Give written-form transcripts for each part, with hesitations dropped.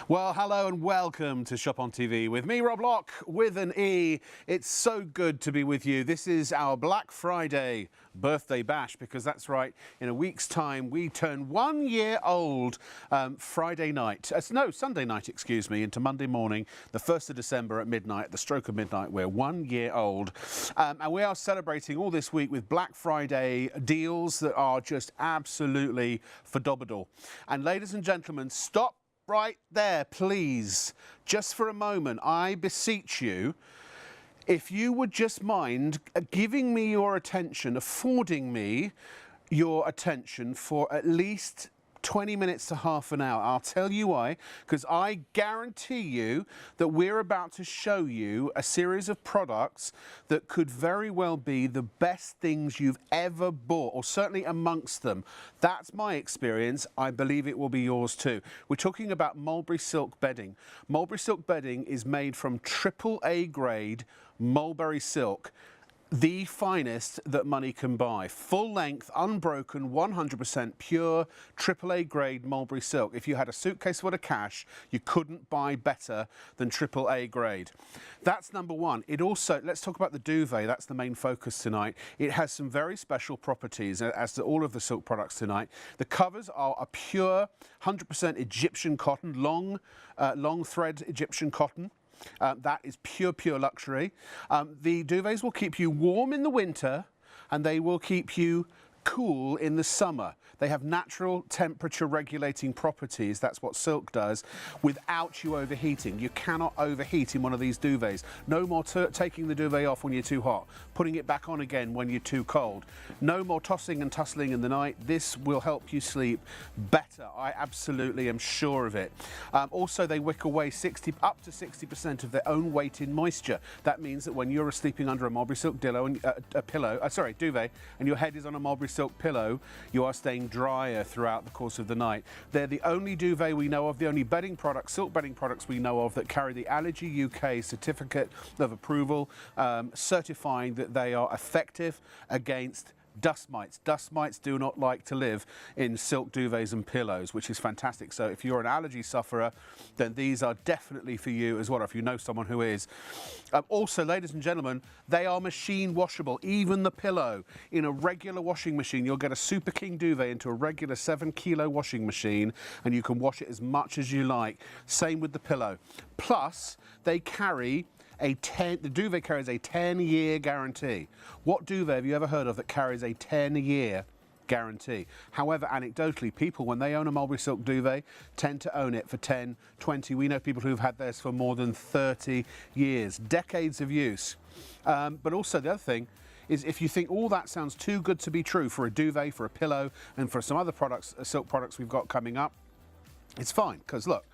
Well, hello and welcome to Shop on TV with me, Rob Locke, with an E. It's so good to be with you. This is our Black Friday birthday bash, because that's right, in a week's time we turn 1 year old Friday night. No, Sunday night, excuse me, into Monday morning, the 1st of December at midnight, at the stroke of midnight, we're 1 year old. And we are celebrating all this week with Black Friday deals that are just absolutely phenomenal. And ladies and gentlemen, stop right there, please. Just for a moment, I beseech you, if you would just mind giving me your attention, affording me your attention for at least 20 minutes to half an hour. I'll tell you why, because I guarantee you that we're about to show you a series of products that could very well be the best things you've ever bought, or certainly amongst them. That's my experience. I believe it will be yours too. We're talking about mulberry silk bedding. Mulberry silk bedding is made from AAA grade mulberry silk. The finest that money can buy. Full length, unbroken, 100% pure, AAA grade mulberry silk. If you had a suitcase full of cash, you couldn't buy better than AAA grade. That's number one. It also, let's talk about the duvet. That's the main focus tonight. It has some very special properties, as do all of the silk products tonight. The covers are a pure 100% Egyptian cotton, long thread Egyptian cotton. That is pure luxury. The duvets will keep you warm in the winter and they will keep you cool in the summer. They have natural temperature regulating properties. That's what silk does, without you overheating. You cannot overheat in one of these duvets. No more taking the duvet off when you're too hot, putting it back on again when you're too cold. No more tossing and tussling in the night. This will help you sleep better. I absolutely am sure of it. Also, they wick away up to 60% of their own weight in moisture. That means that when you're sleeping under a mulberry silk duvet, and your head is on a mulberry silk pillow, you are staying drier throughout the course of the night. They're the only duvet we know of, the only bedding products, silk bedding products we know of, that carry the Allergy UK certificate of approval, certifying that they are effective against dust mites. Dust mites do not like to live in silk duvets and pillows, which is fantastic. So if you're an allergy sufferer, then these are definitely for you as well, if you know someone who is. Also, ladies and gentlemen, they are machine washable. Even the pillow. In a regular washing machine, you'll get a Super King duvet into a regular 7-kilo washing machine, and you can wash it as much as you like. Same with the pillow. Plus, they carry the duvet carries a 10-year guarantee. What duvet have you ever heard of that carries a 10-year guarantee? However, anecdotally, people, when they own a mulberry silk duvet, tend to own it for 10, 20. We know people who've had theirs for more than 30 years. Decades of use. But also, the other thing is, if you think all that sounds too good to be true for a duvet, for a pillow, and for some other products, silk products we've got coming up, it's fine, because look,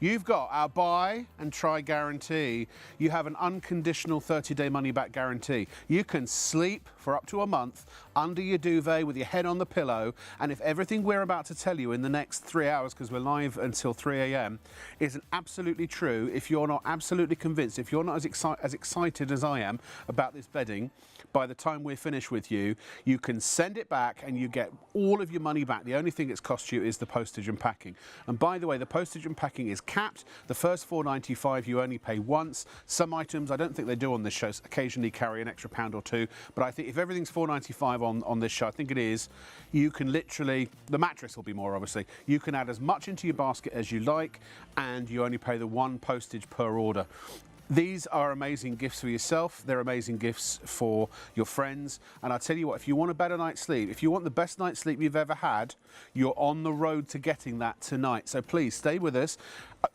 you've got our buy and try guarantee. You have an unconditional 30-day money-back guarantee. You can sleep for up to a month under your duvet with your head on the pillow, and if everything we're about to tell you in the next 3 hours, because we're live until 3 a.m, isn't absolutely true, if you're not absolutely convinced, if you're not as excited as I am about this bedding, by the time we're finished with you, you can send it back and you get all of your money back. The only thing it's cost you is the postage and packing. And by the way, the postage and packing is capped. The first $4.95 you only pay once. Some items, I don't think they do on this show, occasionally carry an extra £1 or £2, but I think if everything's $4.95 on this show, I think it is, you can literally, the mattress will be more obviously, you can add as much into your basket as you like, and you only pay the one postage per order. These are amazing gifts for yourself. They're amazing gifts for your friends. And I'll tell you what, if you want a better night's sleep, if you want the best night's sleep you've ever had, you're on the road to getting that tonight. So please stay with us.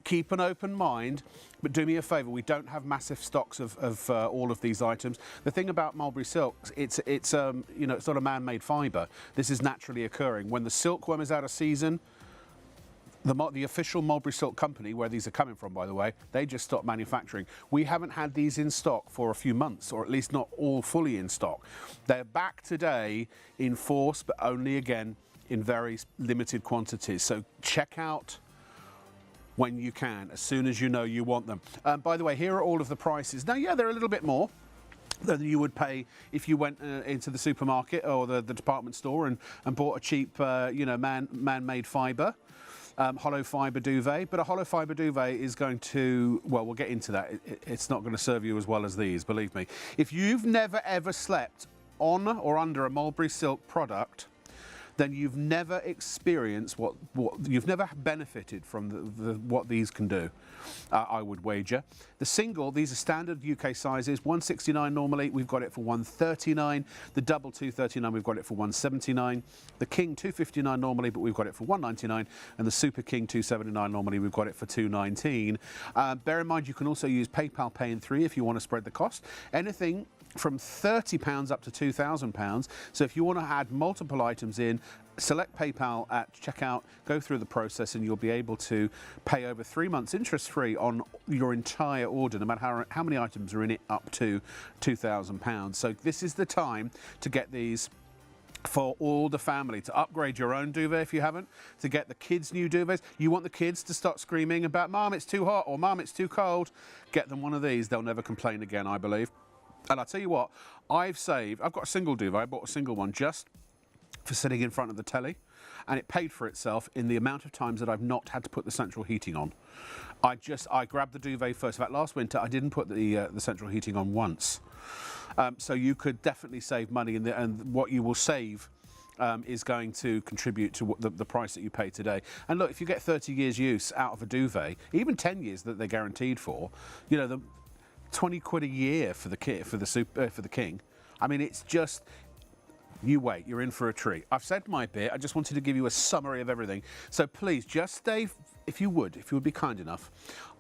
Keep an open mind, but do me a favour, we don't have massive stocks of all of these items. The thing about mulberry silk, it's not a man-made fibre. This is naturally occurring. When the silkworm is out of season, the official mulberry silk company, where these are coming from, by the way, they just stopped manufacturing. We haven't had these in stock for a few months, or at least not all fully in stock. They're back today in force, but only, again, in very limited quantities. So check out when you can, as soon as you know you want them. By the way, here are all of the prices. Now, yeah, they're a little bit more than you would pay if you went into the supermarket or the department store and bought a cheap, man-made fibre. hollow fibre duvet, but a hollow fibre duvet is going to, well, we'll get into that. It's not going to serve you as well as these, believe me. If you've never ever slept on or under a mulberry silk product, then you've never experienced what you've never benefited from what these can do, I would wager. The single, these are standard UK sizes, 169 normally, we've got it for 139. The double 239, we've got it for 179. The King 259 normally, but we've got it for 199. And the Super King 279 normally, we've got it for 219. Bear in mind, you can also use PayPal Pay in 3 if you want to spread the cost. Anything from £30 up to £2,000. So if you want to add multiple items in, select PayPal at checkout, go through the process, and you'll be able to pay over 3 months interest-free on your entire order, no matter how many items are in it, up to £2,000. So this is the time to get these for all the family, to upgrade your own duvet if you haven't, to get the kids new duvets. You want the kids to start screaming about, "Mum, it's too hot," or "Mum, it's too cold." Get them one of these. They'll never complain again, I believe. And I'll tell you what, I've got a single duvet. I bought a single one just for sitting in front of the telly, and it paid for itself in the amount of times that I've not had to put the central heating on. I grabbed the duvet first. In fact, last winter I didn't put the central heating on once. So you could definitely save money, and what you will save is going to contribute to the price that you pay today. And look, if you get 30 years use out of a duvet, even 10 years that they're guaranteed for, you know, the 20 quid a year for the King. I mean, it's just, you wait, you're in for a treat. I've said my bit. I just wanted to give you a summary of everything. So please just stay, if you would be kind enough.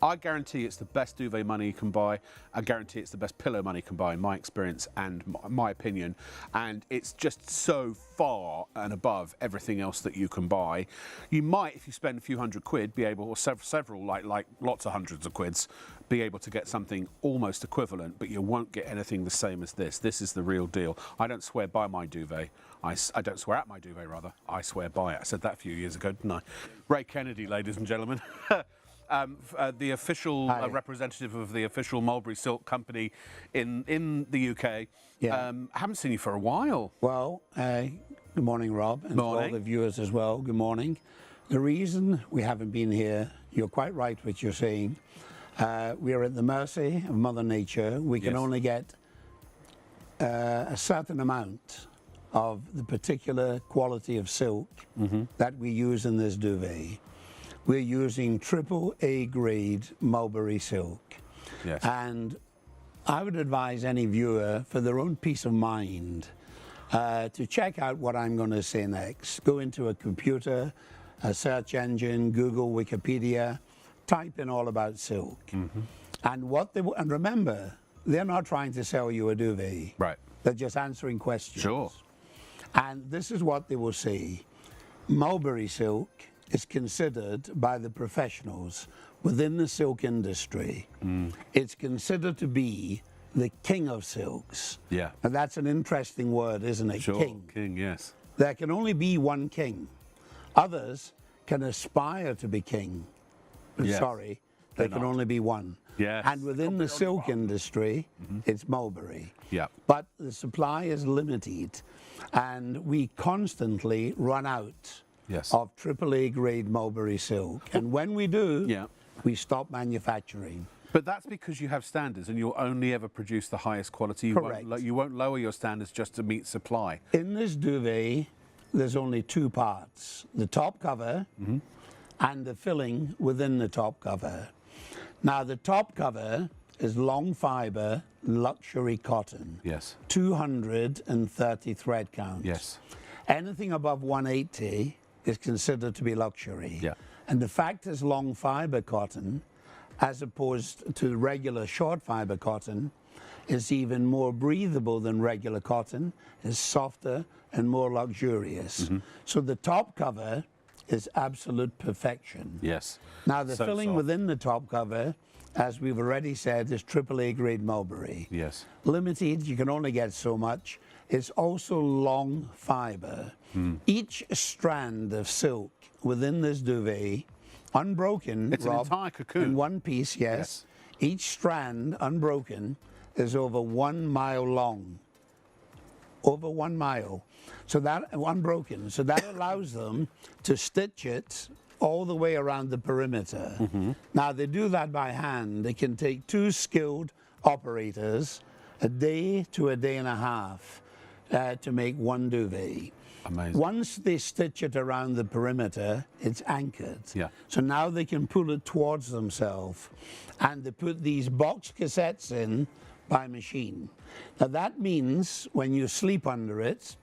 I guarantee it's the best duvet money you can buy. I guarantee it's the best pillow money you can buy, in my experience and my opinion. And it's just so far and above everything else that you can buy. You might, if you spend a few hundred quid, be able, or several, like lots of hundreds of quids, be able to get something almost equivalent, but you won't get anything the same as this. This is the real deal. I don't swear by my duvet. I don't swear at my duvet, rather. I swear by it. I said that a few years ago, didn't I? Ray Kennedy, ladies and gentlemen. The official representative of the official mulberry silk company in the UK. Yeah. Haven't seen you for a while. Well, good morning, Rob, and all the viewers as well. Good morning. The reason we haven't been here, you're quite right what you're saying. We are at the mercy of Mother Nature. We can only get a certain amount of the particular quality of silk that we use in this duvet. We're using AAA grade mulberry silk. Yes. And I would advise any viewer, for their own peace of mind, to check out what I'm going to say next. Go into a computer, a search engine, Google, Wikipedia, type in all about silk. And remember, they're not trying to sell you a duvet. Right. They're just answering questions. Sure. And this is what they will say. Mulberry silk is considered by the professionals within the silk industry. It's considered to be the king of silks. Yeah. And that's an interesting word, isn't it? Sure. King. King, yes. There can only be one king. Others can aspire to be king. Yes. Sorry, there can only be one. Yes. And within the silk industry, it's mulberry. Yeah. But the supply is limited, and we constantly run out of AAA grade mulberry silk. And when we do, we stop manufacturing. But that's because you have standards, and you'll only ever produce the highest quality. Correct. You won't lower your standards just to meet supply. In this duvet, there's only two parts: the top cover and the filling within the top cover. Now, the top cover is long fiber luxury cotton. Yes. 230 thread count. Yes. Anything above 180 is considered to be luxury. Yeah. And the fact is, long fiber cotton, as opposed to regular short fiber cotton, is even more breathable than regular cotton, is softer and more luxurious. So the top cover is absolute perfection. Yes. Now the filling within the top cover, as we've already said, is AAA grade mulberry. Yes. Limited, you can only get so much. It's also long fiber. Each strand of silk within this duvet, unbroken, it's Rob, an entire cocoon. in one piece, yes. Each strand, unbroken, is over 1 mile long. Over 1 mile. So that, unbroken, so that allows them to stitch it all the way around the perimeter. Now, they do that by hand. They can take 2 skilled operators a day to a day and a half to make 1 duvet. Amazing. Once they stitch it around the perimeter, it's anchored. Yeah. So now they can pull it towards themselves, and they put these box cassettes in by machine. Now that means when you sleep under it,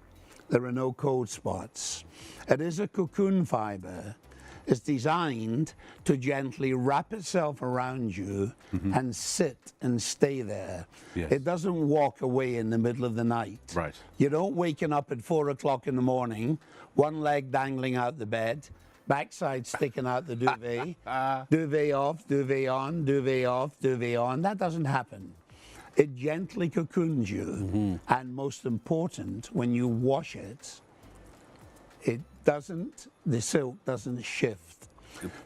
there are no cold spots. It is a cocoon fiber. It's designed to gently wrap itself around you and sit and stay there. Yes. It doesn't walk away in the middle of the night. Right. You don't waken up at 4 o'clock in the morning, one leg dangling out the bed, backside sticking out the duvet, duvet off, duvet on, duvet off, duvet on. That doesn't happen. It gently cocoons you. And most important, when you wash it, the silk doesn't shift.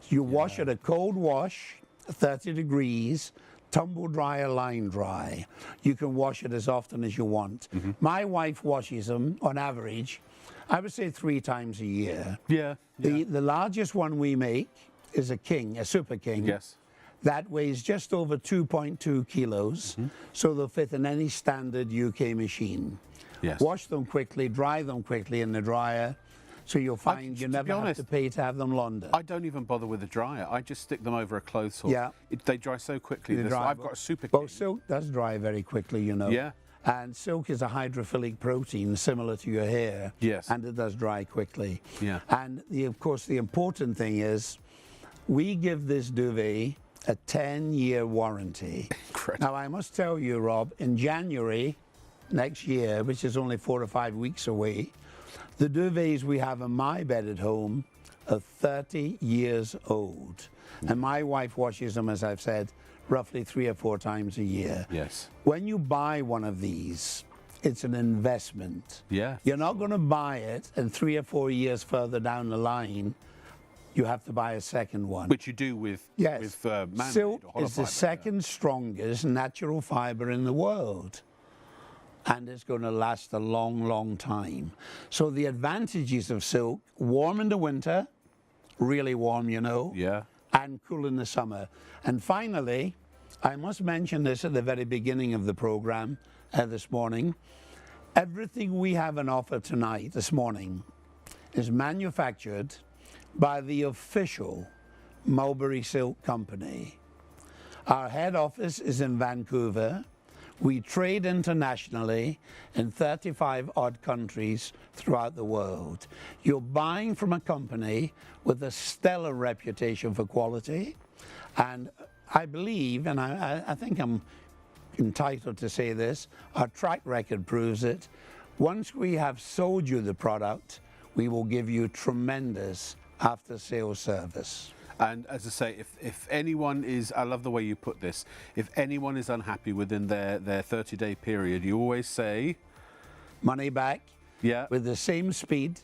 You wash it a cold wash, 30 degrees, tumble dry or line dry. You can wash it as often as you want. My wife washes them on average, I would say 3 times a year. Yeah. The largest one we make is a king, a super king. Yes. That weighs just over 2.2 kilos, so they'll fit in any standard UK machine. Yes. Wash them quickly, dry them quickly in the dryer, so you'll find you never have to pay to have them laundered. I don't even bother with a dryer. I just stick them over a clothes horse. Yeah. They dry so quickly. I've got a super Well, king. silk does dry very quickly, you know. Yeah. And silk is a hydrophilic protein similar to your hair. Yes. And it does dry quickly. Yeah. And of course, the important thing is we give this duvet a 10-year warranty. Incredible. Now, I must tell you, Rob, in January next year, which is only 4 or 5 weeks away, the duvets we have in my bed at home are 30 years old. And my wife washes them, as I've said, roughly 3 or 4 times a year. Yes. When you buy one of these, it's an investment. Yeah. You're not going to buy it and 3 or 4 years further down the line, you have to buy a second one. Which you do with man-made Silk or hollow is the fibre, second strongest natural fiber in the world. And it's going to last a long, long time. So the advantages of silk, warm in the winter, really warm, you know, Yeah. and cool in the summer. And finally, I must mention this at the very beginning of the program this morning. Everything we have on offer tonight, this morning, is manufactured by the official Mulberry Silk Company. Our head office is in Vancouver. We trade internationally in 35 odd countries throughout the world. You're buying from a company with a stellar reputation for quality. And I believe, and I think I'm entitled to say this, our track record proves it. Once we have sold you the product, we will give you tremendous after-sales service. And as I say, if anyone is, I love the way you put this, if anyone is unhappy within their 30-day period, you always say, Money back, yeah, with the same speed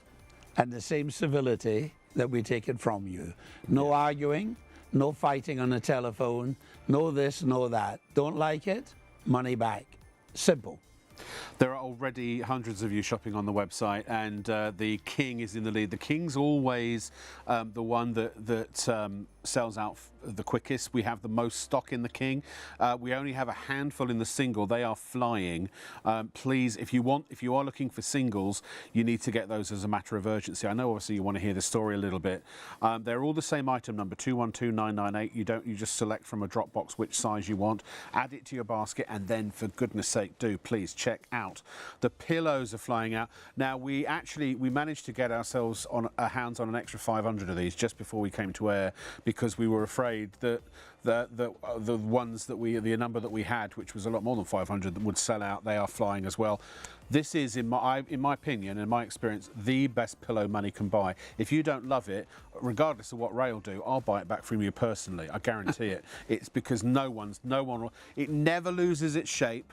and the same civility that we take it from you. No arguing, no fighting on the telephone, no this, no that. Don't like it? Money back. Simple. There are already hundreds of you shopping on the website, and the King is in the lead. The King's always the one that sells out the quickest. We have the most stock in the King. We only have a handful in the single. They are flying. Please, if you are looking for singles, you need to get those as a matter of urgency. I know obviously you want to hear the story a little bit. They're all the same item number, 212998. You just select from a drop box which size you want, add it to your basket, and then for goodness sake, do please check out. The pillows are flying out. Now we managed to get ourselves on hands on an extra 500 of these just before we came to air, because we were afraid that the number that we had, which was a lot more than 500, that would sell out. They are flying as well. This is, in my opinion, in my experience, the best pillow money can buy. If you don't love it, regardless of what Ray will do, I'll buy it back from you personally. I guarantee it. It's because no one. It never loses its shape.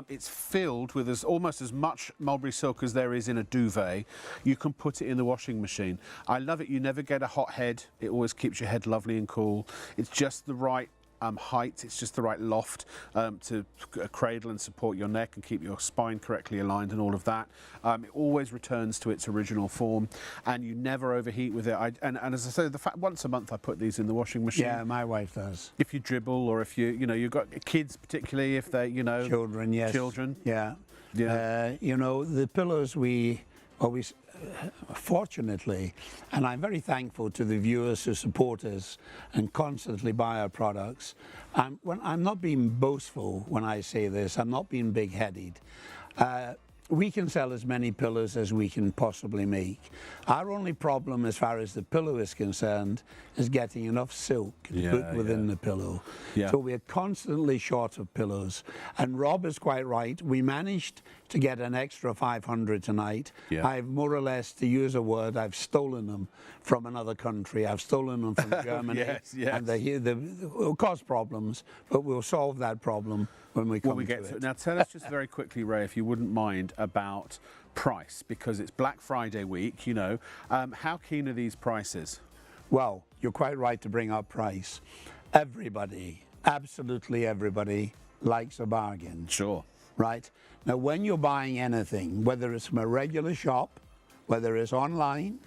It's filled with almost as much mulberry silk as there is in a duvet. You can put it in the washing machine. I love it. You never get a hot head. It always keeps your head lovely and cool. It's just the right height. It's just the right loft to cradle and support your neck and keep your spine correctly aligned and all of that. It always returns to its original form, and you never overheat with it. And as I said, the fact once a month I put these in the washing machine. Yeah, my wife does. If you dribble, or if you've got kids, particularly if they Children, yes. Children. Yeah. Yeah. The pillows we always, fortunately, and I'm very thankful to the viewers who support us and constantly buy our products. I'm not being boastful when I say this. I'm not being big-headed. We can sell as many pillows as we can possibly make. Our only problem as far as the pillow is concerned is getting enough silk to put within the pillow. Yeah. So we're constantly short of pillows. And Rob is quite right. We managed to get an extra 500 tonight. Yeah. I've more or less, to use a word, I've stolen them from another country. I've stolen them from Germany. Yes. And they'll cause problems, but we'll solve that problem when we come to it. Now tell us just very quickly, Ray, if you wouldn't mind, about price, because it's Black Friday week, how keen are these prices? Well, you're quite right to bring up price. Everybody, absolutely everybody, likes a bargain. Sure. Right? Now, when you're buying anything, whether it's from a regular shop, whether it's online,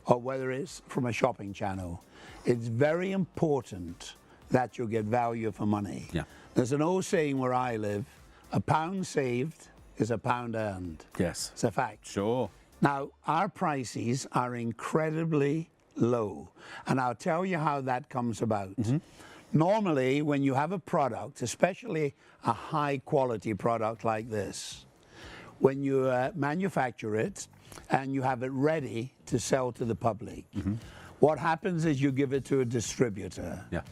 or whether it's from a shopping channel, it's very important that you get value for money. Yeah. There's an old saying where I live, a pound saved is a pound earned. Yes. It's a fact. Sure. Now, our prices are incredibly low, and I'll tell you how that comes about. Normally, when you have a product, especially a high-quality product like this, when you manufacture it and you have it ready to sell to the public, what happens is you give it to a distributor. Yeah.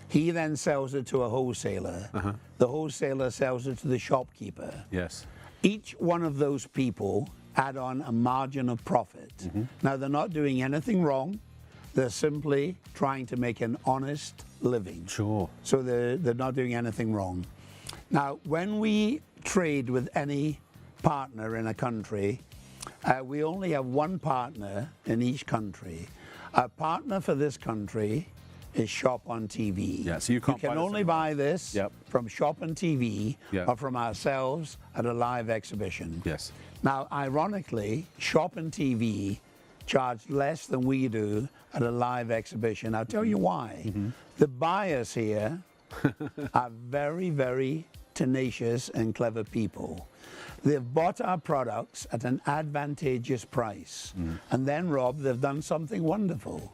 He then sells it to a wholesaler. The wholesaler sells it to the shopkeeper. Yes. Each one of those people add on a margin of profit. Now, they're not doing anything wrong. They're simply trying to make an honest living. Sure. So they're not doing anything wrong. Now, when we trade with any partner in a country, we only have one partner in each country. Our partner for this country is ShopOnTV. Yeah, so you can only buy this Yep. from ShopOnTV Yep. or from ourselves at a live exhibition. Yes. Now, ironically, ShopOnTV charge less than we do at a live exhibition. I'll tell you why. The buyers here are very, very tenacious and clever people. They've bought our products at an advantageous price. And then, Rob, they've done something wonderful.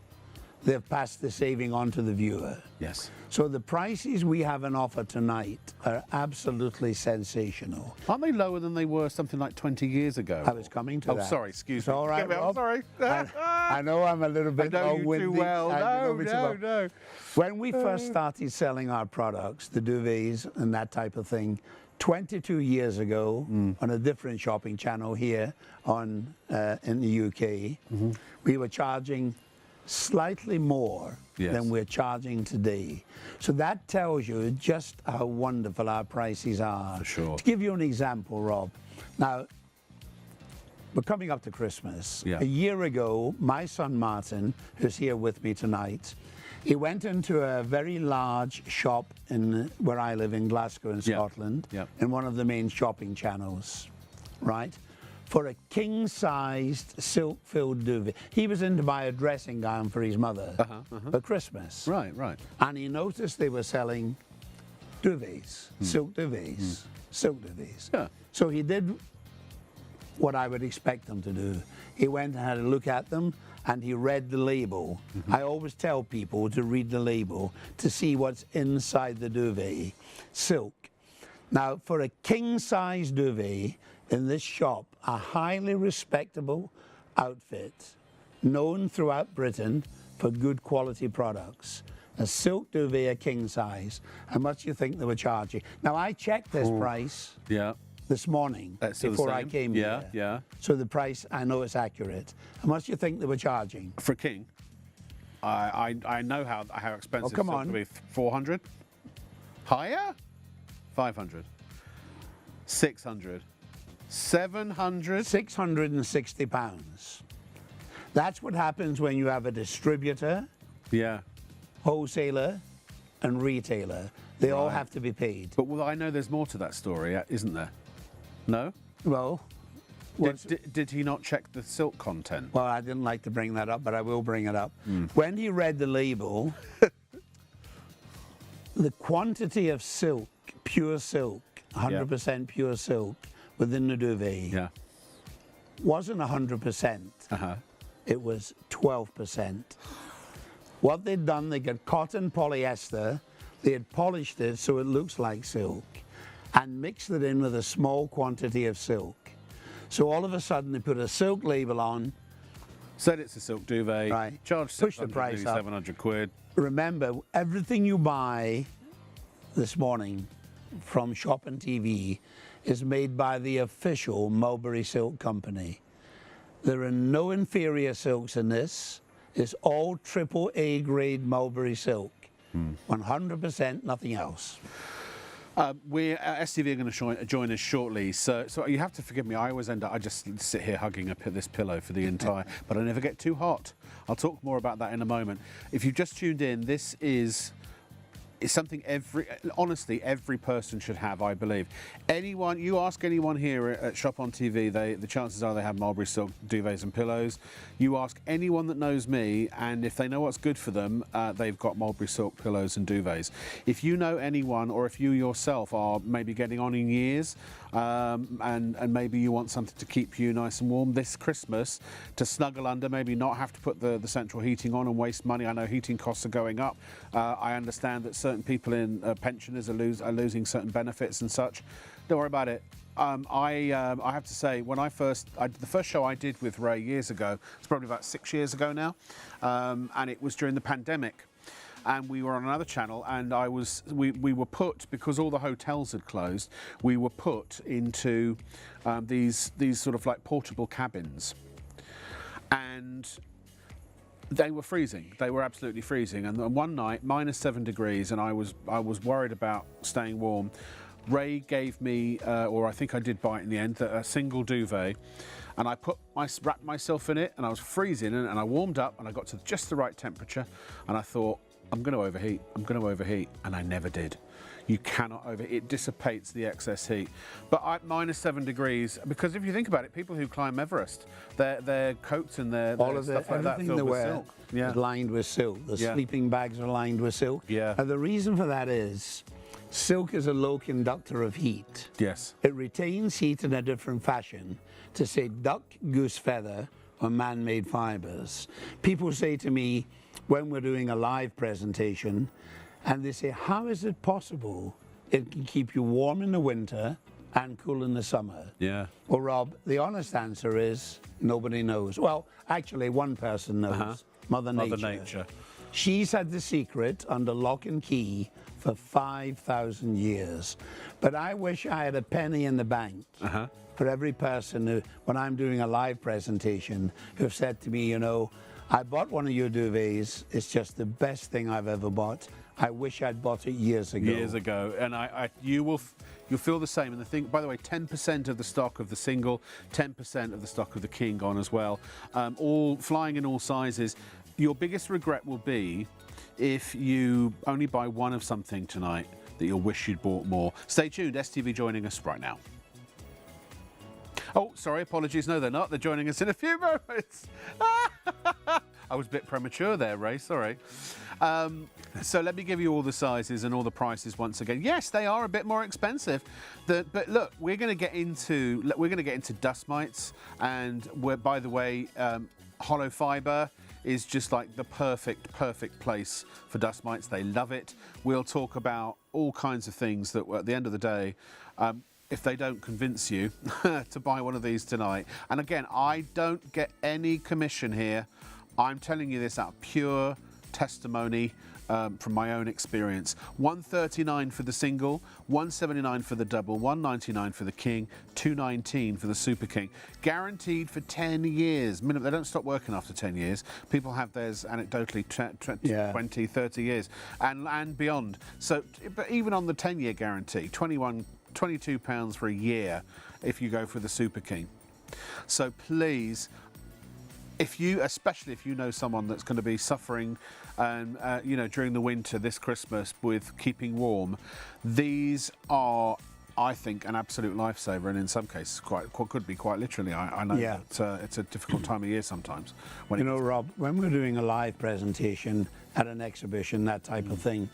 They've passed the saving on to the viewer. Yes. So the prices we have on offer tonight are absolutely sensational. Aren't they lower than they were something like 20 years ago? I was coming to that. Oh, sorry, excuse It's me. all right, I'm Rob. sorry. I know I'm a little bit I know you long-winded. too well. I know No. When we first started selling our products, the duvets and that type of thing, 22 years ago, on a different shopping channel here in the UK, we were charging slightly more than we're charging today. So that tells you just how wonderful our prices are. For sure. To give you an example, Rob, now we're coming up to Christmas. Yeah. A year ago, my son Martin, who's here with me tonight, he went into a very large shop in where I live in Glasgow in Scotland, in one of the main shopping channels, right? For a king-sized silk-filled duvet. He was in to buy a dressing gown for his mother for Christmas. Right, right. And he noticed they were selling duvets, silk duvets, silk duvets. Yeah. So he did what I would expect him to do. He went and had a look at them and he read the label. I always tell people to read the label to see what's inside the duvet. Silk. Now, for a king-size duvet in this shop, a highly respectable outfit, known throughout Britain for good quality products, a silk duvet, a king size. How much do you think they were charging? Now, I checked this price this morning before I came here. Yeah. So the price, I know it's accurate. How much do you think they were charging? For a king, I know how expensive. Oh, come silk on. to be. 400. Higher. 500. 600. 700. £660. That's what happens when you have a distributor, Yeah. wholesaler, and retailer. They all have to be paid. But well, I know there's more to that story, isn't there? No? Well, Did he not check the silk content? well, I didn't like to bring that up, but I will bring it up. When he read the label, the quantity of silk, pure silk, 100% pure silk within the duvet wasn't 100%. It was 12%. What they'd done, they got cotton polyester, they had polished it so it looks like silk, and mixed it in with a small quantity of silk. So all of a sudden they put a silk label on. Said it's a silk duvet. Right. Charged Push the price up. 700 quid. Remember, everything you buy this morning from ShopOnTV is made by the official Mulberry Silk Company. There are no inferior silks in this. It's all AAA grade Mulberry silk. 100%, nothing else. We're STV are going to join us shortly, so you have to forgive me. I always I just sit here hugging this pillow for the entire, but I never get too hot. I'll talk more about that in a moment. If you've just tuned in, this is something honestly every person should have, I believe. You ask anyone here at ShopOnTV, the chances are they have Mulberry silk duvets and pillows. You ask anyone that knows me, and if they know what's good for them, they've got Mulberry silk pillows and duvets. If you know anyone, or if you yourself are maybe getting on in years, and maybe you want something to keep you nice and warm this Christmas, to snuggle under, maybe not have to put the central heating on and waste money. I know heating costs are going up. I understand that certain people in pensioners are losing certain benefits and such. Don't worry about it. I have to say, when the first show I did with Ray years ago, it's probably about 6 years ago now, and it was during the pandemic. And we were on another channel, and we were put, because all the hotels had closed, we were put into these sort of like portable cabins, and they were freezing. They were absolutely freezing. And one night, -7 degrees, and I was worried about staying warm. Ray gave me, or I think I did buy it in the end, a single duvet, and I wrapped myself in it, and I was freezing, and I warmed up, and I got to just the right temperature, and I thought, I'm going to overheat, and I never did. You cannot overheat. It dissipates the excess heat. But at -7 degrees, because if you think about it, people who climb Everest, their coats and their stuff like that filled with silk. Is lined with silk. The sleeping bags are lined with silk. And the reason for that is silk is a low conductor of heat. Yes. It retains heat in a different fashion to, say, duck, goose feather, or man-made fibers. People say to me, when we're doing a live presentation, and they say, how is it possible it can keep you warm in the winter and cool in the summer? Yeah. Well, Rob, the honest answer is nobody knows. Well, actually, one person knows, Mother Nature. She's had the secret under lock and key for 5,000 years. But I wish I had a penny in the bank for every person who, when I'm doing a live presentation, who have said to me, you know, I bought one of your duvets. It's just the best thing I've ever bought. I wish I'd bought it years ago. Years ago, and you'll feel the same. And the thing, by the way, 10% of the stock of the single, 10% of the stock of the king gone as well. All flying in all sizes. Your biggest regret will be if you only buy one of something tonight that you'll wish you'd bought more. Stay tuned. STV joining us right now. Oh, sorry, apologies. No, they're not. They're joining us in a few moments. I was a bit premature there, Ray. Sorry. So let me give you all the sizes and all the prices once again. Yes, they are a bit more expensive. But look, we're going to get into dust mites, and by the way, hollow fibre is just like the perfect place for dust mites. They love it. We'll talk about all kinds of things that at the end of the day, if they don't convince you to buy one of these tonight. And again, I don't get any commission here. I'm telling you this out of pure testimony from my own experience. $139 for the single, $179 for the double, $199 for the king, $219 for the super king. Guaranteed for 10 years. They don't stop working after 10 years. People have theirs anecdotally 20, 30 years and beyond. So, but even on the 10-year guarantee, £22 for a year if you go for the super king. So please, especially if you know someone that's going to be suffering, and during the winter this Christmas with keeping warm, these are, I think, an absolute lifesaver, and in some cases could be quite literally. I know that it's a difficult time of year sometimes. Rob, when we're doing a live presentation at an exhibition, that type of thing,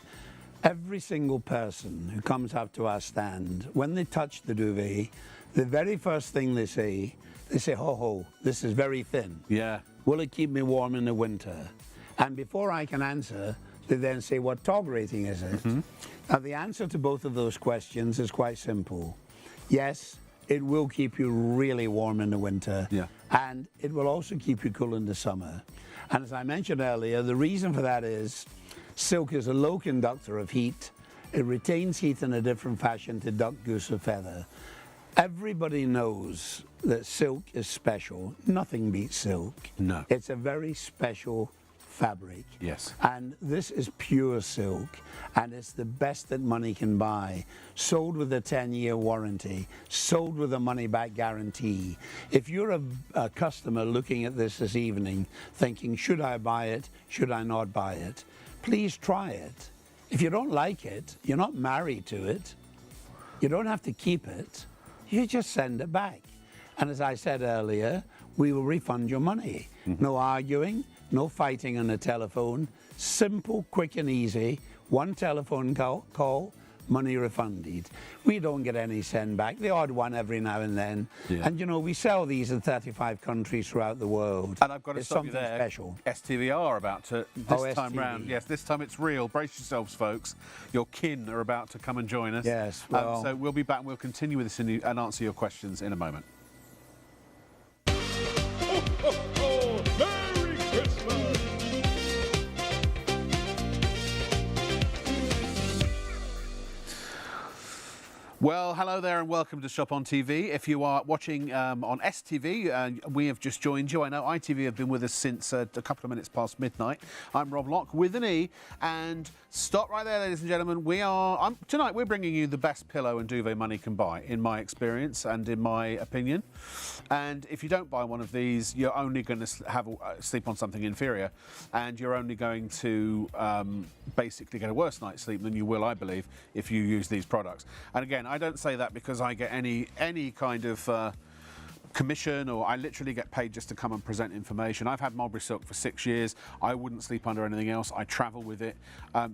every single person who comes up to our stand, when they touch the duvet, the very first thing they say, ho, this is very thin. Yeah. Will it keep me warm in the winter? And before I can answer, they then say, what TOG rating is it? Mm-hmm. Now, the answer to both of those questions is quite simple. Yes, it will keep you really warm in the winter, and it will also keep you cool in the summer. And as I mentioned earlier, the reason for that is silk is a low conductor of heat. It retains heat in a different fashion to duck, goose, or feather. Everybody knows that silk is special. Nothing beats silk. No. It's a very special fabric. Yes. And this is pure silk, and it's the best that money can buy. Sold with a 10-year warranty, sold with a money-back guarantee. If you're a customer looking at this evening, thinking, should I buy it, should I not buy it, please try it. If you don't like it, you're not married to it. You don't have to keep it. You just send it back. And as I said earlier, we will refund your money. Mm-hmm. No arguing, no fighting on the telephone. Simple, quick and easy. One telephone call, money refunded. We don't get any send back. The odd one every now and then. Yeah. And we sell these in 35 countries throughout the world. And I've got to stop you there. Special. STV are about to, this time round. Yes, this time it's real. Brace yourselves, folks. Your kin are about to come and join us. Yes. Well, so we'll be back and we'll continue with this and answer your questions in a moment. Merry Christmas! Well, hello there and welcome to Shop on TV. If you are watching on STV, we have just joined you. I know ITV have been with us since a couple of minutes past midnight. I'm Rob Locke with an E, and stop right there, ladies and gentlemen. Tonight we're bringing you the best pillow and duvet money can buy, in my experience and in my opinion. And if you don't buy one of these, you're only going to have sleep on something inferior, and you're only going to basically get a worse night's sleep than you will, I believe, if you use these products. And again, I don't say that because I get any kind of commission, or I literally get paid just to come and present information. I've had mulberry silk for 6 years. I wouldn't sleep under anything else. I travel with it.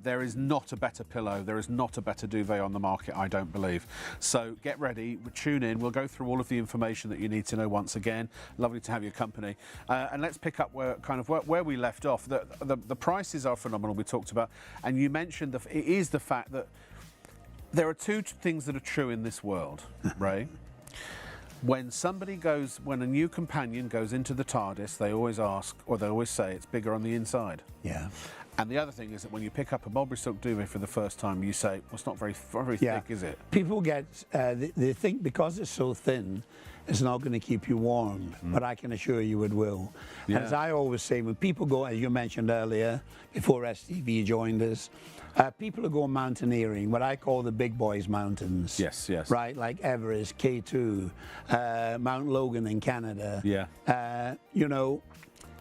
There is not a better pillow. There is not a better duvet on the market, I don't believe. So get ready, tune in. We'll go through all of the information that you need to know once again. Lovely to have your company. And let's pick up where we left off. The prices are phenomenal, we talked about. And you mentioned it is the fact that there are two things that are true in this world, Ray. When a new companion goes into the TARDIS, they always ask, or they always say, it's bigger on the inside. Yeah. And the other thing is that when you pick up a mulberry silk duvet for the first time, you say, well, it's not very thick, is it? People they think because it's so thin, it's not going to keep you warm, but I can assure you it will. Yeah. And as I always say, when people go, as you mentioned earlier, before STV joined us, people who go mountaineering, what I call the big boys mountains. Yes, yes. Right, like Everest, K2, Mount Logan in Canada. Yeah.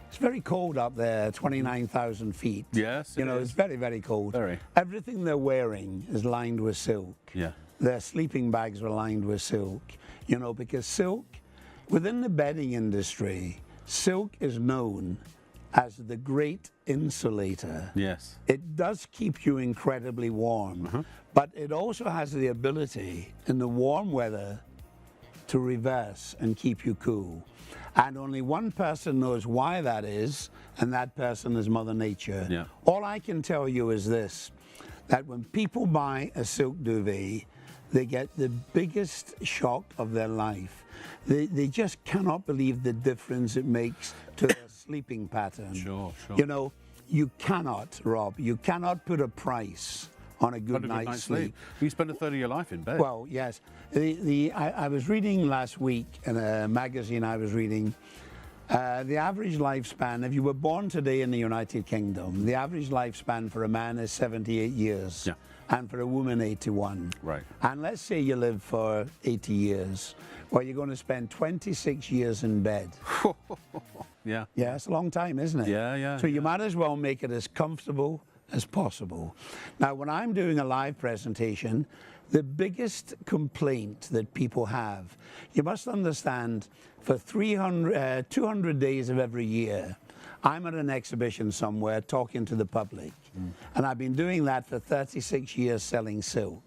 It's very cold up there, 29,000 feet. Yes, it's very, very cold. Very. Everything they're wearing is lined with silk. Yeah. Their sleeping bags are lined with silk, because silk, within the bedding industry, silk is known as the great insulator. Yes. It does keep you incredibly warm, but it also has the ability in the warm weather to reverse and keep you cool. And only one person knows why that is, and that person is Mother Nature. Yeah. All I can tell you is this, that when people buy a silk duvet, they get the biggest shock of their life. They just cannot believe the difference it makes to their sleeping pattern. Sure. You cannot, Rob, you cannot put a price on a good night's sleep. You spend a third of your life in bed. Well, yes. I was reading last week in a magazine I was reading, the average lifespan, if you were born today in the United Kingdom, the average lifespan for a man is 78 years. Yeah. And for a woman, 81. Right. And let's say you live for 80 years. Well, you're going to spend 26 years in bed. Yeah. Yeah, it's a long time, isn't it? Yeah, yeah, So you might as well make it as comfortable as possible. Now, when I'm doing a live presentation, the biggest complaint that people have, you must understand, for 200 days of every year, I'm at an exhibition somewhere talking to the public. And I've been doing that for 36 years selling silk.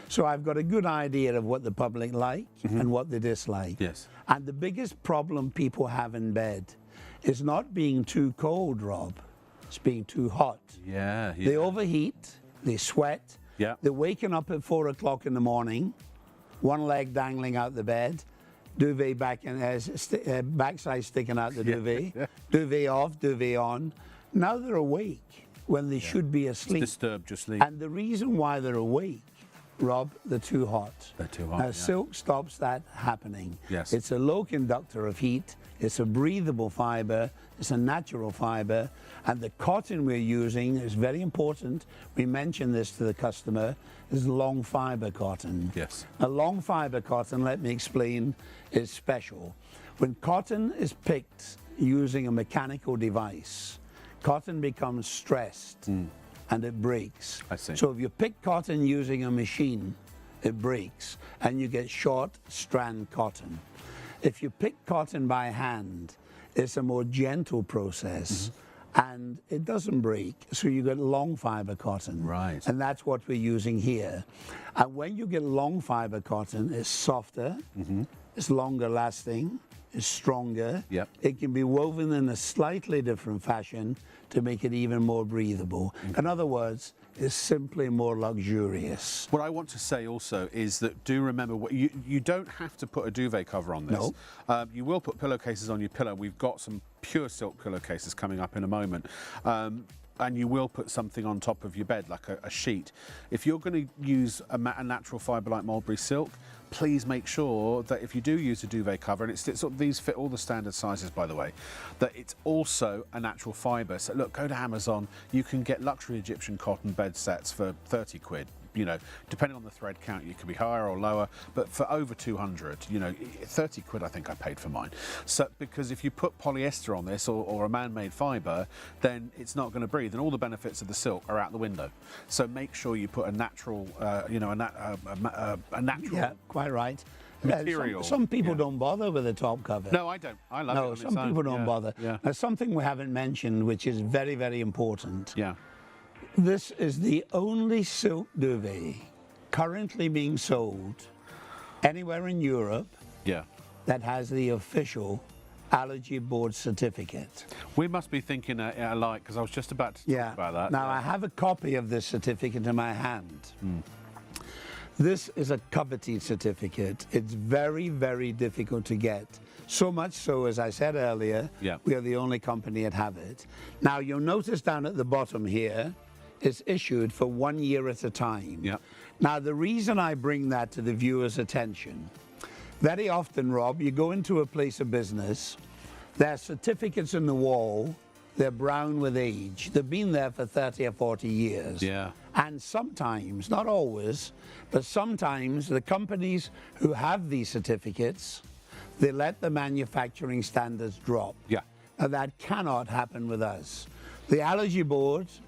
So I've got a good idea of what the public like and what they dislike. Yes. And the biggest problem people have in bed is not being too cold, Rob. It's being too hot. Yeah. They overheat, they sweat, Yeah. they're waking up at 4 o'clock in the morning, one leg dangling out the bed, duvet backside sticking out the duvet, duvet off, duvet on. Now they're awake when they should be asleep. Disturbed your sleep. And the reason why they're awake, Rob, they're too hot. They're too hot, Now, yeah. silk stops that happening. Yes. It's a low conductor of heat. It's a breathable fiber. It's a natural fiber. And the cotton we're using is very important. We mention this to the customer, is long fiber cotton. Yes. A long fiber cotton, let me explain, is special. When cotton is picked using a mechanical device, cotton becomes stressed and it breaks. I see. So if you pick cotton using a machine, it breaks and you get short strand cotton. If you pick cotton by hand, it's a more gentle process and it doesn't break. So you get long fiber cotton. Right. And that's what we're using here. And when you get long fiber cotton, it's softer, it's longer lasting, it's stronger. Yep. It can be woven in a slightly different fashion to make it even more breathable. In other words, it's simply more luxurious. What I want to say also is that do remember, you don't have to put a duvet cover on this. No. You will put pillowcases on your pillow. We've got some pure silk pillowcases coming up in a moment. And you will put something on top of your bed, like a sheet. If you're going to use a natural fibre like mulberry silk, please make sure that if you do use a duvet cover, and these fit all the standard sizes, by the way, that it's also a natural fibre. So look, go to Amazon, you can get luxury Egyptian cotton bed sets for 30 quid. You know, depending on the thread count, you could be higher or lower, but for over 200, you know, 30 quid I think I paid for mine. So, because if you put polyester on this or a man-made fibre, then it's not going to breathe, and all the benefits of the silk are out the window. So make sure you put a natural, you know, a natural. Yeah, quite right. Material. Some people don't bother with the top cover. No, I don't. I love it. No, on some its people own. don't bother. Yeah. Now, something we haven't mentioned, which is very, very important. Yeah. This is the only silk duvet currently being sold anywhere in Europe Yeah. that has the official allergy board certificate. We must be thinking alike, because I was just about to talk about that. Now, I have a copy of this certificate in my hand. This is a coveted certificate. It's very, very difficult to get. So much so, as I said earlier, we are the only company that have it. Now, you'll notice down at the bottom here, it's issued for 1 year at a time. Yeah. Now, the reason I bring that to the viewer's attention, very often, Rob, you go into a place of business, there are certificates in the wall, they're brown with age. They've been there for 30 or 40 years. Yeah. And sometimes, not always, but sometimes the companies who have these certificates, they let the manufacturing standards drop. Yeah. Now, that cannot happen with us. The allergy boards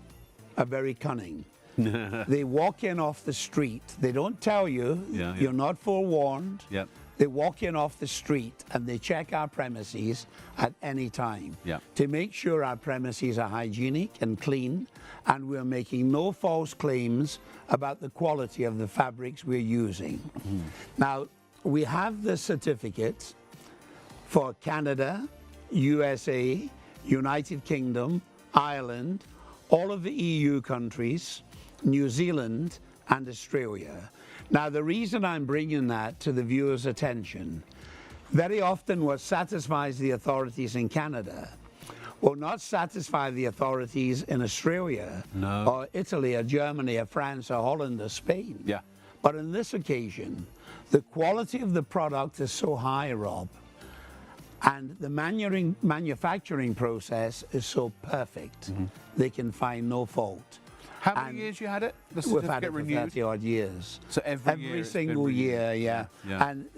are very cunning. They walk in off the street. They don't tell you. You're not forewarned. Yep. They walk in off the street and they check our premises at any time to make sure our premises are hygienic and clean, and we're making no false claims about the quality of the fabrics we're using. Now, we have the certificates for Canada, USA, United Kingdom, Ireland, all of the EU countries, New Zealand, and Australia. Now, the reason I'm bringing that to the viewer's attention, very often what satisfies the authorities in Canada will not satisfy the authorities in Australia or Italy or Germany or France or Holland or Spain. Yeah. But on this occasion, the quality of the product is so high, Rob, and the manufacturing process is so perfect, they can find no fault. How many years you had it? The We've had certificate it for renewed? 30 odd years. So every year it's been single renewed. year, yeah. Yeah. And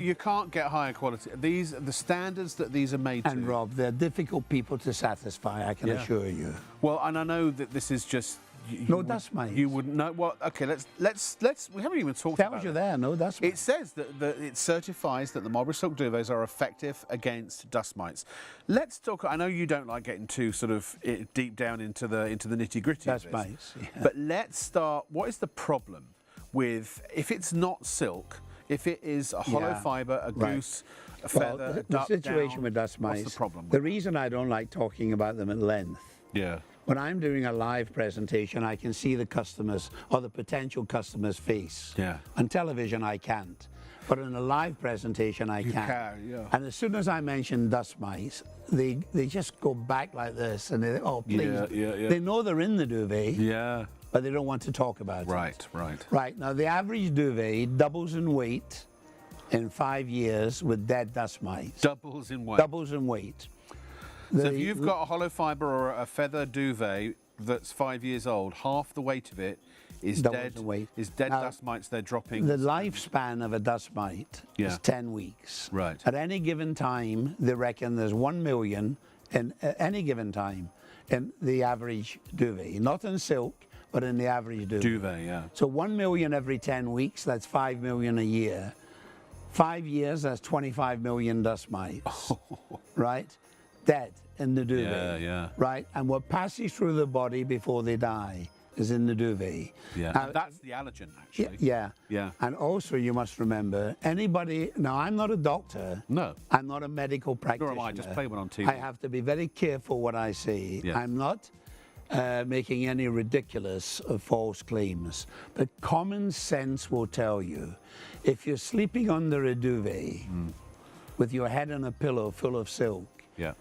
You can't get higher quality. The standards that these are made and to. Rob, they're difficult people to satisfy, I can Yeah. assure you. Well, and I know that this is just. No dust mites. You wouldn't know. Well, okay. Let's. We haven't even talked Tells about you it. there, no dust mites. It says that it certifies that the Mulberry Silk duvets are effective against dust mites. Let's talk. I know you don't like getting too sort of deep down into the nitty gritty. Dust mites. Yeah. But let's start. What is the problem with if it's not silk? If it is a hollow Yeah. fibre, a Right. goose, a feather, Well, a the duck situation down, with dust mites. What's the problem? The reason I don't like talking about them at length. Yeah. When I'm doing a live presentation, I can see the customer's or the potential customer's face. Yeah. On television, I can't. But in a live presentation, I can. yeah. And as soon as I mention dust mites, they just go back like this and they, oh, please. Yeah. They know they're in the duvet, Yeah. but they don't want to talk about it. Right. Right. Now, the average duvet doubles in weight in 5 years with dead dust mites. Doubles in weight. Doubles in weight. So if you've got a hollow fibre or a feather duvet that's 5 years old, half the weight of it is Doubles dead. in weight. Is dead Now, dust mites. They're dropping. The lifespan of a dust mite Yeah. is 10 weeks. Right. At any given time, they reckon there's 1 million in at any given time in the average duvet. Not in silk, but in the average duvet. Duvet, yeah. So 1 million every 10 weeks, that's 5 million a year. 5 years, that's 25 million dust mites. Right? Dead in the duvet. Yeah. Right? And what passes through the body before they die is in the duvet. Yeah. Now, That's the allergen, actually. yeah. Yeah. And also, you must remember, anybody. Now, I'm not a doctor. No. I'm not a medical practitioner. Nor am I. Just play one on TV. I have to be very careful what I say. Yeah. I'm not making any ridiculous or false claims. But common sense will tell you, if you're sleeping under a duvet with your head on a pillow full of silk, Yeah.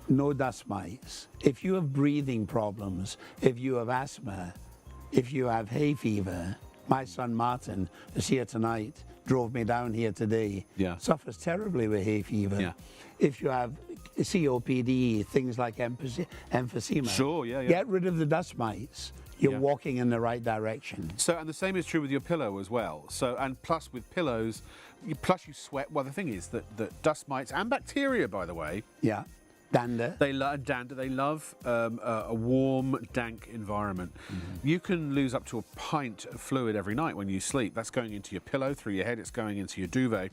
no dust mites. If you have breathing problems, if you have asthma, if you have hay fever, my son Martin is here tonight, drove me down here today, Yeah. suffers terribly with hay fever. Yeah. If you have COPD, things like emphysema, Sure, yeah. get rid of the dust mites. You're Yeah. walking in the right direction. So, and the same is true with your pillow as well. So, and plus with pillows, plus you sweat. Well, the thing is that dust mites and bacteria, by the way, Yeah. Dander. they love dander. They love a warm, dank environment. You can lose up to a pint of fluid every night when you sleep. That's going into your pillow through your head. It's going into your duvet.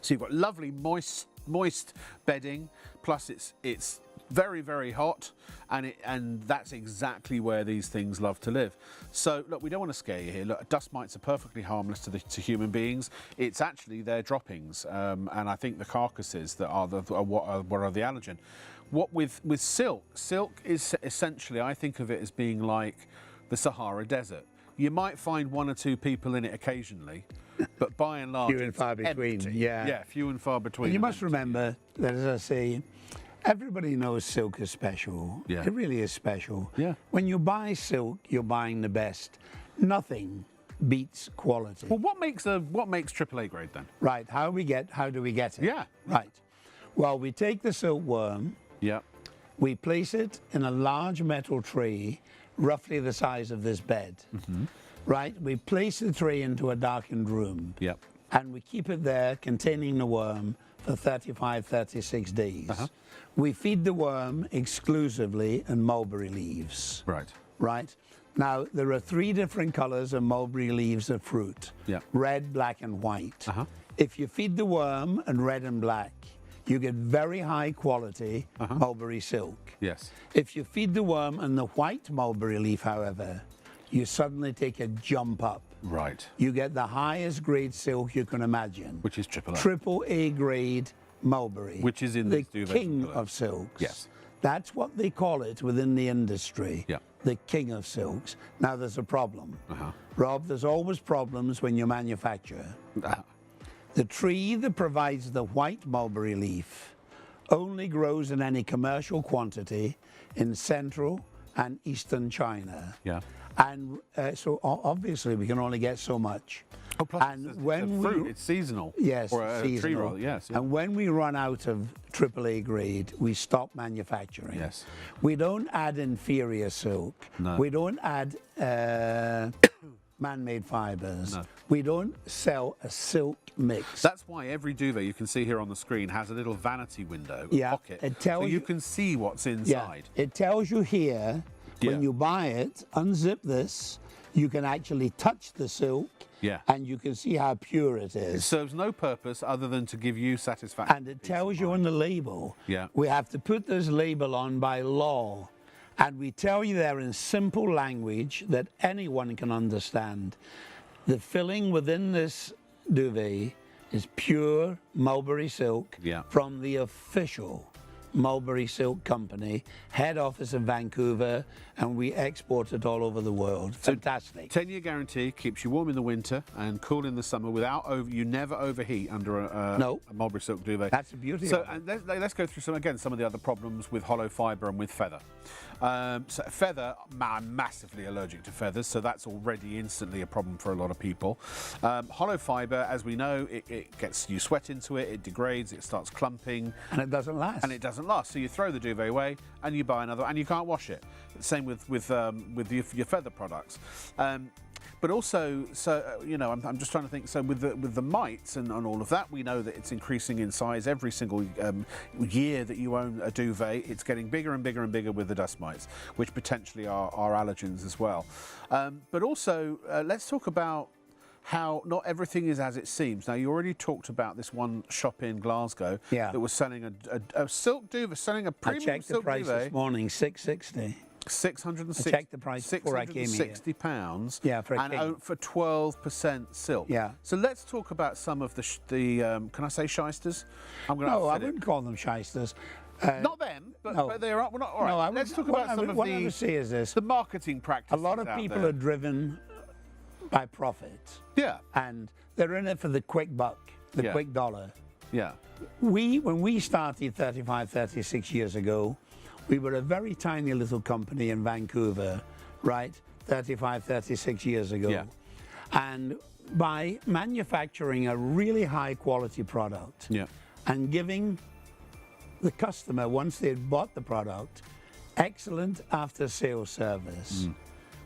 So you've got lovely moist bedding. Plus it's very, very hot, and that's exactly where these things love to live. So look, we don't want to scare you here. Look, dust mites are perfectly harmless to human beings. It's actually their droppings, and I think the carcasses that are what are the allergen. What with silk is essentially, I think of it as being like the Sahara Desert. You might find one or two people in it occasionally, but by and large, Few and far it's between, empty. yeah. Yeah, few and far between. And you and must empty. remember that, as I say, everybody knows silk is special. Yeah. It really is special. Yeah. When you buy silk, you're buying the best. Nothing beats quality. Well, what makes AAA grade then? Right. How do we get it? Yeah. Right. Well, we take the silkworm, Yeah. we place it in a large metal tray, roughly the size of this bed. Right. We place the tray into a darkened room. Yeah. And we keep it there containing the worm for 35, 36 days. We feed the worm exclusively in mulberry leaves. Right. Right? Now, there are 3 different colors of mulberry leaves of fruit. Yeah. Red, black, and white. If you feed the worm in red and black, you get very high quality mulberry silk. Yes. If you feed the worm in the white mulberry leaf, however, you suddenly take a jump up. Right. You get the highest grade silk you can imagine. Which is AAA. Triple A grade mulberry. Which is in the these duvets king and pillows. of silks. Yes. That's what they call it within the industry. Yeah. The king of silks. Now there's a problem. Rob, there's always problems when you manufacture. The tree that provides the white mulberry leaf only grows in any commercial quantity in central and eastern China. Yeah. And so obviously we can only get so much. Oh, plus And it's when a fruit, we- it's seasonal. Yes, or a tree seasonal. roll. Yes. Yeah. And when we run out of AAA grade, we stop manufacturing. Yes. We don't add inferior silk. No. We don't add man-made fibers. No. We don't sell a silk mix. That's why every duvet you can see here on the screen has a little vanity window, Yeah, pocket, it tells so you you- can see what's Yeah, inside. it tells you here, when Yeah. you buy it, unzip this, you can actually touch the silk. Yeah. And you can see how pure it It is. serves no purpose other than to give you satisfaction. And it tells you on the label. Yeah. We have to put this label on by law. And we tell you there in simple language that anyone can understand. The filling within this duvet is pure mulberry silk Yeah. from the official Mulberry Silk Company, head office in Vancouver, and we export it all over the world. Fantastic. 10-year guarantee, keeps you warm in the winter and cool in the summer without you never overheat under No. a mulberry silk duvet. That's the beauty So of it. and let's go through some of the other problems with hollow fibre and with feather. So feather, I'm massively allergic to feathers, so that's already instantly a problem for a lot of people. Hollow fibre, as we know, it gets you sweat into it, it degrades, it starts clumping, And it doesn't last. and it doesn't last. So you throw the duvet away and you buy another, and you can't wash it. Same with your feather products. But also, I'm just trying to think. So with the mites and all of that, we know that it's increasing in size every single year that you own a duvet. It's getting bigger and bigger and bigger with the dust mites, which potentially are allergens as well. But also, let's talk about how not everything is as it seems. Now, you already talked about this one shop in Glasgow Yeah. that was selling a silk duvet, selling a I premium checked the silk price duvet. this morning, $660. 660. I checked the price before I came here. £660. Yeah, for a and king. for 12% silk. Yeah. So let's talk about some of the can I say shysters? I'm going to No, I upset it. wouldn't call them shysters. Not them, but, no. but they're up. Well, not, all right. No, I let's would- talk about some of what I would say is this. the marketing practices. A lot of out people there. are driven by profit. Yeah, And they're in it for the quick buck, the Yeah. quick dollar. yeah, When we started 35, 36 years ago, we were a very tiny little company in Vancouver, right? 35, 36 years ago. Yeah. And by manufacturing a really high quality product yeah. and giving the customer, once they'd bought the product, excellent after sales service.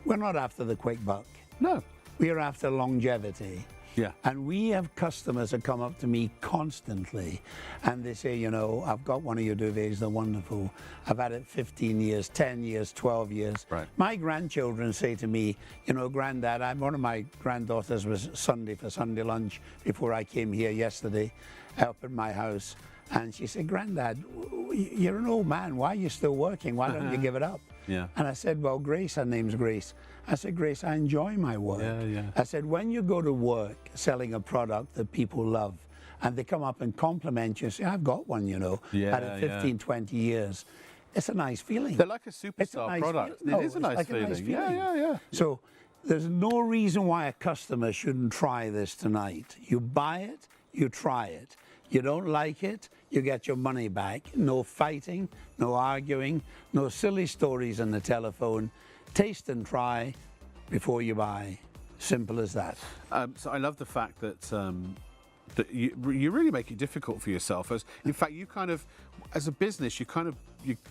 We're not after the quick buck. No. We're after longevity. Yeah. And we have customers that come up to me constantly and they say, you know, I've got one of your duvets, they're wonderful. I've had it 15 years, 10 years, 12 years. Right. My grandchildren say to me, you know, Granddad, one of my granddaughters was Sunday for Sunday lunch before I came here yesterday up at my house. And she said, Granddad, you're an old man. Why are you still working? Why don't you give it up? Yeah. And I said, well, Grace, her name's Grace. I said, Grace, I enjoy my work. Yeah, yeah. I said, when you go to work selling a product that people love and they come up and compliment you, say, I've got one, you know, Yeah, had it 15, 20 years. It's a nice feeling. They're like a It's a superstar nice product. feel- no, It is a it's nice like a feeling. nice Yeah, feeling. yeah, yeah. So there's no reason why a customer shouldn't try this tonight. You buy it, you try it. You don't like it, you get your money back. No fighting, no arguing, no silly stories on the telephone. Taste and try before you buy. Simple as that. So I love the fact that that you really make it difficult for yourself. In fact, you kind of, as a business, you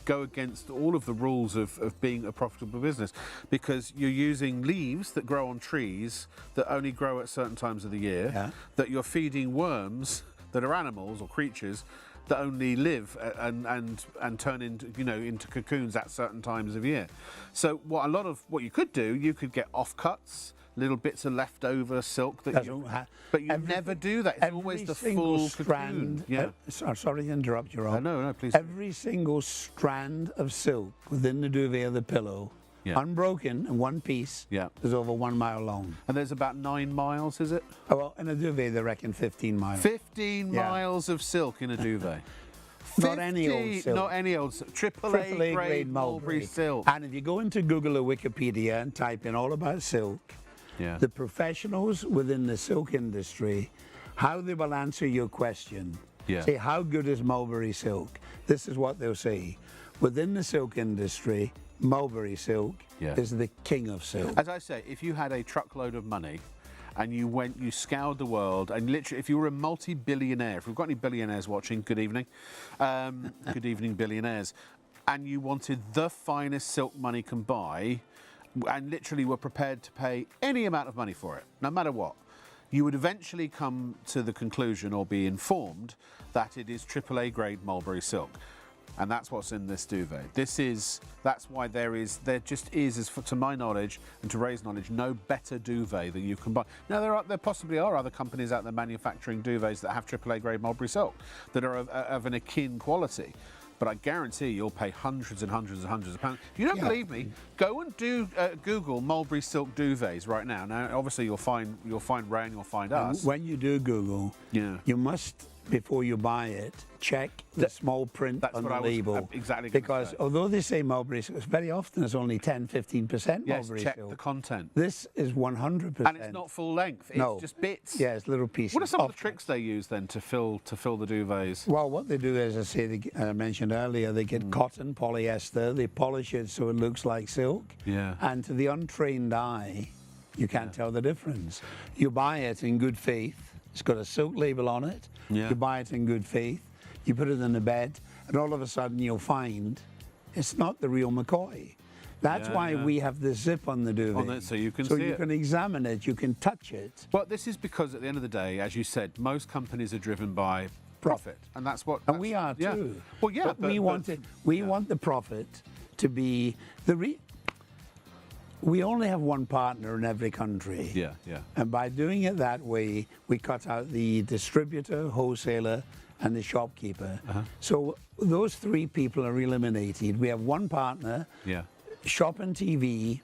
go against all of the rules of being a profitable business because you're using leaves that grow on trees that only grow at certain times of the year. Yeah. That you're feeding worms that are animals or creatures that only live and turn into cocoons at certain times of year. So what you could do, you could get offcuts, little bits of leftover silk that but you never do that. It's always the full strand. cocoon. Yeah. Sorry to interrupt you, Rob. No, please. Every single strand of silk within the duvet or the pillow, Yeah. unbroken in one piece, Yeah. is over 1 mile long. And there's about 9 miles, is it? Oh, well, in a duvet, they reckon 15 miles. 15 Yeah. miles of silk in a duvet. Not any old silk. Not any old silk. AAA grade mulberry silk. And if you go into Google or Wikipedia and type in all about silk, Yeah. the professionals within the silk industry, how they will answer your question. Yeah. Say, how good is mulberry silk? This is what they'll say. Within the silk industry, mulberry silk Yeah. is the king of silk. As I say, if you had a truckload of money and you scoured the world, and literally, if you were a multi-billionaire, if we've got any billionaires watching, good evening. Good evening, billionaires. And you wanted the finest silk money can buy, and literally were prepared to pay any amount of money for it, no matter what, you would eventually come to the conclusion or be informed that it is AAA grade mulberry silk. And that's what's in this duvet. That's why there just is, as to my knowledge and to Ray's knowledge, no better duvet than you can buy. Now there possibly are other companies out there manufacturing duvets that have AAA grade mulberry silk that are of an akin quality. But I guarantee you'll pay hundreds and hundreds and hundreds of pounds. If you don't believe me, go and Google mulberry silk duvets right now. Now, obviously, you'll find Ray and you'll find us. When you do Google, you must, before you buy it, check the small print on the label. Exactly. Because although they say mulberry silk, very often it's only 10-15% mulberry check silk. the content. This is 100%. And it's not full length. It's just bits. Yeah, it's little pieces. What are some of the tricks they use then to fill the duvets? Well, what they do, as I say, I mentioned earlier, they get cotton, polyester, they polish it so it looks like silk. Yeah. And to the untrained eye, you can't tell the difference. You buy it in good faith. It's got a silk label on it. Yeah. You buy it in good faith. You put it in the bed, and all of a sudden you'll find it's not the real McCoy. That's why we have the zip on the duvet. So you can see So you can examine it, you can touch it. Well, this is because at the end of the day, as you said, most companies are driven by profit, and that's what. And we are too. Yeah. Well, yeah, but we want the profit to be we only have one partner in every country. Yeah, yeah. And by doing it that way, we cut out the distributor, wholesaler, and the shopkeeper. So those three people are eliminated. We have one partner. Yeah. ShopOnTV.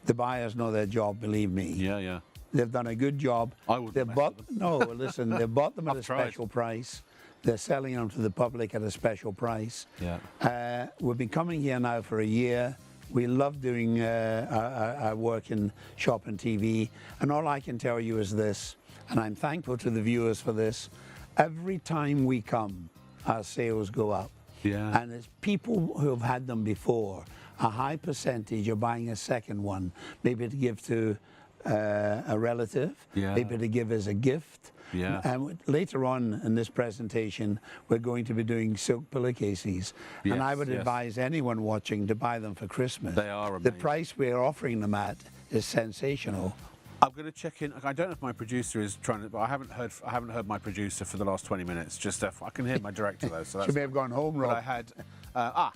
The buyers know their job, believe me. Yeah, yeah. They've done a good job. I wouldn't mess with them. No, listen, they bought them at I've a tried. special price. They're selling them to the public at a special price. Yeah. We've been coming here now for a year. We love doing our work in ShopOnTV. And all I can tell you is this, and I'm thankful to the viewers for this, every time we come, our sales go up. Yeah. And it's people who have had them before. A high percentage are buying a second one, maybe to give to a relative, maybe to give as a gift. Yeah. And later on in this presentation, we're going to be doing silk pillowcases. And I would advise anyone watching to buy them for Christmas. They are amazing. The price we're offering them at is sensational. I'm going to check in. I don't know if my producer is trying to, but I haven't heard my producer for the last 20 minutes. Just I can hear my director though. So that's She may have gone home, but Rob. I had.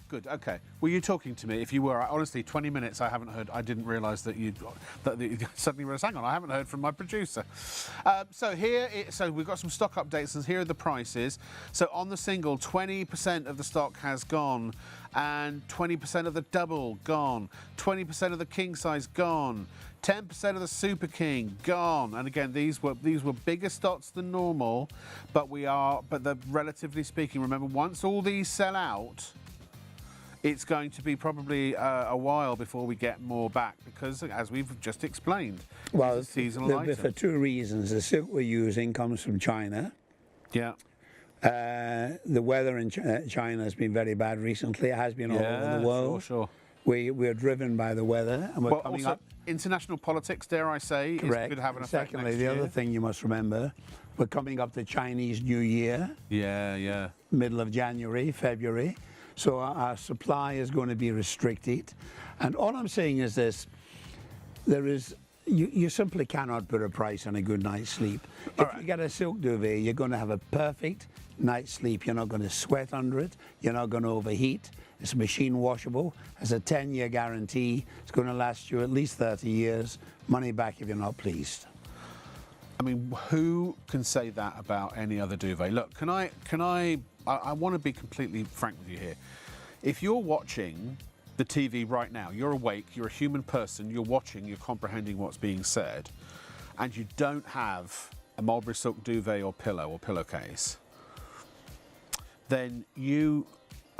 Good. Okay. Were you talking to me? If you were, honestly, 20 minutes. I haven't heard. I didn't realise that you suddenly realised. Hang on, I haven't heard from my producer. So we've got some stock updates, and here are the prices. So on the single, 20% of the stock has gone, and 20% of the double gone, 20% of the king size gone. 10% of the Super King gone, and again these were bigger stocks than normal, but they're relatively speaking. Remember, once all these sell out, it's going to be probably a while before we get more back because, as we've just explained, Well, seasonal items. for two reasons. The silk we're using comes from China. Yeah. The weather in China has been very bad recently. It has been all over the world. Sure. We're driven by the weather, and we're coming also, up. International politics, dare I say, Correct. could have an effect Secondly, next the year. other thing you must remember, we're coming up to Chinese New Year, Yeah. middle of January, February. So our supply is going to be restricted. And all I'm saying is this, you simply cannot put a price on a good night's sleep. If you get a silk duvet, you're going to have a perfect night's sleep. You're not going to sweat under it. You're not going to overheat. It's machine washable. Has a 10-year guarantee. It's going to last you at least 30 years. Money back if you're not pleased. I mean, who can say that about any other duvet? Look, I want to be completely frank with you here. If you're watching the TV right now, you're awake, you're a human person, you're watching, you're comprehending what's being said, and you don't have a mulberry silk duvet or pillow or pillowcase, then you,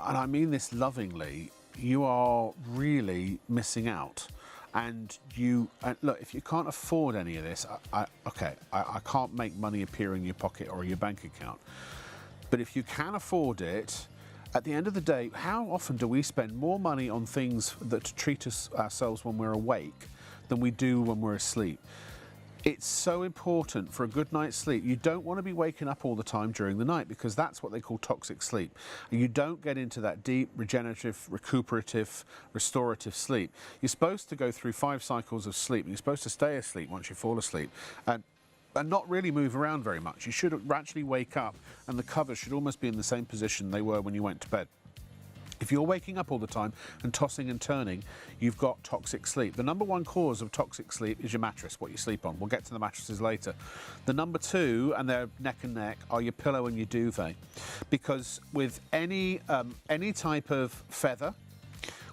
and I mean this lovingly, you are really missing out. And look, if you can't afford any of this, I can't make money appear in your pocket or your bank account. But if you can afford it, at the end of the day, how often do we spend more money on things that treat ourselves when we're awake than we do when we're asleep? It's so important for a good night's sleep. You don't want to be waking up all the time during the night, because that's what they call toxic sleep. You don't get into that deep, regenerative, recuperative, restorative sleep. You're supposed to go through 5 cycles of sleep. You're supposed to stay asleep once you fall asleep. And not really move around very much. You should actually wake up, and the covers should almost be in the same position they were when you went to bed. If you're waking up all the time and tossing and turning, you've got toxic sleep. The number 1 cause of toxic sleep is your mattress, what you sleep on. We'll get to the mattresses later. The number 2, and they're neck and neck, are your pillow and your duvet. Because with any type of feather,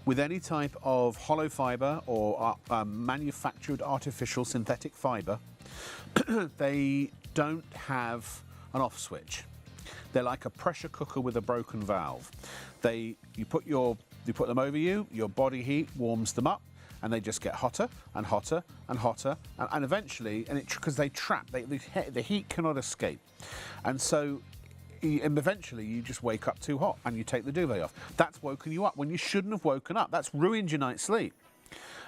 with any type of hollow fibre or manufactured artificial synthetic fibre, they don't have an off switch. They're like a pressure cooker with a broken valve. You put them over you, your body heat warms them up, and they just get hotter and hotter and hotter, and eventually, because they trap, the heat cannot escape, and so eventually you just wake up too hot and you take the duvet off. That's woken you up when you shouldn't have woken up. That's ruined your night's sleep.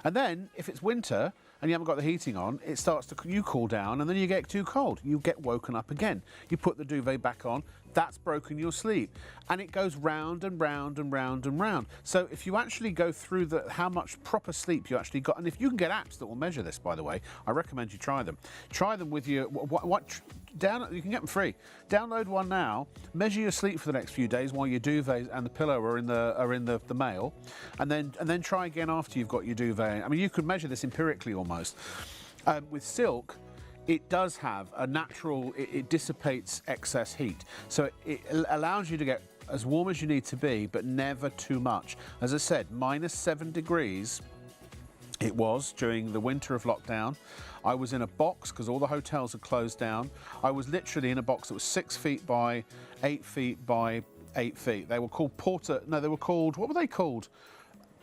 And then if it's winter and you haven't got the heating on, it starts to you cool down, and then you get too cold. You get woken up again. You put the duvet back on, that's broken your sleep. And it goes round and round and round and round. So if you actually go through how much proper sleep you actually got, and if you can get apps that will measure this, by the way, I recommend you try them. Try them with your, you can get them free. Download one now, measure your sleep for the next few days while your duvet and the pillow are in the mail, and then try again after you've got your duvet. I mean, you could measure this empirically almost. With silk, it does have a natural, it dissipates excess heat. So it allows you to get as warm as you need to be, but never too much. As I said, -7 degrees it was during the winter of lockdown. I was in a box because all the hotels had closed down. I was literally in a box that was 6 feet by 8 feet by 8 feet. They were called what were they called?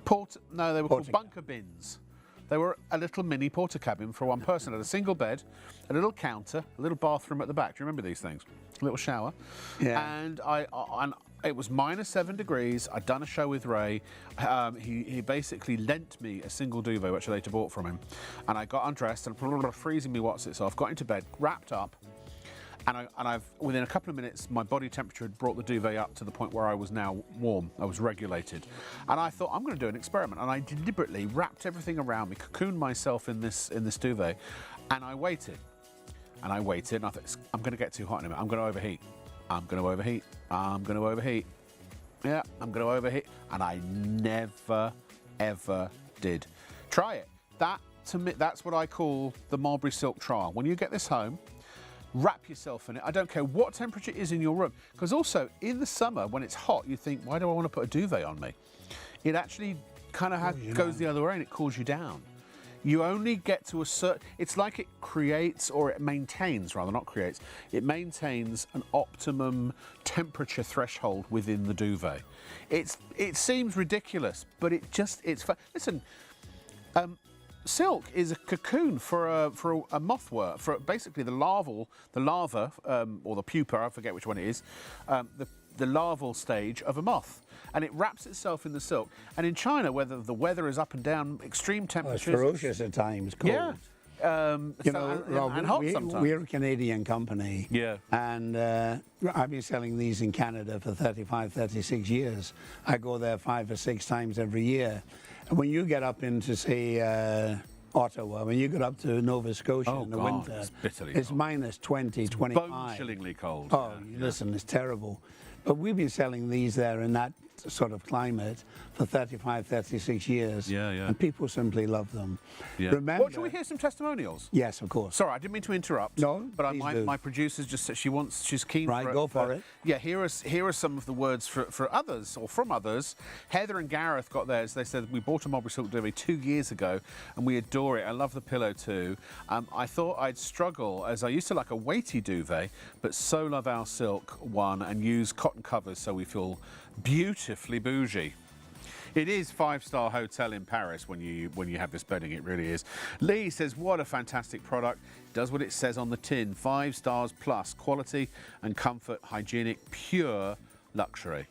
They were called bunker bins. They were a little mini porter cabin for one person. It had a single bed, a little counter, a little bathroom at the back. Do you remember these things? A little shower. Yeah. And it was -7 degrees. I'd done a show with Ray. He basically lent me a single duvet, which I later bought from him. And I got undressed and freezing me what's it. So I've got into bed, wrapped up. And within a couple of minutes, my body temperature had brought the duvet up to the point where I was now warm. I was regulated. And I thought, I'm going to do an experiment. And I deliberately wrapped everything around me, cocooned myself in this duvet. And I waited. And I waited. And I thought, I'm going to get too hot in a minute. I'm going to overheat. I'm going to overheat. I'm going to overheat. Yeah, I'm going to overheat. And I never, ever did. Try it. That, to me, that's what I call the Mulberry Silk trial. When you get this home, wrap yourself in it. I don't care what temperature it is in your room. Because also, in the summer, when it's hot, you think, why do I want to put a duvet on me? It actually kind of goes the other way and it cools you down. You only get to a certain... It's like it creates, or it maintains, rather, not creates. It maintains an optimum temperature threshold within the duvet. It seems ridiculous, but it's fun. Listen, silk is a cocoon for a mothworm, for basically the larva, or the pupa, I forget which one it is, the larval stage of a moth. And it wraps itself in the silk. And in China, whether the weather is up and down, extreme temperatures... It's ferocious at times, cold. Yeah. And hot sometimes. We're a Canadian company. Yeah. And I've been selling these in Canada for 35, 36 years. I go there 5 or 6 times every year. And when you get up into, say, Ottawa, when you get up to Nova Scotia in the winter, it's bitterly it's cold. -20, 25. Bone-chillingly cold. Oh, listen, it's terrible. But we've been selling these there in that sort of climate for 35, 36 years. Yeah, yeah. And people simply love them. Yeah. Remember... Well, shall we hear some testimonials? Yes, of course. Sorry, I didn't mean to interrupt. No, but please do. my producer's just said she's keen right, for it. go for it. Yeah, here are some of the words for others, or from others. Heather and Gareth got theirs. They said, we bought a Mulberry Silk duvet 2 years ago and we adore it. I love the pillow too. I thought I'd struggle, as I used to like a weighty duvet, but so love our silk one and use cotton covers so we feel beautifully bougie. It is 5-star hotel in Paris when you have this bedding. It really is. Lee says, what a fantastic product. Does what it says on the tin. 5 stars plus. Quality and comfort, hygienic, pure luxury.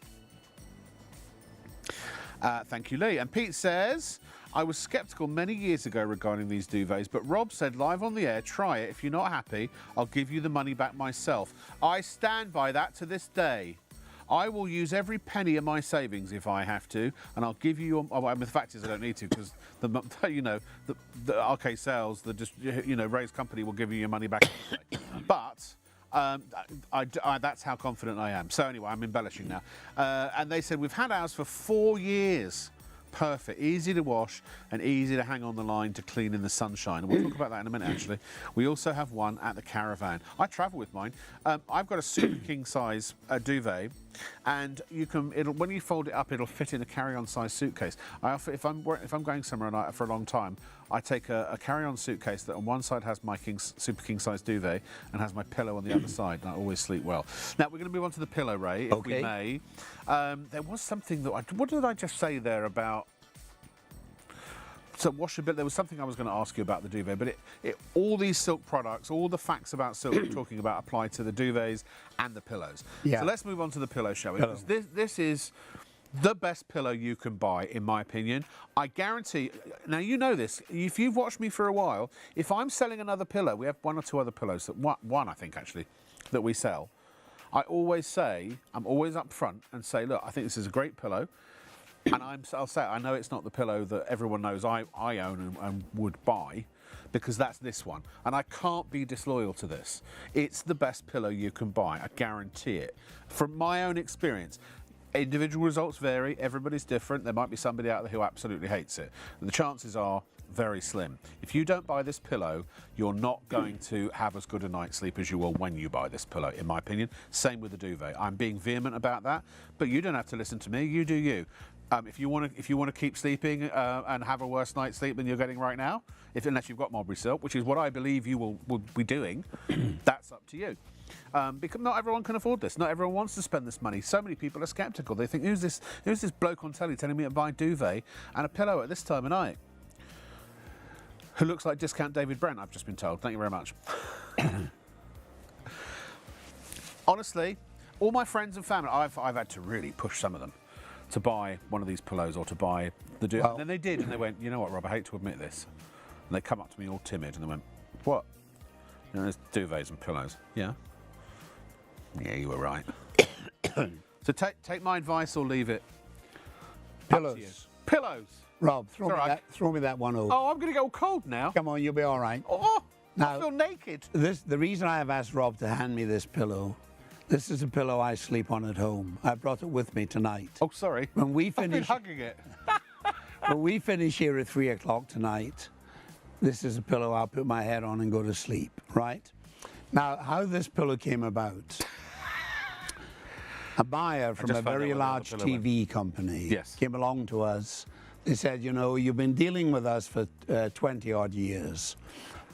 Thank you, Lee. And Pete says, I was sceptical many years ago regarding these duvets, but Rob said live on the air, try it. If you're not happy, I'll give you the money back myself. I stand by that to this day. I will use every penny of my savings if I have to, and I'll give you your... Oh, the fact is I don't need to, because the Arcade Sales, Ray's company will give you your money back anyway. But... that's how confident I am. So anyway, I'm embellishing now. And they said, we've had ours for 4 years. Perfect, easy to wash and easy to hang on the line to clean in the sunshine. And we'll talk about that in a minute, actually. We also have one at the caravan. I travel with mine. I've got a super king size duvet, and when you fold it up, it'll fit in a carry-on size suitcase. I offer, if I'm going somewhere for a long time, I take a carry-on suitcase that on one side has my super king size duvet and has my pillow on the other side, and I always sleep well. Now we're going to move on to the pillow, Ray, if we may. There was something what did I just say there about? So washability. There was something I was going to ask you about the duvet, but all these silk products, all the facts about silk we're talking about apply to the duvets and the pillows. Yeah. So let's move on to the pillow, shall we? Because this is the best pillow you can buy, in my opinion. I guarantee, now you know this, if you've watched me for a while, if I'm selling another pillow, we have 1 or 2 other pillows, one I think actually, that we sell, I always say, I'm always up front and say, look, I think this is a great pillow, and I'll say, I know it's not the pillow that everyone knows I own and would buy, because that's this one. And I can't be disloyal to this. It's the best pillow you can buy, I guarantee it. From my own experience, individual results vary, everybody's different. There might be somebody out there who absolutely hates it. The chances are very slim. If you don't buy this pillow, you're not going to have as good a night's sleep as you will when you buy this pillow, in my opinion. Same with the duvet. I'm being vehement about that, but you don't have to listen to me, you do you. If you want to keep sleeping and have a worse night's sleep than you're getting right now, unless you've got Mulberry Silk, which is what I believe you will be doing, that's up to you. Because not everyone can afford this. Not everyone wants to spend this money. So many people are sceptical. They think, who's this bloke on telly telling me to buy a duvet and a pillow at this time of night? Who looks like discount David Brent, I've just been told. Thank you very much. Honestly, all my friends and family, I've had to really push some of them to buy one of these pillows or to buy the duvet. And then they did, and they went, you know what, Rob, I hate to admit this. And they come up to me all timid, and they went, what? You know, there's duvets and pillows. Yeah? Yeah, you were right. So take my advice or leave it. Pillows. Pillows. Rob, throw me that one over. Oh, I'm going to go cold now. Come on, you'll be all right. Oh, now, I feel naked. The reason I have asked Rob to hand me this pillow, this is a pillow I sleep on at home. I brought it with me tonight. Oh, sorry. When we I've been finish, hugging it. when we finish here at 3 o'clock tonight, this is a pillow I'll put my head on and go to sleep, right? Now, how this pillow came about, a buyer from a very large TV company came along to us. They said, you know, you've been dealing with us for 20-odd years.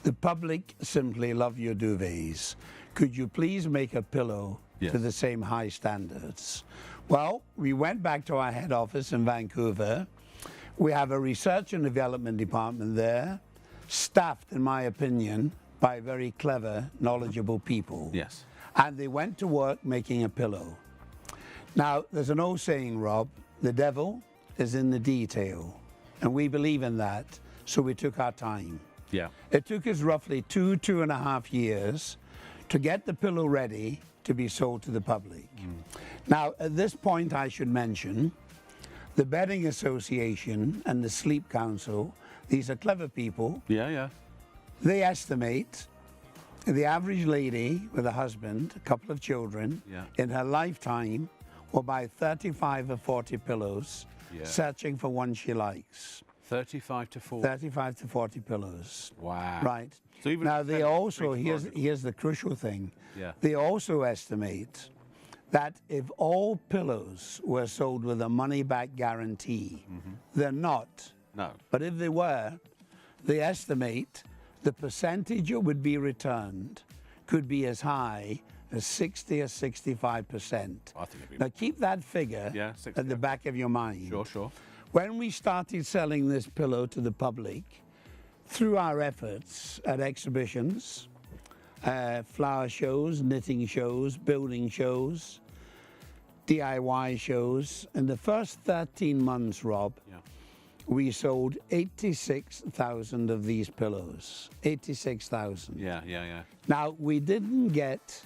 The public simply love your duvets. Could you please make a pillow to the same high standards? Well, we went back to our head office in Vancouver. We have a research and development department there, staffed, in my opinion, by very clever, knowledgeable people. Yes. And they went to work making a pillow. Now, there's an old saying, Rob, the devil is in the detail. And we believe in that, so we took our time. Yeah. It took us roughly 2.5 years to get the pillow ready to be sold to the public. Now, at this point, I should mention the Bedding Association and the Sleep Council, these are clever people. Yeah. They estimate the average lady with a husband, a couple of children, in her lifetime will buy 35 or 40 pillows, searching for one she likes. 35 to 40? 35 to 40 pillows. Wow. Right. So even now, they also, here's the crucial thing. They also estimate that if all pillows were sold with a money-back guarantee, they're not. No. But if they were, they estimate the percentage that would be returned could be as high as 60 or 65%. I think it'd be now keep that figure at the back of your mind. Sure. When we started selling this pillow to the public, through our efforts at exhibitions, flower shows, knitting shows, building shows, DIY shows. In the first 13 months, Rob, Yeah. we sold 86,000 of these pillows. 86,000. Yeah, yeah, yeah. Now, we didn't get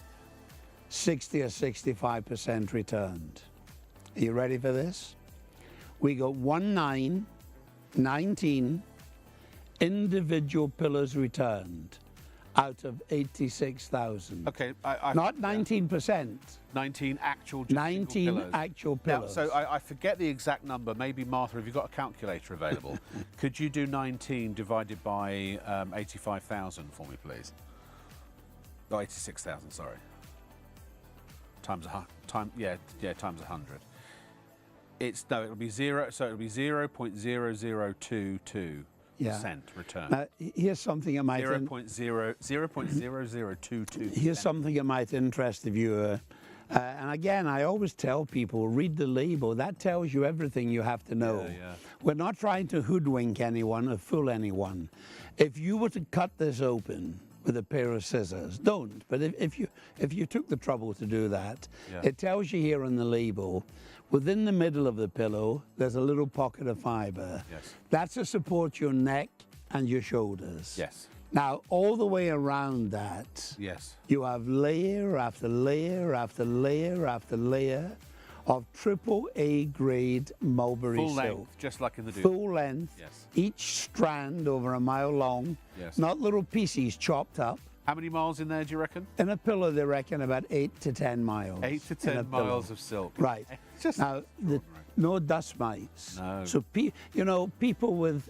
60 or 65% returned. Are you ready for this? We got 19 individual pillows returned out of 86,000. Okay, Not 19%. 19 actual 19 pillows. actual Now, pillows. so I forget the exact number. Maybe Martha, have you got a calculator available? Could you do 19 divided by 85,000 for me, please? Oh, 86,000. Sorry. Times times 100. It'll be zero. So it'll be 0.0022% return. Now, here's something that might 0.0022%. here's something that might interest the viewer. And again, I always tell people, read the label. That tells you everything you have to know. Yeah, yeah. We're not trying to hoodwink anyone or fool anyone. If you were to cut this open with a pair of scissors, don't. But if you took the trouble to do that, Yeah. it tells you here on the label, within the middle of the pillow, there's a little pocket of fiber. Yes. That's to support your neck and your shoulders. Yes. Now, all the way around that, Yes. you have layer after layer after layer after layer of AAA grade mulberry Full silk. length, just like in the Full length, Yes. each strand over a mile long, Yes. not little pieces chopped up. How many miles in there, do you reckon? In a pillow, they reckon about 8 to 10 miles. 8 to in a 10 pillow. miles of silk. Right. It's just Now, no dust mites. No. So, people with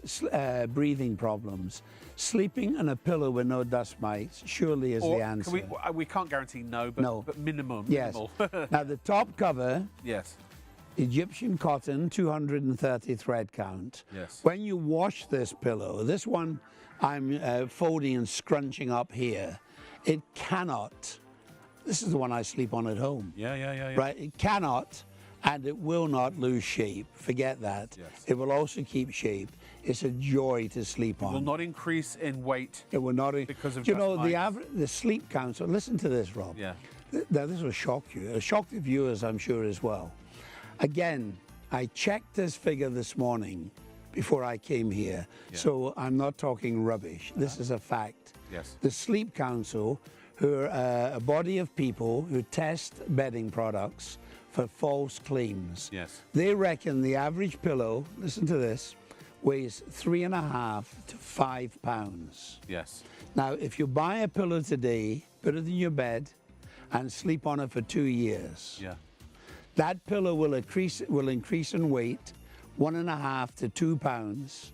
breathing problems, sleeping on a pillow with no dust mites surely is the answer. We can't guarantee no, but minimum. Yes. Minimal. Now, the top cover, Yes. Egyptian cotton, 230 thread count. Yes. When you wash this pillow, this one I'm folding and scrunching up here, it cannot, this is the one I sleep on at home. Yeah. Right? It cannot and it will not lose shape. Forget that. Yes. It will also keep shape. It's a joy to sleep on. Will not increase in weight. It will not. Because of you dust know, mites. the sleep council, listen to this, Rob. Yeah. Now, this will shock you. It'll shock the viewers, I'm sure, as well. Again, I checked this figure this morning before I came here, so I'm not talking rubbish. This is a fact. Yes. The Sleep Council, who are a body of people who test bedding products for false claims. Yes. They reckon the average pillow, listen to this, weighs 3.5 to 5 pounds. Yes. Now, if you buy a pillow today, put it in your bed, and sleep on it for 2 years, Yeah. that pillow will increase in weight 1.5 to 2 pounds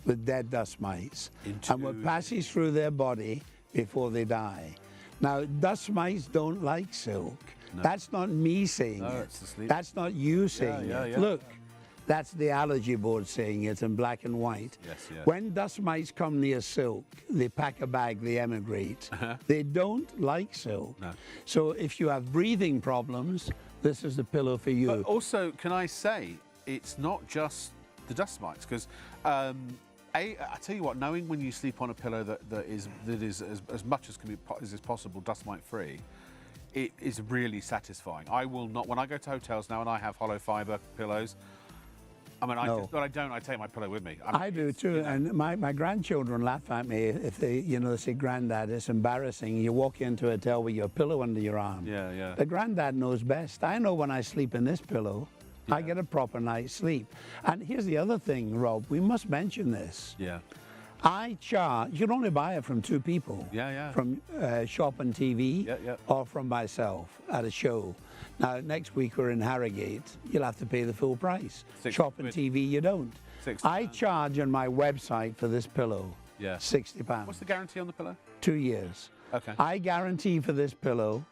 with dead dust mites, and will pass through their body before they die. Now, dust mites don't like silk. No. That's not me saying No, it. it's the sleep. That's not you saying it. yeah. Look, that's the allergy board saying it in black and white. Yes. When dust mites come near silk, they pack a bag, they emigrate. They don't like silk. No. So if you have breathing problems, this is the pillow for you. But also, can I say, it's not just the dust mites, because I tell you what, knowing when you sleep on a pillow that is as much as is possible dust mite free, it is really satisfying. I will not, when I go to hotels now and I have hollow fibre pillows, I mean, I take my pillow with me. I do too, and my grandchildren laugh at me if they say, "Granddad, it's embarrassing. You walk into a hotel with your pillow under your arm." Yeah. But Granddad knows best. I know when I sleep in this pillow, I get a proper night's sleep. And here's the other thing, Rob. We must mention this. Yeah. I charge. You can only buy it from 2 people. Yeah. From ShopOnTV Yeah. or from myself at a show. Now, next week we're in Harrogate. You'll have to pay the full price. ShopOnTV, you don't. I charge on my website for this pillow £60. What's the guarantee on the pillow? 2 years. Okay. I guarantee for this pillow,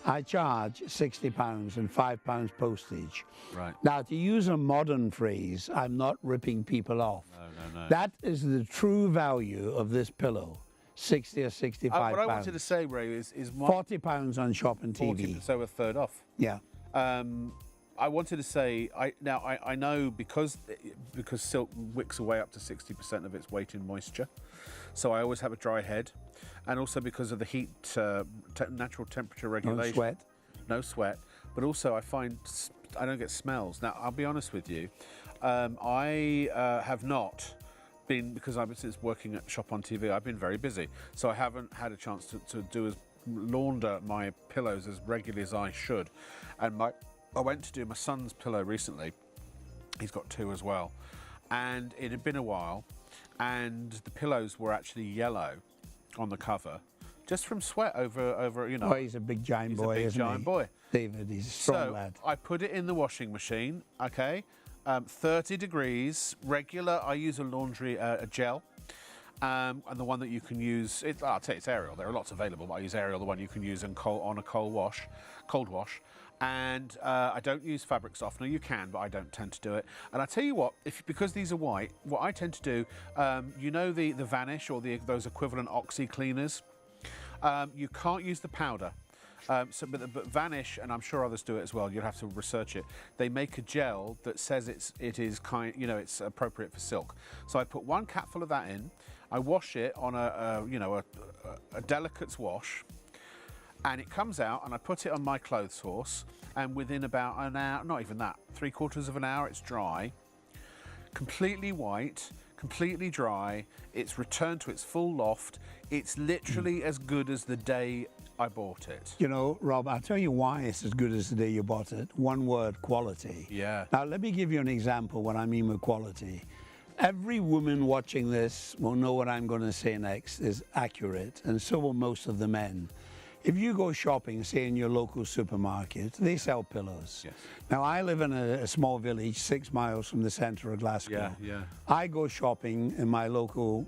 I charge £60 and £5 postage. Right. Now, to use a modern phrase, I'm not ripping people off. No. That is the true value of this pillow, 60 or 65 What I wanted to say, Ray, is £40 on ShopOnTV. so a third off. Yeah. I wanted to say, I know because silk wicks away up to 60% of its weight in moisture, so I always have a dry head, and also because of the heat, natural temperature regulation. No sweat. No sweat, but also I find smells. Now, I'll be honest with you. I have not been, because I've been since working at ShopOnTV, I've been very busy. So I haven't had a chance to launder my pillows as regularly as I should. And I went to do my son's pillow recently. He's got 2 as well. And it had been a while, and the pillows were actually yellow on the cover, just from sweat over you know. Oh, he's a big giant boy, He's a big giant boy. David, he's a strong lad. I put it in the washing machine, okay, 30 degrees, regular. I use a laundry a gel, and the one that you can use, I'll tell you, it's Ariel. There are lots available, but I use Ariel, the one you can use on a cold wash. And I don't use fabric softener. You can, but I don't tend to do it. And I tell you what, because these are white, what I tend to do, you know the Vanish or those equivalent Oxy cleaners. You can't use the powder. But Vanish, and I'm sure others do it as well. You'll have to research it. They make a gel that says it's appropriate for silk. So I put 1 capful of that in. I wash it on a delicate's wash. And it comes out, and I put it on my clothes horse, and within about an hour, not even that, 3/4 of an hour, it's dry, completely white, completely dry. It's returned to its full loft. It's literally as good as the day I bought it. You know, Rob, I'll tell you why it's as good as the day you bought it. One word, quality. Yeah. Now, let me give you an example what I mean with quality. Every woman watching this will know what I'm going to say next is accurate, and so will most of the men. If you go shopping, say in your local supermarket, they sell pillows. Yes. Now, I live in a small village 6 miles from the centre of Glasgow. Yeah. I go shopping in my local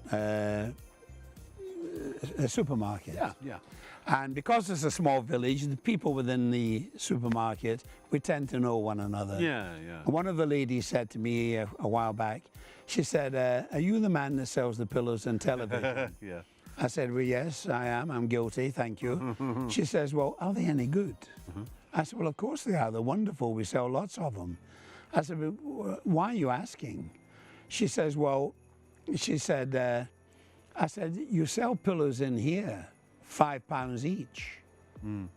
supermarket. Yeah. And because it's a small village, the people within the supermarket, we tend to know one another. Yeah. And one of the ladies said to me a while back, she said, are you the man that sells the pillows and television? Yeah. I said, well, yes, I am. I'm guilty, thank you. She says, well, are they any good? I said, well, of course they are. They're wonderful. We sell lots of them. I said, well, why are you asking? She says, well, I said, you sell pillows in here, £5 each,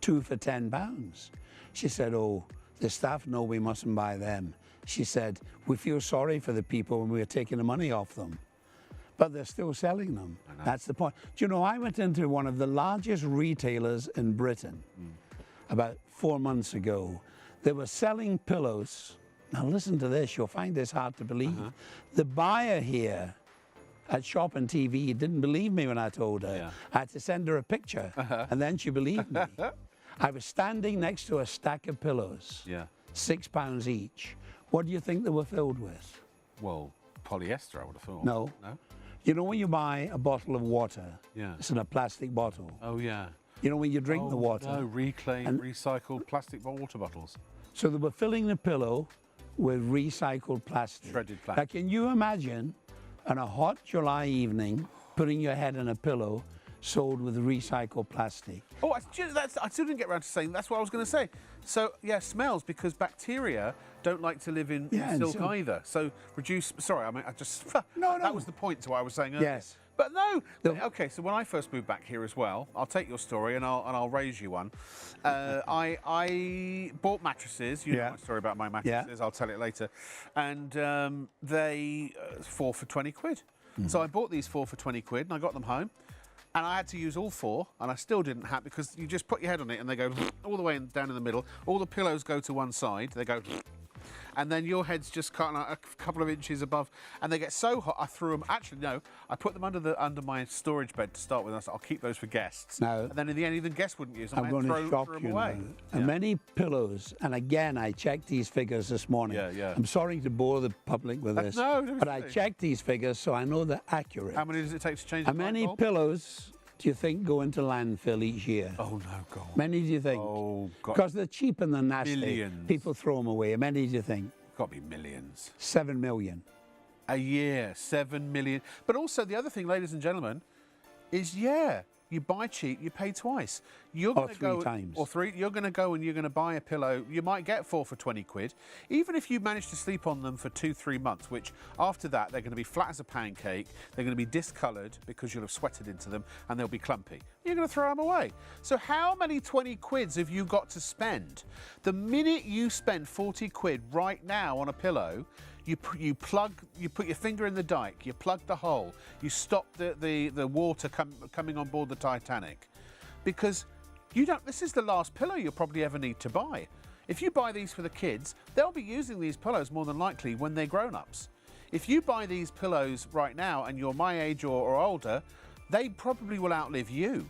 2 for £10. She said, oh, the staff know we mustn't buy them. She said, we feel sorry for the people when we're taking the money off them. But they're still selling them. That's the point. Do you know, I went into one of the largest retailers in Britain about 4 months ago. They were selling pillows. Now listen to this, you'll find this hard to believe. The buyer here at ShopOnTV didn't believe me when I told her. Yeah. I had to send her a picture, and then she believed me. I was standing next to a stack of pillows, £6 each. What do you think they were filled with? Well, polyester, I would have thought. No. You know when you buy a bottle of water, it's in a plastic bottle. Oh, yeah. You know when you drink the water? No, reclaimed, recycled plastic water bottles. So they were filling the pillow with recycled plastic. Shredded plastic. Now, can you imagine on a hot July evening putting your head in a pillow sold with recycled plastic? Oh, I still didn't get around to saying that's what I was going to say. So, yeah, smells, because bacteria don't like to live in silk either. So reduce, sorry, I mean, I just, No. That was the point to what I was saying earlier. Yes. But no, okay, so when I first moved back here as well, I'll take your story and I'll raise you one. I bought mattresses, you know my story about my mattresses, I'll tell it later. And they, 4 for 20 quid. So I bought these 4 for 20 quid and I got them home. And I had to use all 4, and I still didn't have, because you just put your head on it and they go all the way down in the middle. All the pillows go to one side, they go, and then your head's just kind of a couple of inches above, and they get so hot. I threw them. Actually, no, I put them under my storage bed to start with. I said, I'll keep those for guests. Now, and then in the end, even guests wouldn't use them. I'm going to shock you now. And many pillows, and again, I checked these figures this morning. I'm sorry to bore the public with this, but I checked these figures so I know they're accurate. How many does it take to change? How many pillows do you think go into landfill each year? Oh no, God. Many do you think? Oh God. Because they're cheap and they're nasty. Millions. People throw them away. How many do you think? Got to be millions. 7 million. A year, 7 million. But also the other thing, ladies and gentlemen, is you buy cheap, you pay twice. You're Or gonna three go, times. Or three. You're going to go and you're going to buy a pillow. You might get 4 for 20 quid. Even if you manage to sleep on them for 2-3 months, which after that they're going to be flat as a pancake. They're going to be discoloured because you'll have sweated into them, and they'll be clumpy. You're going to throw them away. So how many 20 quids have you got to spend? The minute you spend 40 quid right now on a pillow, you put your finger in the dike, you plug the hole, you stop the water coming on board the Titanic, because this is the last pillow you'll probably ever need to buy. If you buy these for the kids, they'll be using these pillows more than likely when they're grown-ups. If you buy these pillows right now and you're my age or older, they probably will outlive you.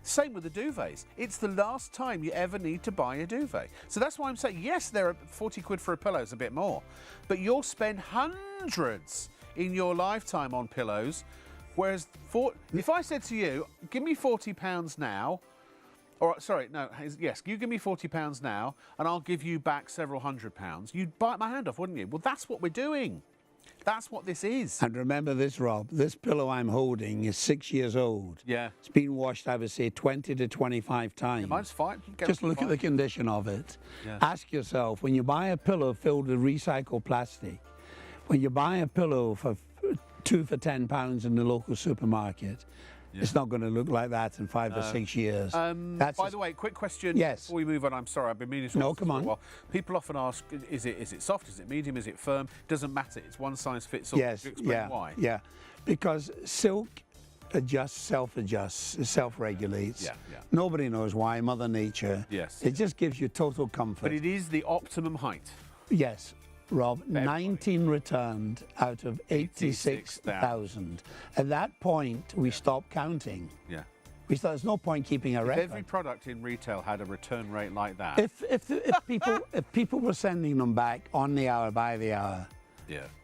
Same with the duvets. It's the last time you ever need to buy a duvet. So that's why I'm saying, yes, there are 40 quid for a pillow is a bit more, but you'll spend hundreds in your lifetime on pillows, whereas if I said to you, give me £40 now, or sorry, no, yes, you give me £40 now and I'll give you back several £100, you'd bite my hand off, wouldn't you? Well, that's what we're doing. That's what this is. And remember this, Rob, this pillow I'm holding is 6 years old. Yeah. It's been washed, I would say, 20 to 25 times. Yeah, mine's fine. Just look at the condition of it. Yeah. Ask yourself, when you buy a pillow filled with recycled plastic, when you buy a pillow for 2 for £10 in the local supermarket, it's not going to look like that in 5 or 6 years. By the way, quick question before we move on. I'm sorry, I've been meaning to ask come for on. a while. People often ask, is it soft, is it medium, is it firm? Doesn't matter, it's one size fits all. Yes, Could you explain why? Yeah, because silk adjusts, self-adjusts, it self-regulates. Yeah. Nobody knows why, Mother Nature. Yes. It just gives you total comfort. But it is the optimum height. Yes, Rob, 19 returned out of 86,000. At that point, we stopped counting. Yeah. We thought there's no point keeping a record. If every product in retail had a return rate like that. If people were sending them back on the hour, by the hour,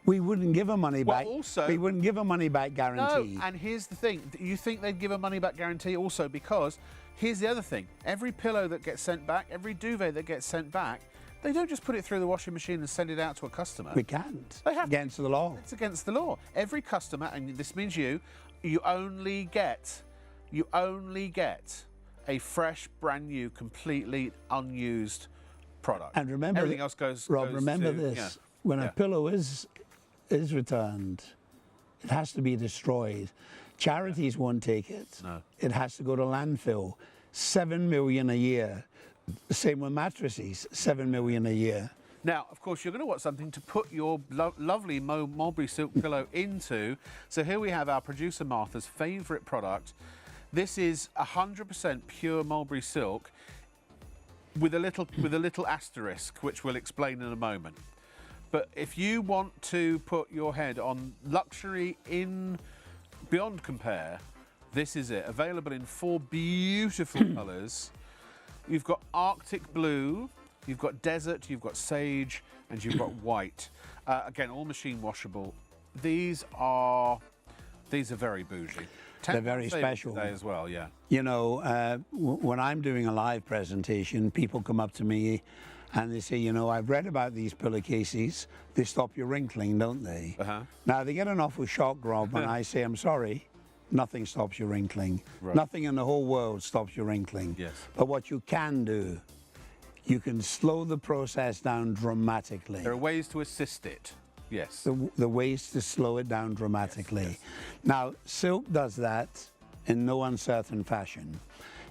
we wouldn't give a money back. Also, we wouldn't give a money back guarantee. No, and here's the thing. You think they'd give a money back guarantee also because here's the other thing. Every pillow that gets sent back, every duvet that gets sent back, they don't just put it through the washing machine and send it out to a customer. We can't. They have against the law. It's against the law. Every customer, and this means you only get a fresh, brand new, completely unused product. And remember, everything else goes. Rob, goes remember to, this: when a pillow is returned, it has to be destroyed. Charities won't take it. No. It has to go to landfill. 7 million a year. The same with mattresses, 7 million a year. Now, of course, you're going to want something to put your lovely mulberry silk pillow into. So here we have our producer Martha's favourite product. This is 100% pure mulberry silk with a little asterisk, which we'll explain in a moment. But if you want to put your head on luxury in beyond compare, this is it. Available in 4 beautiful colours. You've got Arctic blue, you've got desert, you've got sage, and you've got white. Again, all machine washable. These are very bougie. They're very special today as well. Yeah. You know, when I'm doing a live presentation, people come up to me and they say, you know, I've read about these pillowcases. They stop your wrinkling, don't they? Now they get an awful shock, Rob, and I say, I'm sorry. Nothing stops your wrinkling. Right. Nothing in the whole world stops your wrinkling. Yes. But what you can do, you can slow the process down dramatically. There are ways to assist it. Yes. The ways to slow it down dramatically. Yes. Now, silk does that in no uncertain fashion.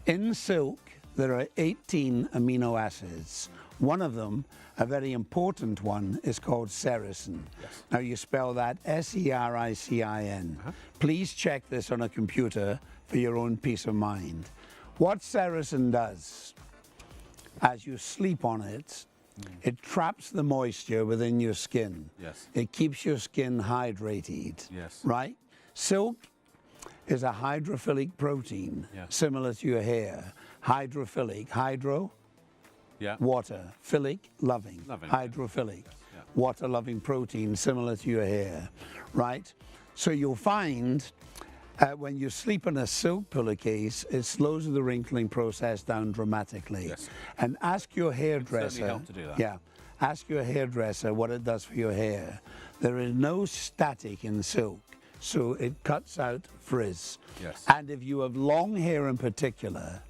In silk, there are 18 amino acids. One of them, a very important one, is called sericin. Yes. Now you spell that S-E-R-I-C-I-N. Please check this on a computer for your own peace of mind. What sericin does, as you sleep on it, it traps the moisture within your skin. Yes. It keeps your skin hydrated. Yes. Right? Silk is a hydrophilic protein, similar to your hair. Hydrophilic, hydro, water, philic, loving, hydrophilic, water-loving protein, similar to your hair, right? So you'll find when you sleep in a silk pillowcase, it slows the wrinkling process down dramatically. Yes. And ask your hairdresser. help to do that. Yeah, ask your hairdresser what it does for your hair. There is no static in silk. so it cuts out frizz. Yes. And if you have long hair in particular,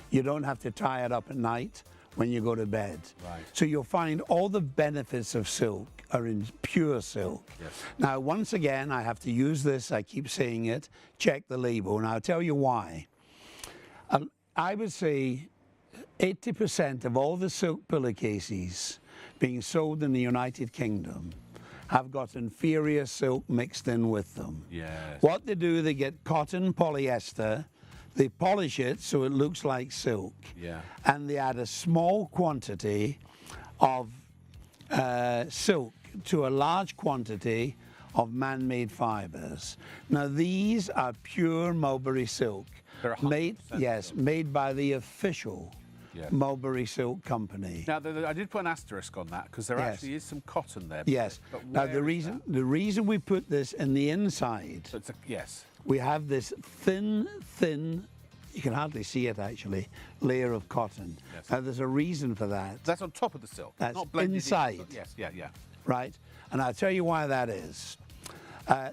you don't have to tie it up at night when you go to bed. Right. So you'll find all the benefits of silk are in pure silk. Yes. Now, once again, I have to use this, I keep saying it, check the label, and I'll tell you why. I would say 80% of all the silk pillowcases being sold in the United Kingdom have got inferior silk mixed in with them. Yes. What they do, they get cotton polyester, they polish it so it looks like silk, Yeah. and they add a small quantity of silk to a large quantity of man-made fibers. Now these are pure mulberry silk, They're 100% silk. made by the official Yeah. mulberry silk company. Now, I did put an asterisk on that because there Yes. actually is some cotton there. Yes. But Now where the is reason we put this in the inside, that? So it's yes. we have this thin, you can hardly see it actually, layer of cotton. Yes. Now there's a reason for that, That's on top of the silk. That's not blended in. inside. Yes. Yeah. Yeah. right? And I'll tell you why that is.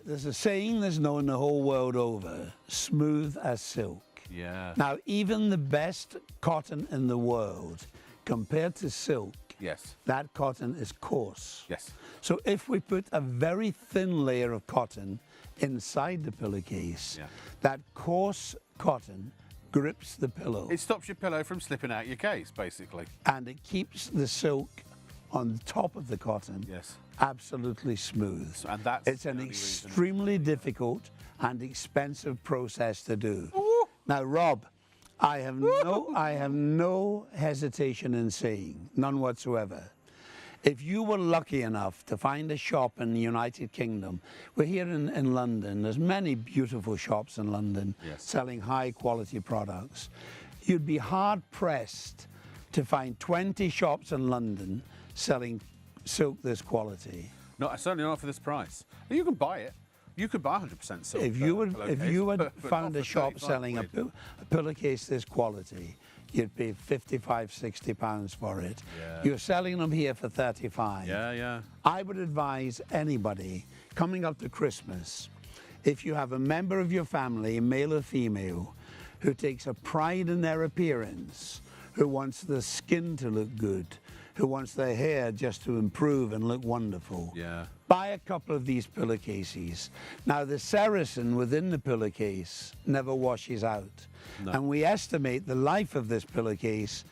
There's a saying that's known the whole world over, smooth as silk. Yeah. Now, even the best cotton in the world, compared to silk, Yes. that cotton is coarse. Yes. So if we put a very thin layer of cotton inside the pillowcase, Yeah. that coarse cotton grips the pillow It stops your pillow from slipping out your case, basically. and it keeps the silk on top of the cotton Yes. absolutely smooth. And that's It's the an only reason. extremely difficult and expensive process to do. Ooh. Now, Rob, I have no hesitation in saying, none whatsoever. If you were lucky enough to find a shop in the United Kingdom, we're here in London, there's many beautiful shops in London Yes. selling high quality products. You'd be hard pressed to find 20 shops in London selling silk this quality. No, certainly not for this price. You can buy it. You could buy 100% silk. If you had pillowcase, but found not a for shop 35 selling a quid. pillowcase this quality, you'd pay 55, 60 pounds for it. Yeah. You're selling them here for 35. Yeah, yeah. I would advise anybody coming up to Christmas, if you have a member of your family, male or female, who takes a pride in their appearance, who wants the skin to look good, who wants their hair just to improve and look wonderful, Yeah. buy a couple of these pillowcases. Now, the Saracen within the pillowcase never washes out. No. And we estimate the life of this pillowcase,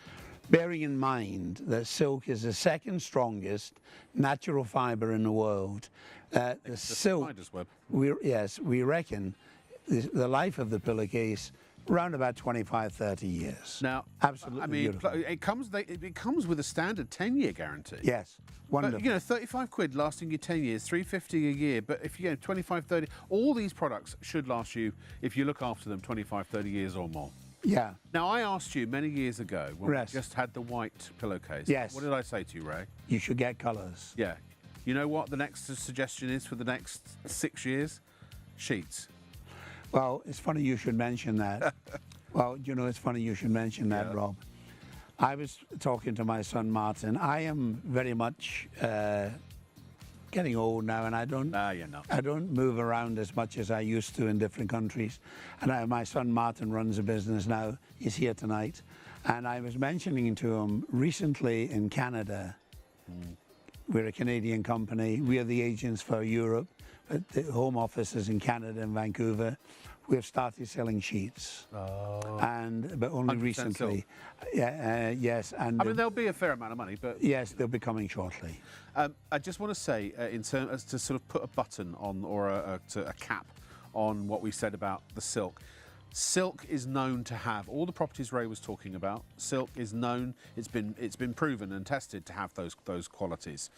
bearing in mind that silk is the second strongest natural fiber in the world. The silk, spider's web. we reckon the life of the pillowcase around about 25, 30 years. Now, Absolutely I mean, beautiful. it comes with a standard 10-year guarantee. Yes, wonderful. But, 35 quid lasting you 10 years, 350 a year. But if you get 25, 30, all these products should last you, if you look after them, 25, 30 years or more. Yeah. Now, I asked you many years ago when Yes. we just had the white pillowcase. Yes. What did I say to you, Ray? You should get colours. Yeah. You know what the next suggestion is for the next 6 years? Sheets. Well, it's funny you should mention that. Well, it's funny you should mention that, Yeah. Rob. I was talking to my son Martin. I am very much getting old now, and I don't. You're not. I don't move around as much as I used to in different countries. And my son Martin runs a business now. He's here tonight, and I was mentioning to him recently in Canada. We're a Canadian company. We are the agents for Europe. But the home office is in Canada and Vancouver. We have started selling sheets, but only 100% recently. Yes, and I mean, there'll be a fair amount of money, but yes, they'll be coming shortly. I just want to say, in terms to sort of put a button on or a cap on what we said about the silk. Silk is known to have all the properties Ray was talking about. Silk is known; it's been proven and tested to have those qualities.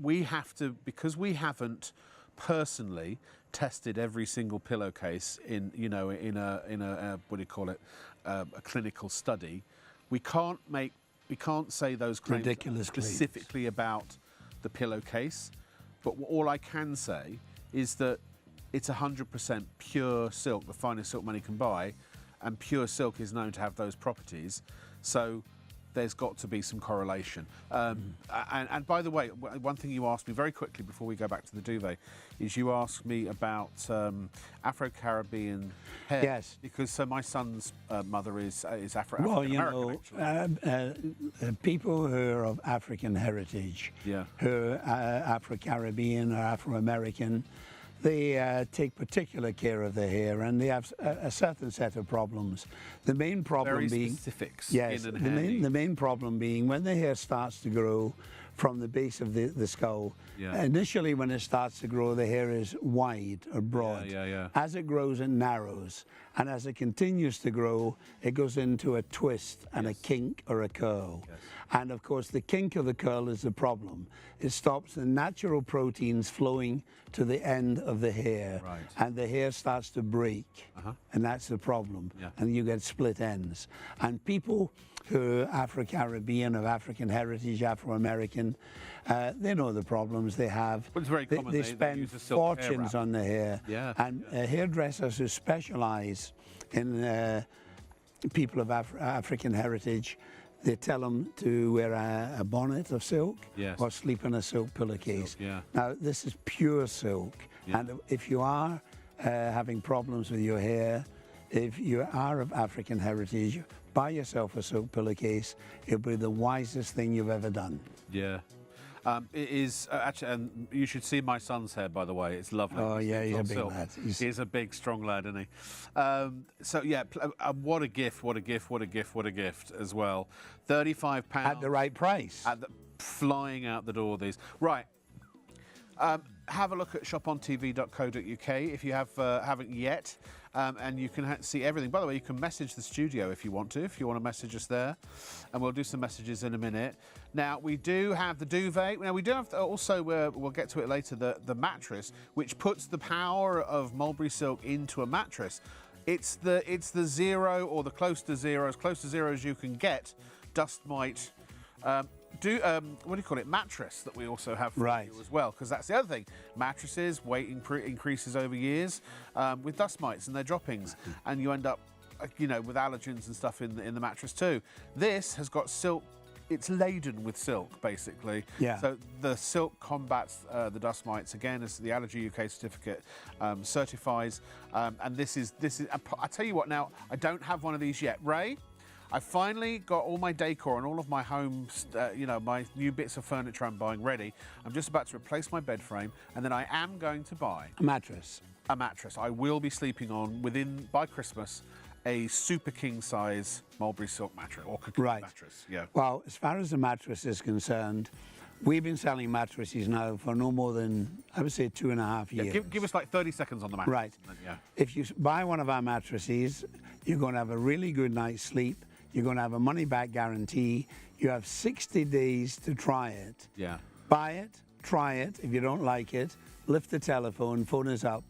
We have to, because we haven't personally tested every single pillowcase in a what do you call it, a clinical study. We can't say those claims Ridiculous specifically about the pillowcase, but all I can say is that it's 100% pure silk, the finest silk money can buy, and pure silk is known to have those properties. So there's got to be some correlation. And by the way, one thing you asked me very quickly before we go back to the duvet is you asked me about Afro-Caribbean hair. Yes. Because so my son's mother is Afro-American. Well, you know, people who are of African heritage, Yeah. who are Afro-Caribbean or Afro-American, they take particular care of their hair, and they have a certain set of problems. The main problem Very being specific yes, skin and hair needs. the main problem being when the hair starts to grow from the base of the skull. Yeah. Initially, when it starts to grow, the hair is wide or broad. Yeah. As it grows, it narrows, and as it continues to grow, it goes into a twist and a kink or a curl. Yes. And of course, the kink or the curl is the problem. It stops the natural proteins flowing to the end of the hair, Right. and the hair starts to break, and that's the problem. Yeah. And you get split ends. And people who are Afro-Caribbean, of African heritage, Afro-American, they know the problems they have. Well, it's very common. They They spend use a silk hair fortunes wrap. on the hair. Yeah. And hairdressers who specialize in people of African heritage, they tell them to wear a bonnet of silk, Yes. or sleep in a silk pillowcase. Silk, yeah. Now, this is pure silk. Yeah. And if you are having problems with your hair, if you are of African heritage, buy yourself a silk pillowcase. It'll be the wisest thing you've ever done. Yeah. It is actually, and you should see my son's hair, by the way. It's lovely. Oh, yeah, It's he's a on big silk. lad. He's a big, strong lad, isn't he? So yeah, what a gift! What a gift! What a gift! What a gift as well. £35 At the right price. flying out the door. These right. Have a look at ShopOnTV.co.uk if you haven't yet, and you can see everything. By the way, you can message the studio if you want to message us there, and we'll do some messages in a minute. Now, we do have the duvet. Now, we do have also, we'll get to it later, the mattress, which puts the power of mulberry silk into a mattress. It's the zero, or the close to zero as you can get, dust mite, what do you call it, mattress that we also have for you as well, because that's the other thing. Mattresses, weight increases over years with dust mites and their droppings, and you end up, you know, with allergens and stuff in the mattress too. This has got silk. It's laden with silk, basically. Yeah. So the silk combats the dust mites, again, as the Allergy UK certificate certifies. And this is. I tell you what. Now, I don't have one of these yet, Ray. I finally got all my decor and all of my home, you know, my new bits of furniture I'm buying ready. I'm just about to replace my bed frame, and then I am going to buy A mattress. a mattress. I will be sleeping on by Christmas a super king size mulberry silk mattress or cocoon mattress. Yeah. Well, as far as the mattress is concerned, we've been selling mattresses now for no more than, I would say, 2.5 years. Yeah, give us like 30 seconds on the mattress. Right. And then, yeah. If you buy one of our mattresses, you're going to have a really good night's sleep. You're going to have a money-back guarantee. You have 60 days to try it. Yeah. Buy it, try it. If you don't like it, lift the telephone, phone us up.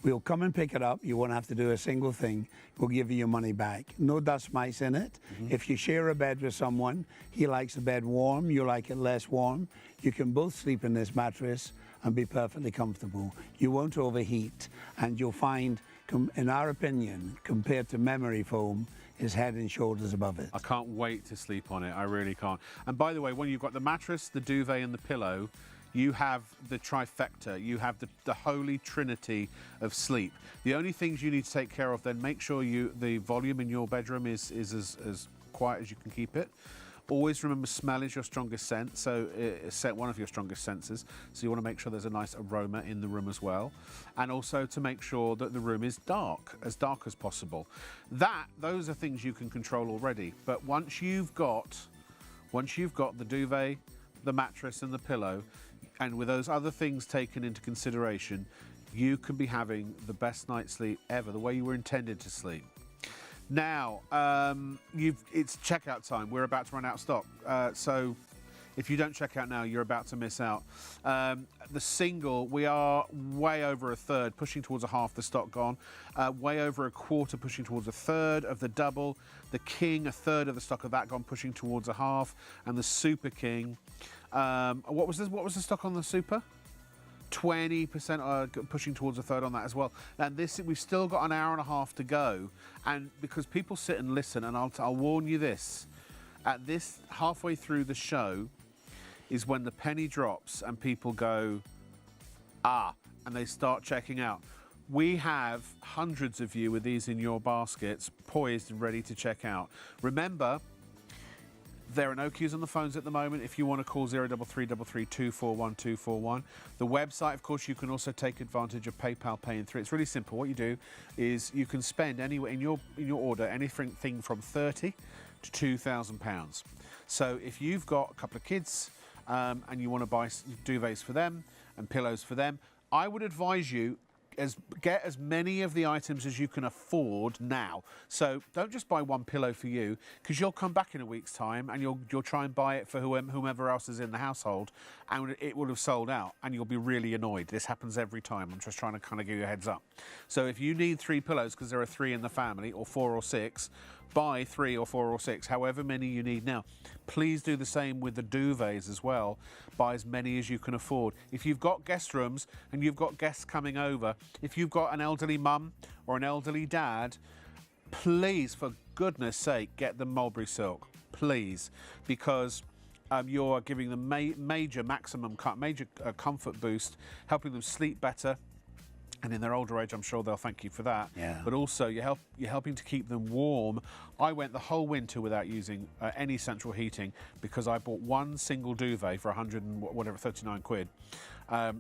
We'll come and pick it up. You won't have to do a single thing. We'll give you your money back. No dust mites in it. If you share a bed with someone, he likes the bed warm, you like it less warm, you can both sleep in this mattress and be perfectly comfortable. You won't overheat, and you'll find, in our opinion, compared to memory foam, is head and shoulders above it. I can't wait to sleep on it. I really can't. And by the way, when you've got the mattress, the duvet and the pillow, you have the trifecta. You have the holy trinity of sleep. The only things you need to take care of, then make sure the volume in your bedroom is as quiet as you can keep it. Always remember, smell is your strongest sense, so one of your strongest senses. So you want to make sure there's a nice aroma in the room as well, and also to make sure that the room is dark as possible. Those are things you can control already. But once you've got the duvet, the mattress, and the pillow, and with those other things taken into consideration, you can be having the best night's sleep ever, the way you were intended to sleep. Now, it's checkout time. We're about to run out of stock. So if you don't check out now, you're about to miss out. The single, we are way over a third, pushing towards a half the stock gone. Way over a quarter, pushing towards a third of the double. The king, a third of the stock of that gone, pushing towards a half. And the super king, what was the stock on the super? 20% pushing towards a third on that as well. And we've still got an hour and a half to go. And because people sit and listen, and I'll warn you this, at this halfway through the show is when the penny drops and people go, ah, and they start checking out. We have hundreds of you with these in your baskets, poised and ready to check out. Remember, there are no queues on the phones at the moment if you want to call 0333 241 241. The website, of course, you can also take advantage of PayPal Pay in 3. It's really simple. What you do is you can spend anywhere in your order anything from £30 to £2,000. So if you've got a couple of kids and you want to buy duvets for them and pillows for them, I would advise you get as many of the items as you can afford now. So don't just buy one pillow for you, because you'll come back in a week's time and you'll try and buy it for whomever else is in the household, and it will have sold out and you'll be really annoyed. This happens every time. I'm just trying to kind of give you a heads up. So if you need 3 pillows because there are 3 in the family, or 4 or 6, buy 3 or 4 or 6, however many you need now. Please do the same with the duvets as well. Buy as many as you can afford. If you've got guest rooms and you've got guests coming over, if you've got an elderly mum or an elderly dad, please, for goodness sake, get them mulberry silk, please, because you're giving them major comfort boost, helping them sleep better. And in their older age, I'm sure they'll thank you for that. Yeah. But also, you're helping to keep them warm. I went the whole winter without using any central heating because I bought one single duvet for 39 quid.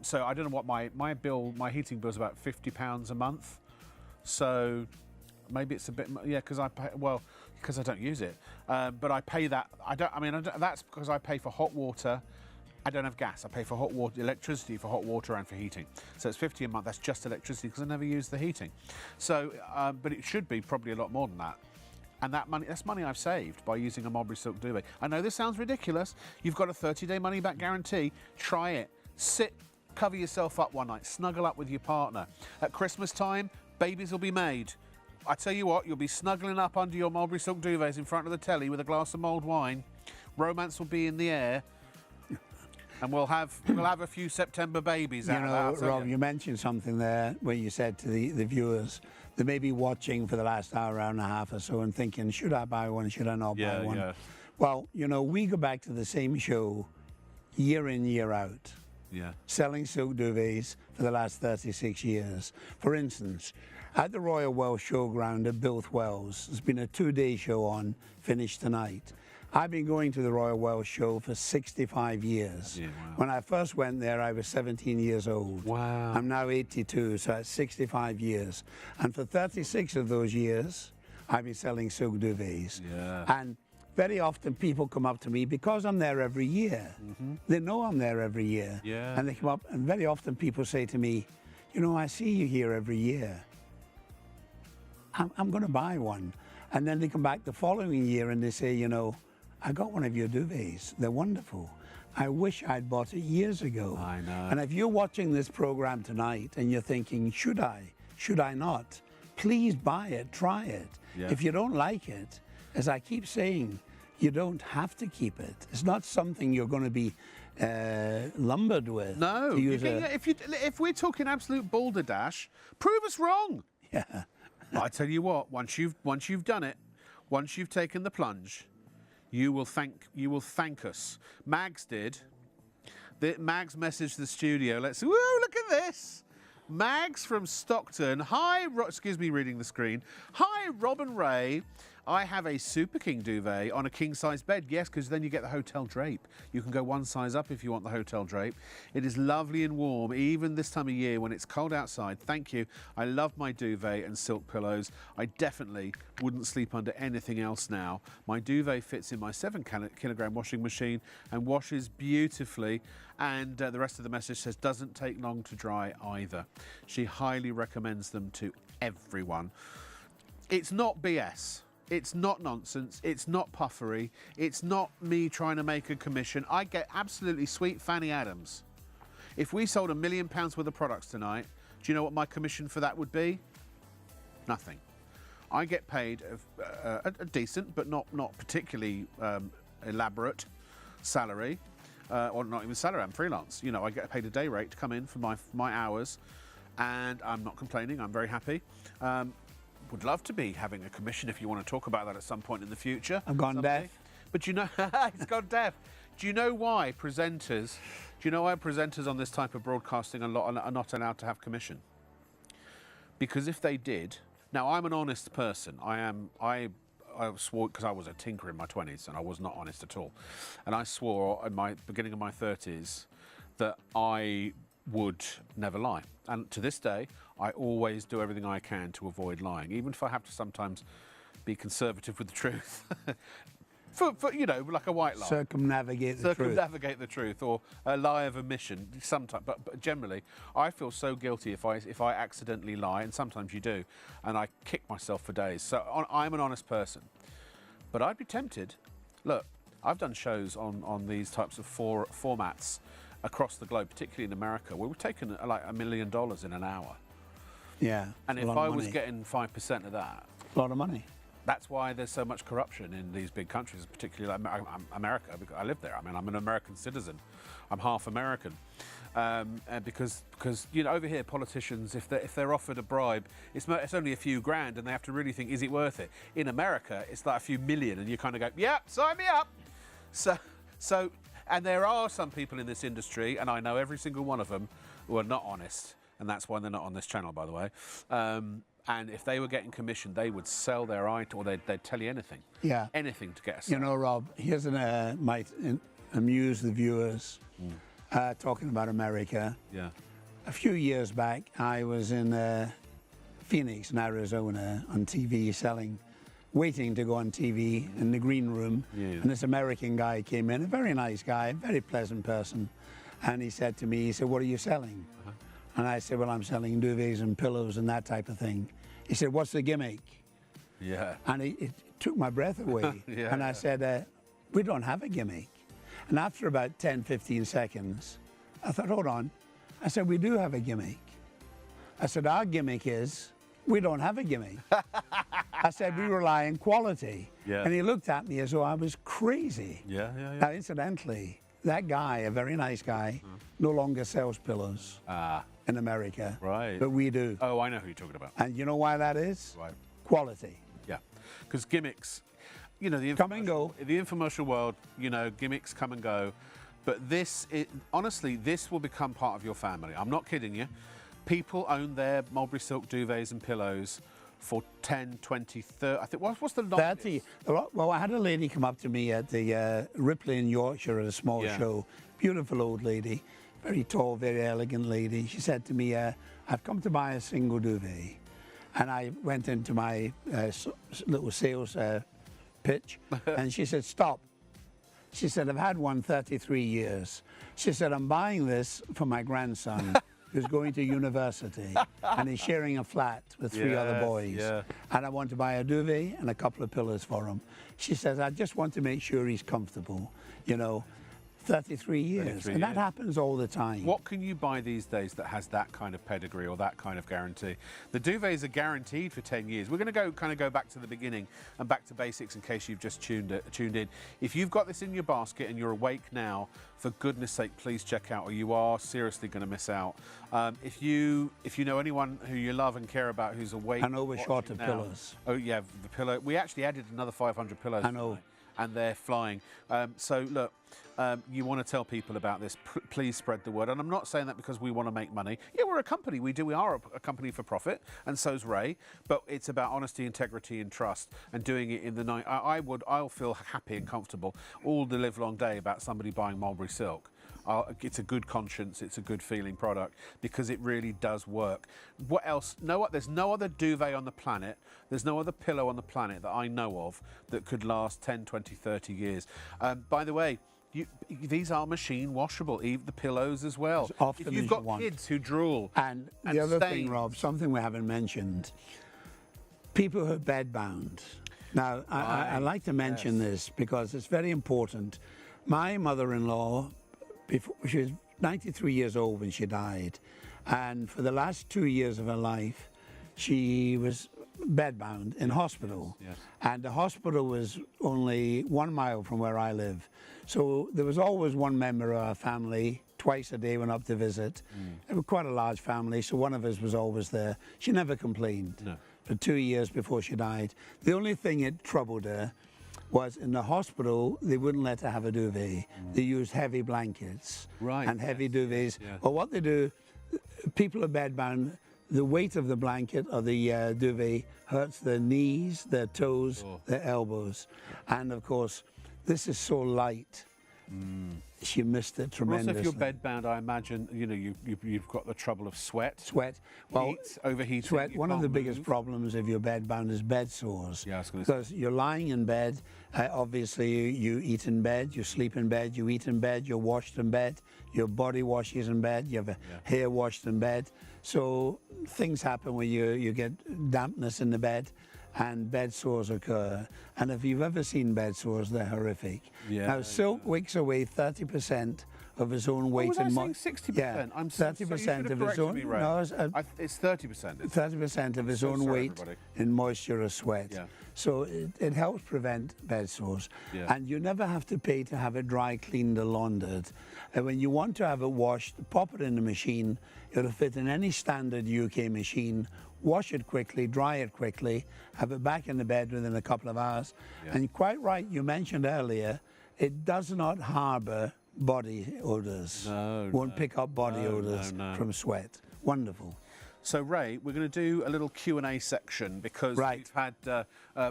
So I don't know what my heating bill is about £50 a month. So maybe it's a bit, yeah, because I don't use it. But I pay that. That's because I pay for hot water. I don't have gas. I pay for hot water, electricity for hot water and for heating. So it's £50 a month. That's just electricity because I never use the heating. So, but it should be probably a lot more than that. And that's money I've saved by using a mulberry silk duvet. I know this sounds ridiculous. You've got a 30-day money-back guarantee. Try it. Sit, cover yourself up one night. Snuggle up with your partner. At Christmas time, babies will be made. I tell you what, you'll be snuggling up under your mulberry silk duvets in front of the telly with a glass of mulled wine. Romance will be in the air. And we'll have a few September babies out of that. Rob, you mentioned something there where you said to the viewers, they may be watching for the last hour and a half or so and thinking, should I buy one, should I not buy one? Yeah. Well, we go back to the same show year in, year out. Yeah. Selling silk duvets for the last 36 years. For instance, at the Royal Welsh Showground at Bilth Wells, there's been a 2-day show on, finished tonight. I've been going to the Royal Welsh Show for 65 years. Yeah, wow. When I first went there, I was 17 years old. Wow. I'm now 82, so that's 65 years. And for 36 of those years, I've been selling silk duvets. Yeah. And very often people come up to me because I'm there every year. Mm-hmm. They know I'm there every year. Yeah. And they come up, and very often people say to me, I see you here every year. I'm going to buy one. And then they come back the following year and they say, I got one of your duvets. They're wonderful. I wish I'd bought it years ago. I know. And if you're watching this program tonight and you're thinking, should I not? Please buy it, try it. Yeah. If you don't like it, as I keep saying, you don't have to keep it. It's not something you're going to be lumbered with. No. If we're talking absolute balderdash, prove us wrong. Yeah. I tell you what, once you've done it, once you've taken the plunge, you will thank us. Mags did. Mags messaged the studio. Woo, look at this. Mags from Stockton. Hi, excuse me reading the screen. Hi, Rob and Ray. I have a Super King duvet on a king-size bed. Yes, because then you get the hotel drape. You can go one size up if you want the hotel drape. It is lovely and warm, even this time of year when it's cold outside. Thank you. I love my duvet and silk pillows. I definitely wouldn't sleep under anything else now. My duvet fits in my 7-kilogram washing machine and washes beautifully. And the rest of the message says, doesn't take long to dry either. She highly recommends them to everyone. It's not BS. It's not nonsense. It's not puffery. It's not me trying to make a commission. I get absolutely sweet Fanny Adams. If we sold £1 million worth of products tonight, do you know what my commission for that would be? Nothing. I get paid a decent, but not particularly elaborate salary, or not even salary. I'm freelance. I get paid a day rate to come in for my hours, and I'm not complaining. I'm very happy. Would love to be having a commission if you want to talk about that at some point in the future. I've gone deaf. But you know, he's gone deaf. Do you know why presenters? Do you know why presenters on this type of broadcasting are not allowed to have commission? Because if they did, now I'm an honest person. I swore, because I was a tinker in my 20s and I was not honest at all, and I swore in my beginning of my 30s that I would never lie. And to this day, I always do everything I can to avoid lying, even if I have to sometimes be conservative with the truth. For you know, like a white lie. Circumnavigate the truth. Circumnavigate the truth, or a lie of omission. Sometimes, but generally, I feel so guilty if I accidentally lie, and sometimes you do, and I kick myself for days. So I'm an honest person, but I'd be tempted. Look, I've done shows on these types of formats across the globe, particularly in America, where we've taken like $1 million in an hour. Yeah. And if I was getting 5% of that, a lot of money. That's why there's so much corruption in these big countries, particularly like America, because I live there. I mean, I'm an American citizen. I'm half American. Because you know, over here, politicians, if they're offered a bribe, it's only a few grand, and they have to really think, is it worth it? In America, it's like a few million, and you kind of go, yeah, sign me up. So, and there are some people in this industry, and I know every single one of them, who are not honest, and that's why they're not on this channel, by the way. And if they were getting commission, they would sell their item, or they'd tell you anything. Yeah. Anything to get a sale. You know, Rob, here's might amuse the viewers talking about America. Yeah. A few years back, I was in Phoenix, in Arizona, on TV waiting to go on TV in the green room. Yeah. And this American guy came in, a very nice guy, very pleasant person. And he said to me, he said, what are you selling? And I said, well, I'm selling duvets and pillows and that type of thing. He said, what's the gimmick? Yeah. And it took my breath away. Yeah, and I said, we don't have a gimmick. And after about 10, 15 seconds, I thought, hold on. I said, we do have a gimmick. I said, our gimmick is, we don't have a gimmick. I said, we rely on quality. Yeah. And he looked at me as though I was crazy. Yeah. Now, incidentally, that guy, a very nice guy, no longer sells pillows in America. Right. But we do. Oh, I know who you're talking about. And you know why that is? Right. Quality. Yeah. Because gimmicks, you know, the come and go. The infomercial world, you know, gimmicks come and go. But honestly, this will become part of your family. I'm not kidding you. People own their mulberry silk duvets and pillows for 10, 20, 30, I think, what's the longest? 30. Well, I had a lady come up to me at the Ripley in Yorkshire at a small show. Beautiful old lady, very tall, very elegant lady. She said to me, I've come to buy a single duvet. And I went into my little sales pitch, and she said, stop. She said, I've had one 33 years. She said, I'm buying this for my grandson. Who's going to university and he's sharing a flat with 3 other boys. Yeah. And I want to buy a duvet and a couple of pillows for him. She says, I just want to make sure he's comfortable, you know. 33 years, and that happens all the time. What can you buy these days that has that kind of pedigree or that kind of guarantee? The duvets are guaranteed for 10 years. We're going to go back to the beginning and back to basics in case you've just tuned in. If you've got this in your basket and you're awake now, for goodness sake, please check out, or you are seriously going to miss out. If you know anyone who you love and care about who's awake, and over short of pillows. Oh yeah, the pillow. We actually added another 500 pillows. I know. And they're flying. So look, you want to tell people about this, please spread the word. And I'm not saying that because we want to make money. Yeah, we're a company. We are a company for profit, and so's Ray. But it's about honesty, integrity, and trust, and doing it in the night. I'll feel happy and comfortable all the live long day about somebody buying mulberry silk. It's a good conscience, it's a good feeling product because it really does work. What else? There's no other duvet on the planet, there's no other pillow on the planet that I know of that could last 10, 20, 30 years. By the way, these are machine washable, even the pillows as well. If you've got kids who drool. And the other thing, Rob, something we haven't mentioned, people who are bedbound. Now, I like to mention this because it's very important. My mother-in-law, she was 93 years old when she died, and for the last 2 years of her life she was bedbound in hospital. Yes. And the hospital was only 1 mile from where I live, so there was always one member of our family twice a day went up to visit. It was quite a large family, so one of us was always there. She never complained. No. For 2 years before she died. The only thing that troubled her was in the hospital, they wouldn't let her have a duvet. They used heavy blankets Right, and heavy yes, duvets. yes. Well, what they do, people are bedbound, the weight of the blanket or the duvet hurts their knees, their toes, their elbows. And of course, this is so light. She missed it tremendously. Also, if you're bedbound, I imagine, you know, you've got the trouble of sweat. Sweat. Well, Heat, overheating. sweat. you One of the can't biggest move. problems if you're bedbound is bed sores. Yeah, I was gonna say. Because you're lying in bed. Obviously, you eat in bed, you sleep in bed, you eat in bed, you're washed in bed, your body washes in bed, you have hair washed in bed. So things happen where you get dampness in the bed, and bed sores occur. And if you've ever seen bed sores, they're horrific. Yeah, Now, silk wicks away 30% of his own weight was I in saying 60%? Yeah, I'm so sorry, you 30% should have of his corrected own. me, Ray. No, It's 30%. 30% of his so own sorry, weight everybody. in moisture or sweat. Yeah. So it helps prevent bed sores. Yeah. And you never have to pay to have it dry cleaned or laundered. And when you want to have it washed, pop it in the machine. It'll fit in any standard UK machine. Wash it quickly, dry it quickly, have it back in the bed within a couple of hours. Yeah. And quite right, you mentioned earlier, it does not harbour body odours. No, Won't pick up body No, odours no. from sweat. Wonderful. So, Ray, we're going to do a little Q&A section because Right. we've had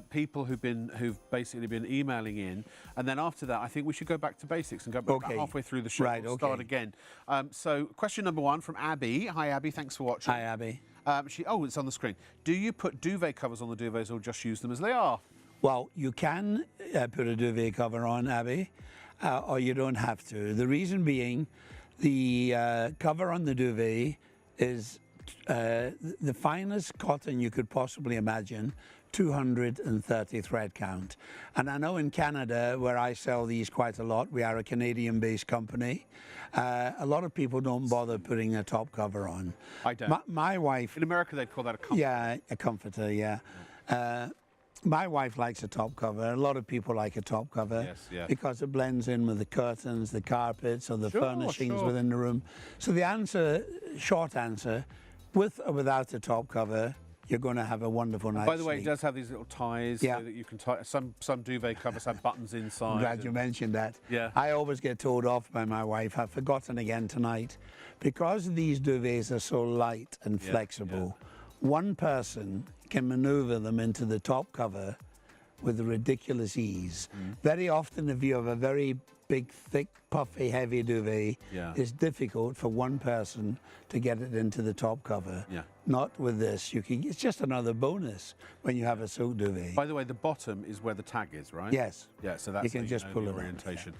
people who've basically been emailing in, and then after that, I think we should go back to basics and go back Okay. halfway through the show. Right, We'll start okay. again. So, question number one from Abby. Hi, Abby. Thanks for watching. Hi, Abby. It's on the screen. Do you put duvet covers on the duvets or just use them as they are? Well, you can put a duvet cover on, Abby, or you don't have to. The reason being, the cover on the duvet is the finest cotton you could possibly imagine, 230 thread count. And I know in Canada, where I sell these quite a lot, we are a Canadian-based company, a lot of people don't bother putting a top cover on. I don't. My wife... In America, they'd call that a comfort. Yeah, a comforter, yeah. My wife likes a top cover. A lot of people like a top cover Yes, yeah. because it blends in with the curtains, the carpets, or the Sure, furnishings sure. within the room. So the answer, short answer, with or without a top cover, you're going to have a wonderful night's By the way, it sleep. does have these little ties Yeah. so that you can tie. Some duvet covers have buttons inside. I'm glad you mentioned that. Yeah. I always get told off by my wife. I've forgotten again tonight. Because these duvets are so light and flexible, one person can maneuver them into the top cover with ridiculous ease. Very often, if you have a very big, thick, puffy, heavy duvet, it's difficult for one person to get it into the top cover. Yeah. Not with this. It's just another bonus when you have a silk duvet. By the way, the bottom is where the tag is, right? Yes. Yeah, so that's You can how just know pull the it on, orientation.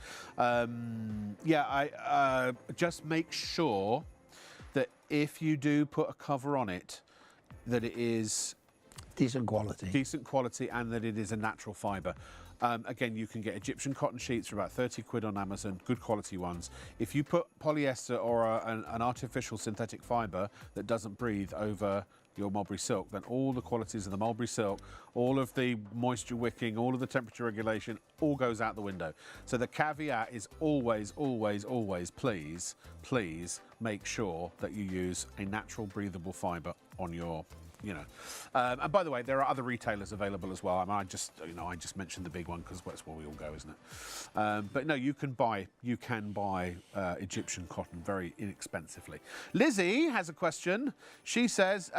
Just make sure that if you do put a cover on it, that it is Decent quality. decent quality and that it is a natural fibre. Again, you can get Egyptian cotton sheets for about 30 quid on Amazon, good quality ones. If you put polyester or an artificial synthetic fibre that doesn't breathe over your mulberry silk, then all the qualities of the mulberry silk, all of the moisture wicking, all of the temperature regulation, all goes out the window. So the caveat is always, always, always, please, please make sure that you use a natural breathable fibre on your, and by the way, there are other retailers available as well. I mean, I just mentioned the big one because that's where we all go, isn't it? But no, you can buy Egyptian cotton very inexpensively. Lizzie has a question. She says,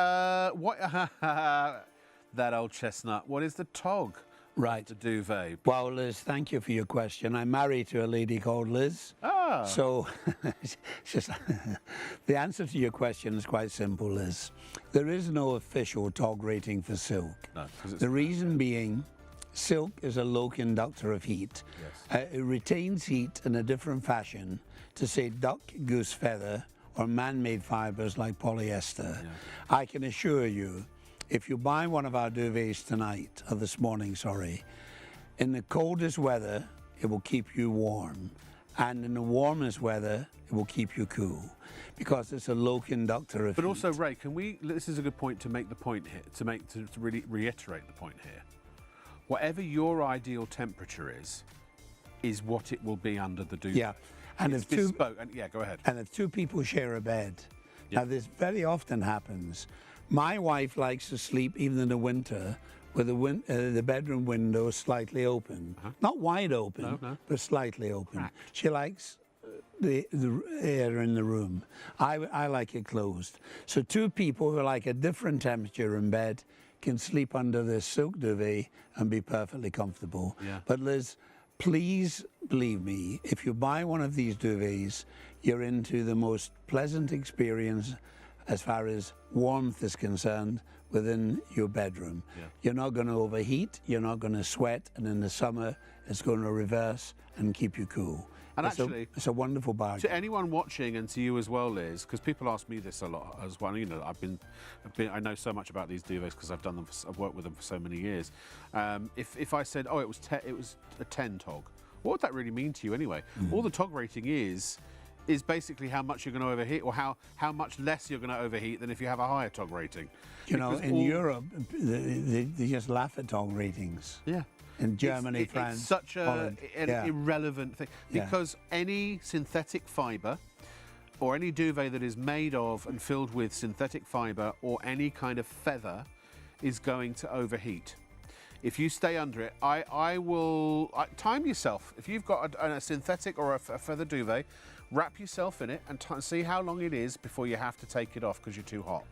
"What that old chestnut? What is the tog?" Right. The duvet. Well, Liz, thank you for your question. I'm married to a lady called Liz. Ah. So the answer to your question is quite simple, Liz. There is no official tog rating for silk. No, 'cause it's The reason being, silk is a low conductor of heat. Yes. It retains heat in a different fashion to, say, duck, goose feather, or man-made fibres like polyester. Yeah. I can assure you, if you buy one of our duvets tonight, or this morning, sorry, in the coldest weather, it will keep you warm. And in the warmest weather, it will keep you cool. Because it's a low conductor of But heat. also, Ray, this is a good point to make the point here, to really reiterate the point here. Whatever your ideal temperature is what it will be under the duvet. Yeah. And it's if two, bespoke. And yeah, go ahead. and if two people share a bed, Yeah. now this very often happens. My wife likes to sleep, even in the winter, with the bedroom window slightly open. Not wide open, but slightly open. Cracked. She likes the air in the room. I like it closed. So two people who like a different temperature in bed can sleep under this silk duvet and be perfectly comfortable. Yeah. But Liz, please believe me, if you buy one of these duvets, you're into the most pleasant experience as far as warmth is concerned within your bedroom. Yeah. You're not going to overheat, you're not going to sweat, and in the summer it's going to reverse and keep you cool. And Actually, it's a wonderful bargain. To anyone watching, and to you as well, Liz, because people ask me this a lot as well. You know, I know so much about these duvets because I've done them. I've worked with them for so many years. If I said, oh, it was a 10 tog, what would that really mean to you anyway? All the tog rating is basically how much you're going to overheat, or how much less you're going to overheat than if you have a higher tog rating. You know, in Europe, they just laugh at tog ratings. Yeah. In Germany, France, it's such Holland. an irrelevant thing, because any synthetic fibre or any duvet that is made of and filled with synthetic fibre or any kind of feather is going to overheat. If you stay under it, I will time yourself. If you've got a synthetic or a feather duvet, wrap yourself in it and see how long it is before you have to take it off because you're too hot.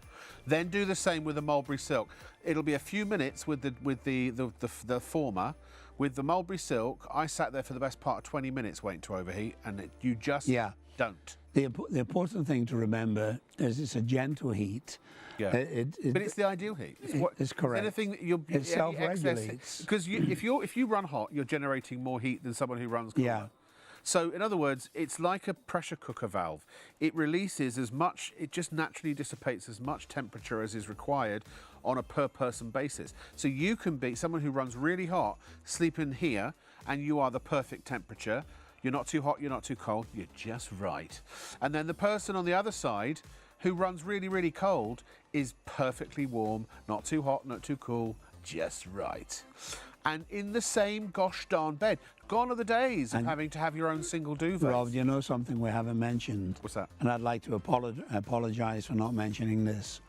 Then do the same with the mulberry silk. It'll be a few minutes with the former. With the mulberry silk, I sat there for the best part of 20 minutes waiting to overheat, and you just don't. The important thing to remember is it's a gentle heat. Yeah. But it's the ideal heat. It's correct. Anything that it self-regulates. Because if you run hot, you're generating more heat than someone who runs cool. Yeah. So, in other words, it's like a pressure cooker valve. It releases as much, it just naturally dissipates as much temperature as is required on a per person basis. So you can be someone who runs really hot, sleep in here, and you are the perfect temperature. You're not too hot, you're not too cold, you're just right. And then the person on the other side who runs really, really cold is perfectly warm, not too hot, not too cool, just right. And in the same gosh darn bed. Gone are the days of having to have your own single duvet. Rob, you know something we haven't mentioned? What's that? And I'd like to apologise for not mentioning this.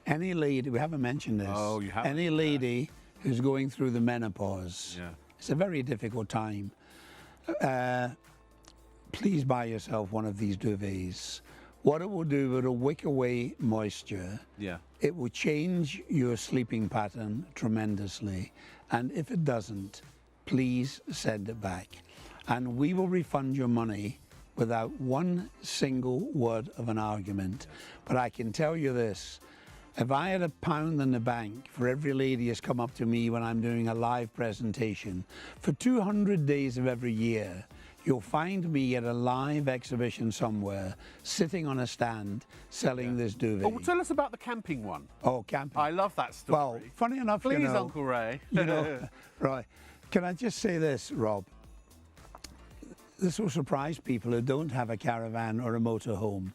Any lady, we haven't mentioned this. Oh, you haven't? Any lady who's going through the menopause, it's a very difficult time. Please buy yourself one of these duvets. What it will do, it'll wick away moisture. Yeah. It will change your sleeping pattern tremendously. And if it doesn't, please send it back. And we will refund your money without one single word of an argument. But I can tell you this, if I had £1 in the bank for every lady who's come up to me when I'm doing a live presentation, for 200 days of every year, you'll find me at a live exhibition somewhere, sitting on a stand, selling this duvet. Oh, tell us about the camping one. Oh, camping. I love that story. Well, funny enough, Please, you know, Uncle Ray. you know, right. Can I just say this, Rob? This will surprise people who don't have a caravan or a motorhome.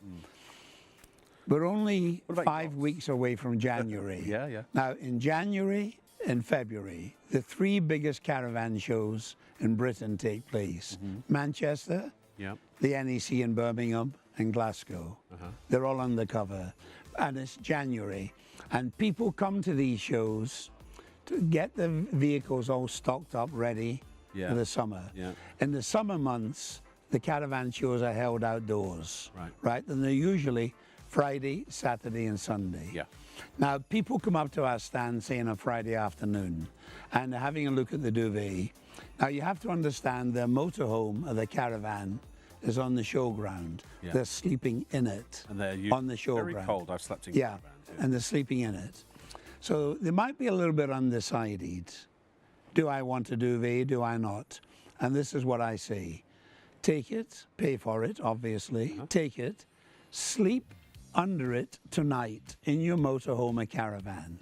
We're only 5 weeks away from January. Yeah. Now, in January and February, the 3 biggest caravan shows in Britain take place. Manchester, the NEC in Birmingham, and Glasgow. They're all undercover. And it's January. And people come to these shows to get the vehicles all stocked up, ready for the summer. In the summer months, the caravan shows are held outdoors. Right? And they're usually Friday, Saturday, and Sunday. Now, people come up to our stand, say, on a Friday afternoon, and they're having a look at the duvet. Now, you have to understand their motorhome or their caravan is on the showground. They're sleeping in it, and they're on the showground. Very cold. I've slept in caravans. And they're sleeping in it. So they might be a little bit undecided. Do I want a duvet? Do I not? And this is what I say. Take it, pay for it, obviously. Take it, sleep under it tonight in your motorhome or caravan.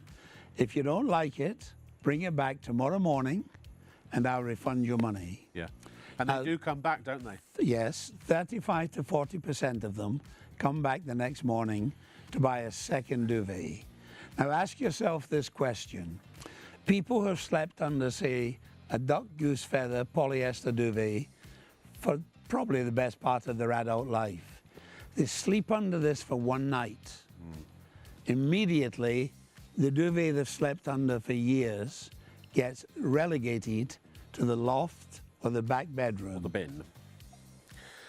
If you don't like it, bring it back tomorrow morning and I'll refund your money. And they do come back, don't they? Yes, 35 to 40% of them come back the next morning to buy a second duvet. Now ask yourself this question. People who have slept under, say, a duck goose feather polyester duvet for probably the best part of their adult life. They sleep under this for one night. Immediately, the duvet they've slept under for years gets relegated to the loft or the back bedroom. Or the bin.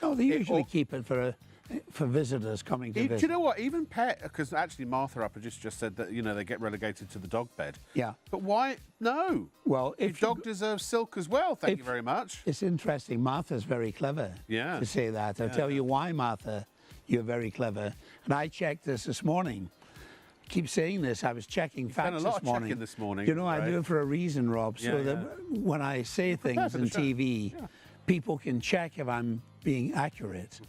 No, they usually keep it for visitors coming to visit. Do you know what? Even pet, because actually Martha up just said that, you know, they get relegated to the dog bed. Yeah. But why? No. Well, Your dog deserves silk as well. Thank you very much. It's interesting. Martha's very clever to say that. I'll tell you why, Martha, you're very clever. And I checked this morning. I keep saying this. I was checking facts done a lot this morning. of checking this morning. You know, I do it for a reason, Rob, so that when I say things on TV, people can check if I'm being accurate.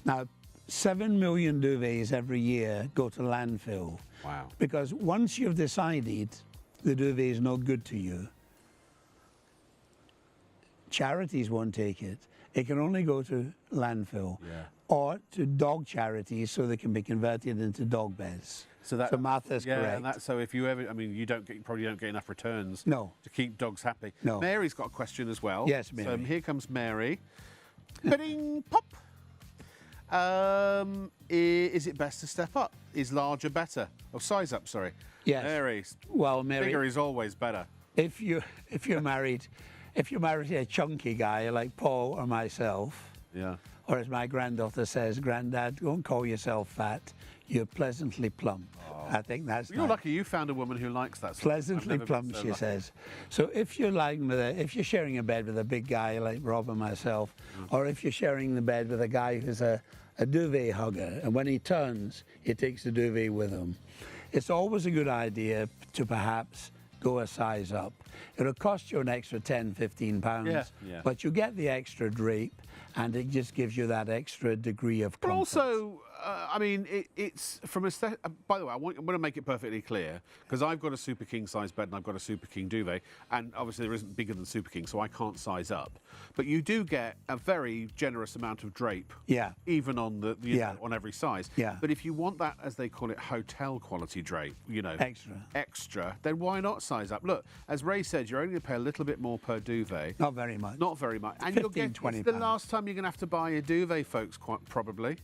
Now, 7 million duvets every year go to landfill. Wow. Because once you've decided the duvet is not good to you, charities won't take it. It can only go to landfill or to dog charities so they can be converted into dog beds. So Martha's correct. And so if you ever, I mean, you probably don't get enough returns to keep dogs happy. No. Mary's got a question as well. Yes, Mary. So here comes Mary. Bidding pop. Is it best to step up? Is larger better? Oh, size up, sorry. Yes. Mary. Well, Mary, bigger is always better. If you're married to a chunky guy like Paul or myself, or as my granddaughter says, Grandad, don't call yourself fat. You're pleasantly plump. I think that's You're lucky you found a woman who likes that. Pleasantly plump, she says. So if you're if you're sharing a bed with a big guy like Rob and myself, or if you're sharing the bed with a guy who's a duvet hugger, and when he turns, he takes the duvet with him, it's always a good idea to perhaps go a size up. It'll cost you an extra 10, 15 pounds, but you get the extra drape, and it just gives you that extra degree of comfort. But also, I mean, it's from a... by the way, I want to make it perfectly clear, because I've got a Super King size bed and I've got a Super King duvet, and obviously there isn't bigger than Super King, so I can't size up. But you do get a very generous amount of drape, even on on every size. But if you want that, as they call it, hotel quality drape, you know, extra, then why not size up? Look, as Ray said, you're only going to pay a little bit more per duvet. Not very much. Not very much. And 15, 20 it's the last time you're going to have to buy a duvet, folks, quite probably.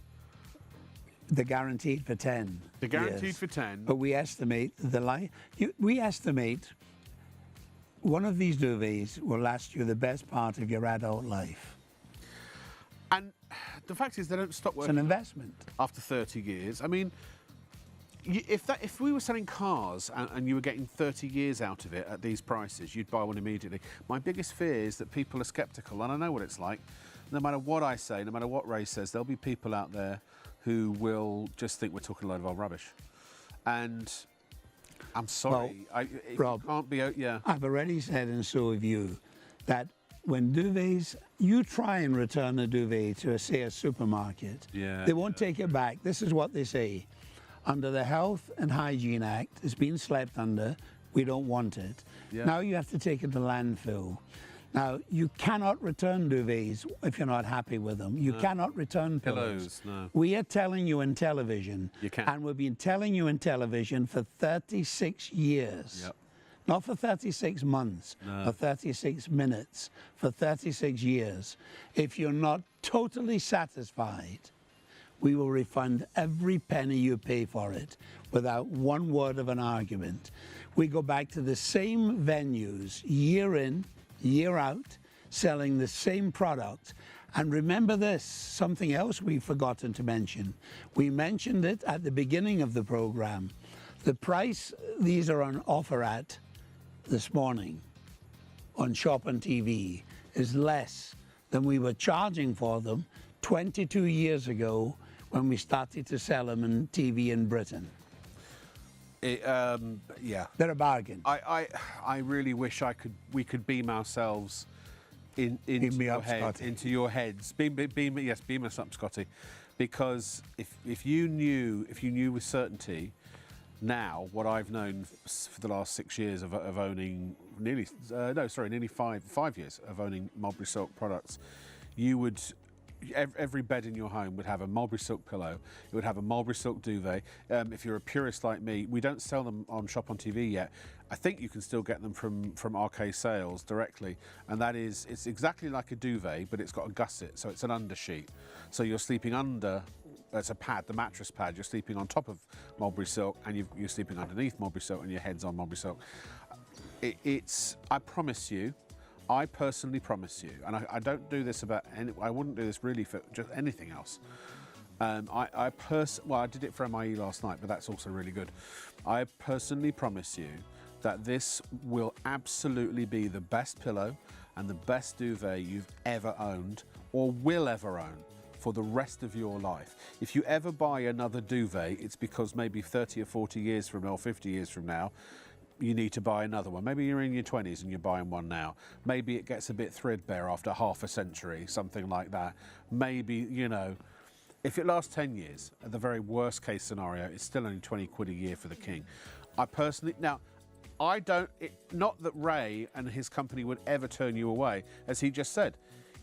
They're guaranteed for 10. They're guaranteed for 10. But we estimate we estimate one of these duvets will last you the best part of your adult life. And the fact is, they don't stop working. It's an investment. After 30 years. I mean, if we were selling cars and you were getting 30 years out of it at these prices, you'd buy one immediately. My biggest fear is that people are sceptical, and I know what it's like. No matter what I say, no matter what Ray says, there'll be people out there who will just think we're talking a load of old rubbish. And I'm sorry, Rob, can't be. I've already said, and so have you, that when duvets, you try and return a duvet to, say, a supermarket, they won't take it back. This is what they say. Under the Health and Hygiene Act, it's been slept under, we don't want it. Now you have to take it to landfill. Now, you cannot return duvets if you're not happy with them. You cannot return pillows. No. We are telling you in television, and we've been telling you in television for 36 years. Not for 36 months or 36 minutes, for 36 years. If you're not totally satisfied, we will refund every penny you pay for it without one word of an argument. We go back to the same venues year in, year out, selling the same product. And remember this, something else we've forgotten to mention. We mentioned it at the beginning of the program. The price these are on offer at this morning on ShopOnTV is less than we were charging for them 22 years ago when we started to sell them in TV in Britain. They're a bargain. I really wish we could beam ourselves into your heads. Beam us up, Scotty. Because if you knew with certainty now what I've known for the last 6 years of owning nearly 5 years of owning Mulberry Silk products, you would. Every bed in your home would have a Mulberry Silk pillow. It would have a Mulberry Silk duvet. If you're a purist like me, we don't sell them on ShopOnTV yet. I think you can still get them from RK Sales directly, and it's exactly like a duvet, but it's got a gusset, so it's an undersheet. So you're sleeping under it's a pad, the mattress pad. You're sleeping on top of mulberry silk, and you're sleeping underneath mulberry silk, and your head's on mulberry silk. I promise you, I personally promise you, and I don't do this about I wouldn't do this really for just anything else. Well, I did it for MIE last night, but that's also really good. I personally promise you that this will absolutely be the best pillow and the best duvet you've ever owned or will ever own for the rest of your life. If you ever buy another duvet, it's because maybe 30 or 40 years from now or 50 years from now, you need to buy another one. Maybe you're in your 20s and you're buying one now. Maybe it gets a bit threadbare after half a century, something like that. Maybe, you know, if it lasts 10 years, at the very worst case scenario, it's still only 20 quid a year for the king. I personally, now, not that Ray and his company would ever turn you away, as he just said.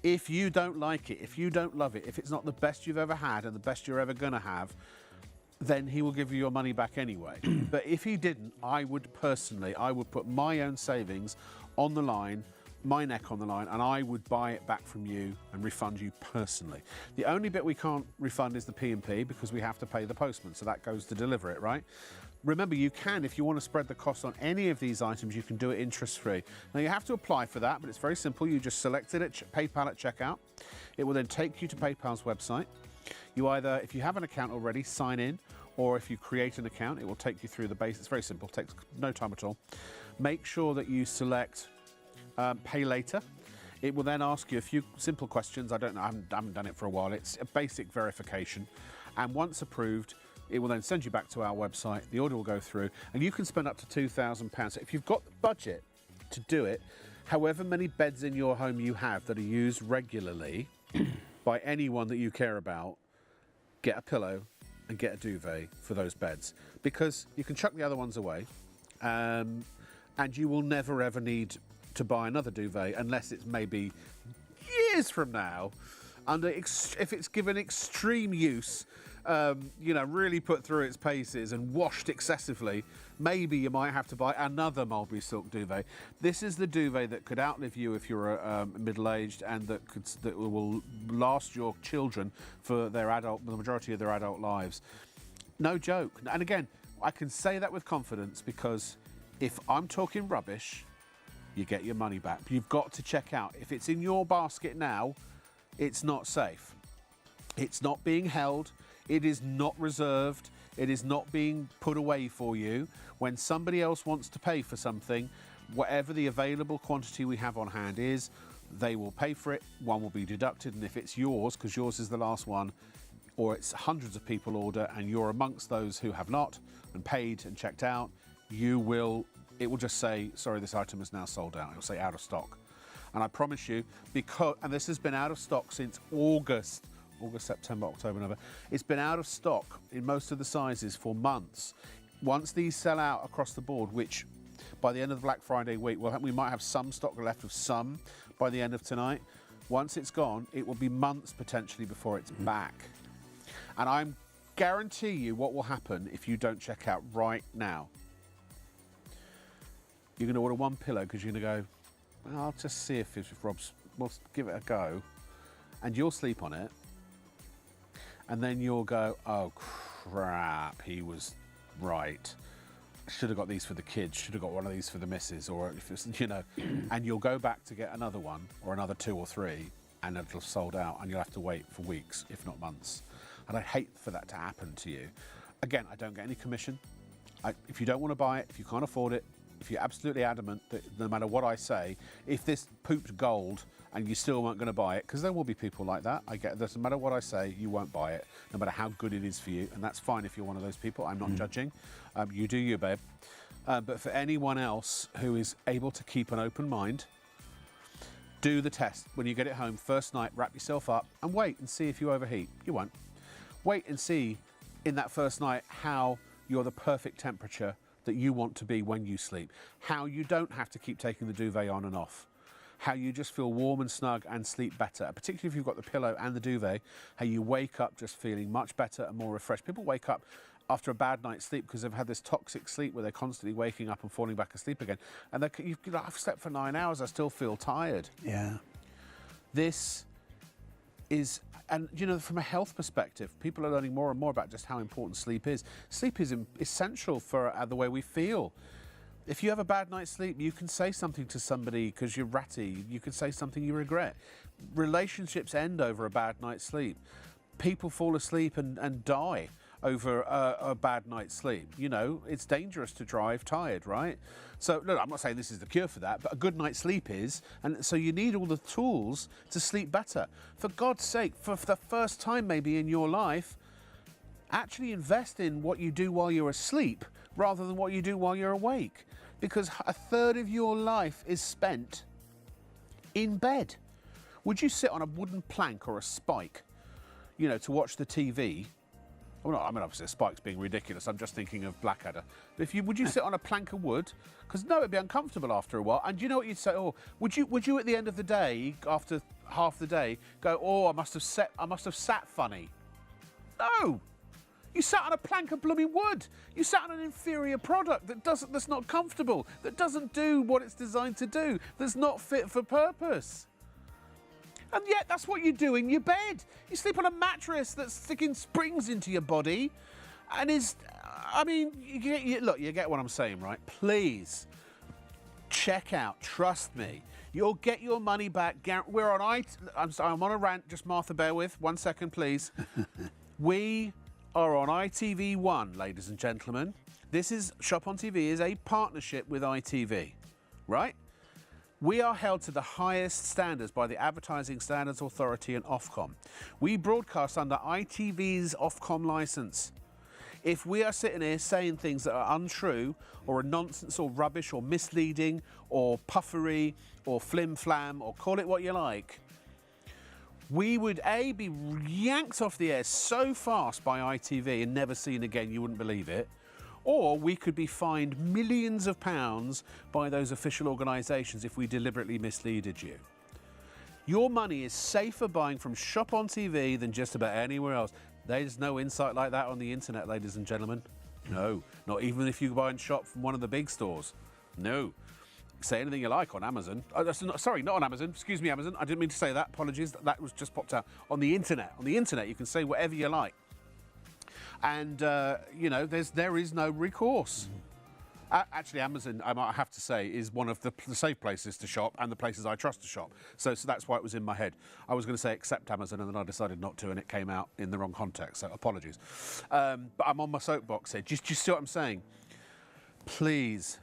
If you don't like it, if you don't love it, if it's not the best you've ever had and the best you're ever gonna have, then he will give you your money back anyway. But if he didn't, I would put my own savings on the line, my neck on the line, and I would buy it back from you and refund you personally. The only bit we can't refund is the P&P because we have to pay the postman, so that goes to deliver it, right? Remember, you can, if you want to spread the cost on any of these items, you can do it interest-free. Now, you have to apply for that, but it's very simple. You just select it at PayPal at checkout. It will then take you to PayPal's website. You either, if you have an account already, sign in, or if you create an account, it will take you through the base. It's very simple, takes no time at all. Make sure that you select Pay Later. It will then ask you a few simple questions. I don't know, I haven't done it for a while. It's a basic verification. And once approved, it will then send you back to our website. The order will go through, and you can spend up to £2,000. So if you've got the budget to do it, however many beds in your home you have that are used regularly by anyone that you care about, get a pillow and get a duvet for those beds, because you can chuck the other ones away, and you will never ever need to buy another duvet unless it's maybe years from now, if it's given extreme use, you know, really put through its paces and washed excessively, maybe you might have to buy another mulberry silk duvet. This is the duvet that could outlive you if you're middle-aged, and that will last your children for the majority of their adult lives. No joke. And again, I can say that with confidence because if I'm talking rubbish, you get your money back. You've got to check out. If it's in your basket now, it's not safe. It's not being held. It is not reserved. It is not being put away for you. When somebody else wants to pay for something, whatever the available quantity we have on hand is, they will pay for it. One will be deducted, and if it's yours, because yours is the last one, or it's hundreds of people order and you're amongst those who have not and paid and checked out, it will just say, sorry, this item is now sold out. It will say out of stock. And I promise you, and this has been out of stock since August, September, October, November. It's been out of stock in most of the sizes for months. Once these sell out across the board, which by the end of the Black Friday week, we might have some stock left of some by the end of tonight. Once it's gone, it will be months potentially before it's back. And I guarantee you what will happen if you don't check out right now. You're going to order one pillow because you're going to go, well, I'll just see if Rob's, we'll give it a go. And you'll sleep on it. And then you'll go, oh crap, he was right. Should have got these for the kids, should have got one of these for the missus, or if it's, you know, and you'll go back to get another one or another 2 or 3 and it'll have sold out and you'll have to wait for weeks, if not months. And I hate for that to happen to you. Again, I don't get any commission. If you don't want to buy it, if you can't afford it, if you're absolutely adamant that no matter what I say, if this pooped gold and you still weren't going to buy it, because there will be people like that, I get it, doesn't matter what I say, you won't buy it, no matter how good it is for you, and that's fine if you're one of those people. I'm not judging. You do you, babe. But for anyone else who is able to keep an open mind, do the test. When you get it home, first night, wrap yourself up and wait and see if you overheat. You won't. Wait and see in that first night how you're the perfect temperature that you want to be when you sleep. How you don't have to keep taking the duvet on and off. How you just feel warm and snug and sleep better, particularly if you've got the pillow and the duvet, how you wake up just feeling much better and more refreshed. People wake up after a bad night's sleep because they've had this toxic sleep where they're constantly waking up and falling back asleep again. And I've slept for 9 hours, I still feel tired. Yeah. This is, and you know, from a health perspective, people are learning more and more about just how important sleep is. Sleep is essential for the way we feel. If you have a bad night's sleep, you can say something to somebody because you're ratty. You can say something you regret. Relationships end over a bad night's sleep. People fall asleep and die over a bad night's sleep. You know, it's dangerous to drive tired, right? So, look, I'm not saying this is the cure for that, but a good night's sleep is. And so you need all the tools to sleep better. For God's sake, for the first time maybe in your life, actually invest in what you do while you're asleep rather than what you do while you're awake. Because a third of your life is spent in bed. Would you sit on a wooden plank or a spike, you know, to watch the TV? Well, I mean, obviously, a spike's being ridiculous. I'm just thinking of Blackadder. But would you sit on a plank of wood? Because no, it'd be uncomfortable after a while. And do you know what you'd say? Oh, would you at the end of the day, after half the day, go, oh, I must have sat funny? No. You sat on a plank of blooming wood. You sat on an inferior product that's not comfortable, that doesn't do what it's designed to do, that's not fit for purpose. And yet that's what you do in your bed. You sleep on a mattress that's sticking springs into your body and is, I mean, look, you get what I'm saying, right? Please check out, trust me. You'll get your money back. We're on I'm on a rant, just Martha, bear with. 1 second, please. We are on ITV1, ladies and gentlemen. This is Shop on TV is a partnership with ITV, right? We are held to the highest standards by the Advertising Standards Authority and Ofcom. We broadcast under ITV's Ofcom licence. If we are sitting here saying things that are untrue or are nonsense or rubbish or misleading or puffery or flim-flam or call it what you like, we would be yanked off the air so fast by ITV and never seen again, you wouldn't believe it. Or we could be fined millions of pounds by those official organisations if we deliberately misleaded you. Your money is safer buying from Shop on TV than just about anywhere else. There's no insight like that on the internet, ladies and gentlemen. No, not even if you buy and shop from one of the big stores. No. Say anything you like on Amazon. Sorry, not on Amazon. Excuse me, Amazon. I didn't mean to say that. Apologies. That was just popped out. On the internet. On the internet, you can say whatever you like. And, you know, there is no recourse. Actually, Amazon, I might have to say, is one of the safe places to shop and the places I trust to shop. So that's why it was in my head. I was going to say accept Amazon, and then I decided not to, and it came out in the wrong context. So apologies. But I'm on my soapbox here. Do you see what I'm saying? Please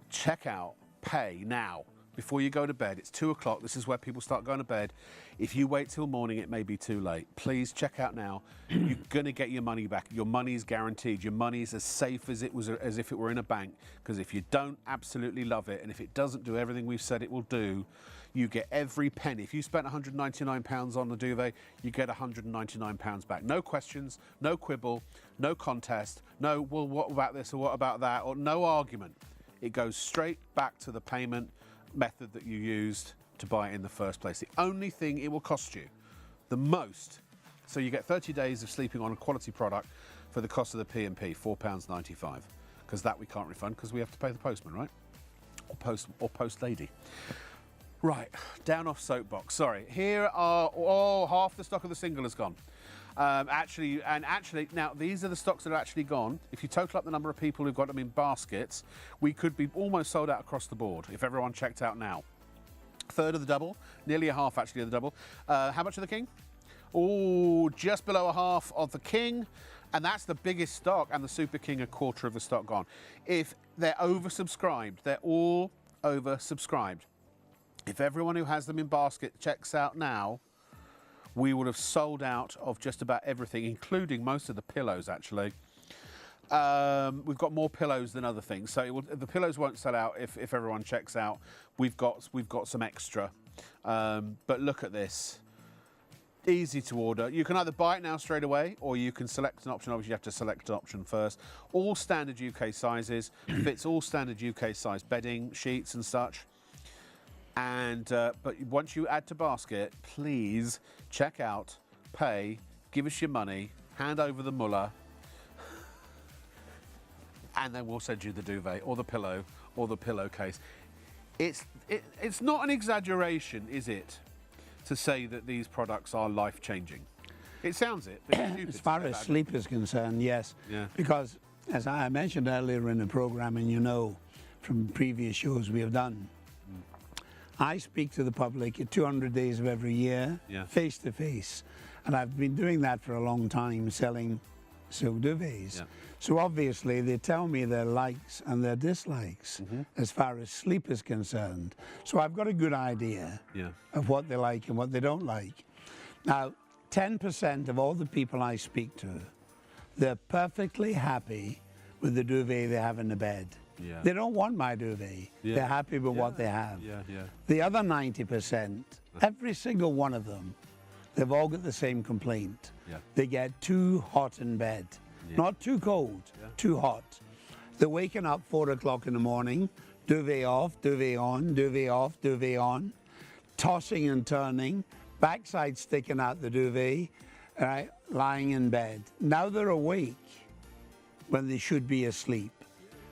check out, pay now. Before you go to bed. It's 2 o'clock. This is where people start going to bed. If you wait till morning, it may be too late. Please check out now. You're going to get your money back. Your money is guaranteed. Your money is as safe as if it were in a bank. Because if you don't absolutely love it, and if it doesn't do everything we've said it will do, you get every penny. If you spent £199 on the duvet, you get £199 back. No questions, no quibble, no contest, no, well, what about this or what about that, or no argument. It goes straight back to the payment method that you used to buy it in the first place. The only thing it will cost you the most, so you get 30 days of sleeping on a quality product for the cost of the P&P, £4.95, because that we can't refund because we have to pay the postman, right? Or post lady. Right, down off soapbox. Sorry, here are half the stock of the single has gone. Actually, now these are the stocks that are actually gone. If you total up the number of people who've got them in baskets, we could be almost sold out across the board if everyone checked out now. A third of the double, nearly a half actually of the double. How much of the king? Oh, just below a half of the king, and that's the biggest stock, and the Super King, a quarter of the stock gone. If they're oversubscribed, they're all oversubscribed. If everyone who has them in basket checks out now, we would have sold out of just about everything, including most of the pillows, actually. We've got more pillows than other things, so the pillows won't sell out if everyone checks out. We've got some extra. But look at this. Easy to order. You can either buy it now straight away, or you can select an option. Obviously, you have to select an option first. All standard UK sizes. Fits all standard UK size bedding, sheets and such. And but once you add to basket, please check out, pay, give us your money, hand over the mullah, and then we'll send you the duvet or the pillow or the pillowcase. It's not an exaggeration, is it, to say that these products are life-changing? It sounds it, but it's stupid As to far say as that. sleep is concerned, yes. Yeah. Because, as I mentioned earlier in the program, and you know from previous shows we have done, I speak to the public at 200 days of every year, Yeah. face to face. And I've been doing that for a long time, selling silk duvets. Yeah. So obviously they tell me their likes and their dislikes as far as sleep is concerned. So I've got a good idea Yeah. of what they like and what they don't like. Now, 10% of all the people I speak to, they're perfectly happy with the duvet they have in the bed. Yeah. They don't want my duvet. Yeah. They're happy with what they have. Yeah, yeah. The other 90%, every single one of them, they've all got the same complaint. Yeah. They get too hot in bed. Yeah. Not too cold, too hot. They're waking up 4 o'clock in the morning, duvet off, duvet on, duvet off, duvet on, tossing and turning, backside sticking out the duvet, right, lying in bed. Now they're awake when they should be asleep.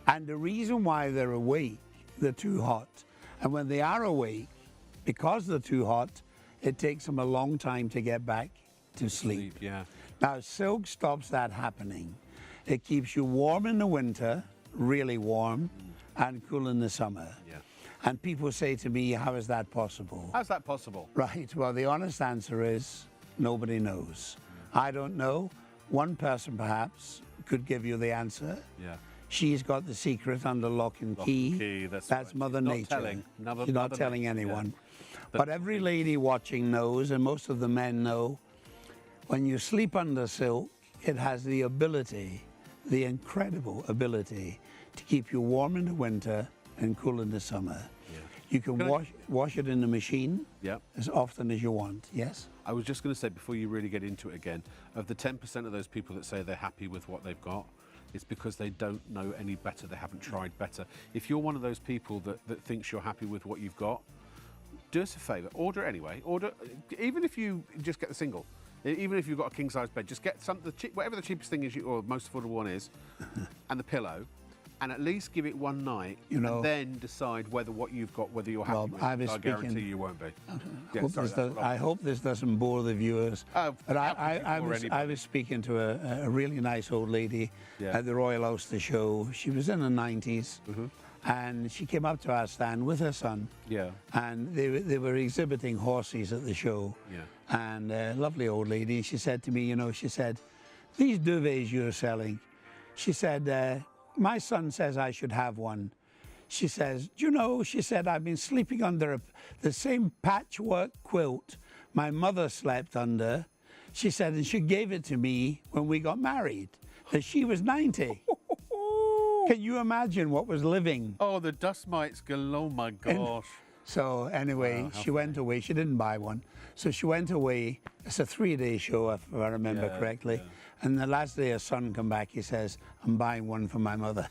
And the reason why they're awake, they're too hot. And when they are awake, because they're too hot, it takes them a long time to get back to sleep. Yeah. Now, silk stops that happening. It keeps you warm in the winter, really warm, and cool in the summer. Yeah. And people say to me, how is that possible? How's that possible? Right, well, the honest answer is nobody knows. I don't know. One person perhaps could give you the answer. Yeah. She's got the secret under lock and key. That's right. Mother She's not Nature. telling. She's not Mother telling Nature, yeah. anyone. But- But every lady watching knows, and most of the men know, when you sleep under silk, it has the ability, the incredible ability, to keep you warm in the winter and cool in the summer. Yeah. You can wash it in the machine Yeah. as often as you want, yes? I was just going to say, before you really get into it again, of the 10% of those people that say they're happy with what they've got, it's because they don't know any better, they haven't tried better. If you're one of those people that thinks you're happy with what you've got, do us a favour, order it anyway. Order, even if you just get the single, even if you've got a king-size bed, just get whatever the cheapest thing is, or most affordable one is, and the pillow, and at least give it one night, You know- and then decide whether what you've got, whether you're happy Well, with I it. was I guarantee speaking- you won't be. Yeah, Hope sorry, this that's does, what I hope this doesn't bore the viewers. Oh, But how could you bore I anybody? was speaking to a really nice old lady Yeah. at the Royal Ulster Show. She was in her 90s, and she came up to our stand with her son. Yeah. And they were exhibiting horses at the show. Yeah. And a lovely old lady, she said to me, you know, she said, these duvets you're selling, she said, my son says I should have one. She says, do you know, she said, I've been sleeping under the same patchwork quilt my mother slept under. She said, and she gave it to me when we got married, and she was 90. Can you imagine what was living? Oh, the dust mites galore, oh my gosh. So anyway, Wow, how she went away. She didn't buy one. So she went away. It's a 3-day show, if I remember Yeah, correctly. yeah. And the last day her son come back, he says, I'm buying one for my mother.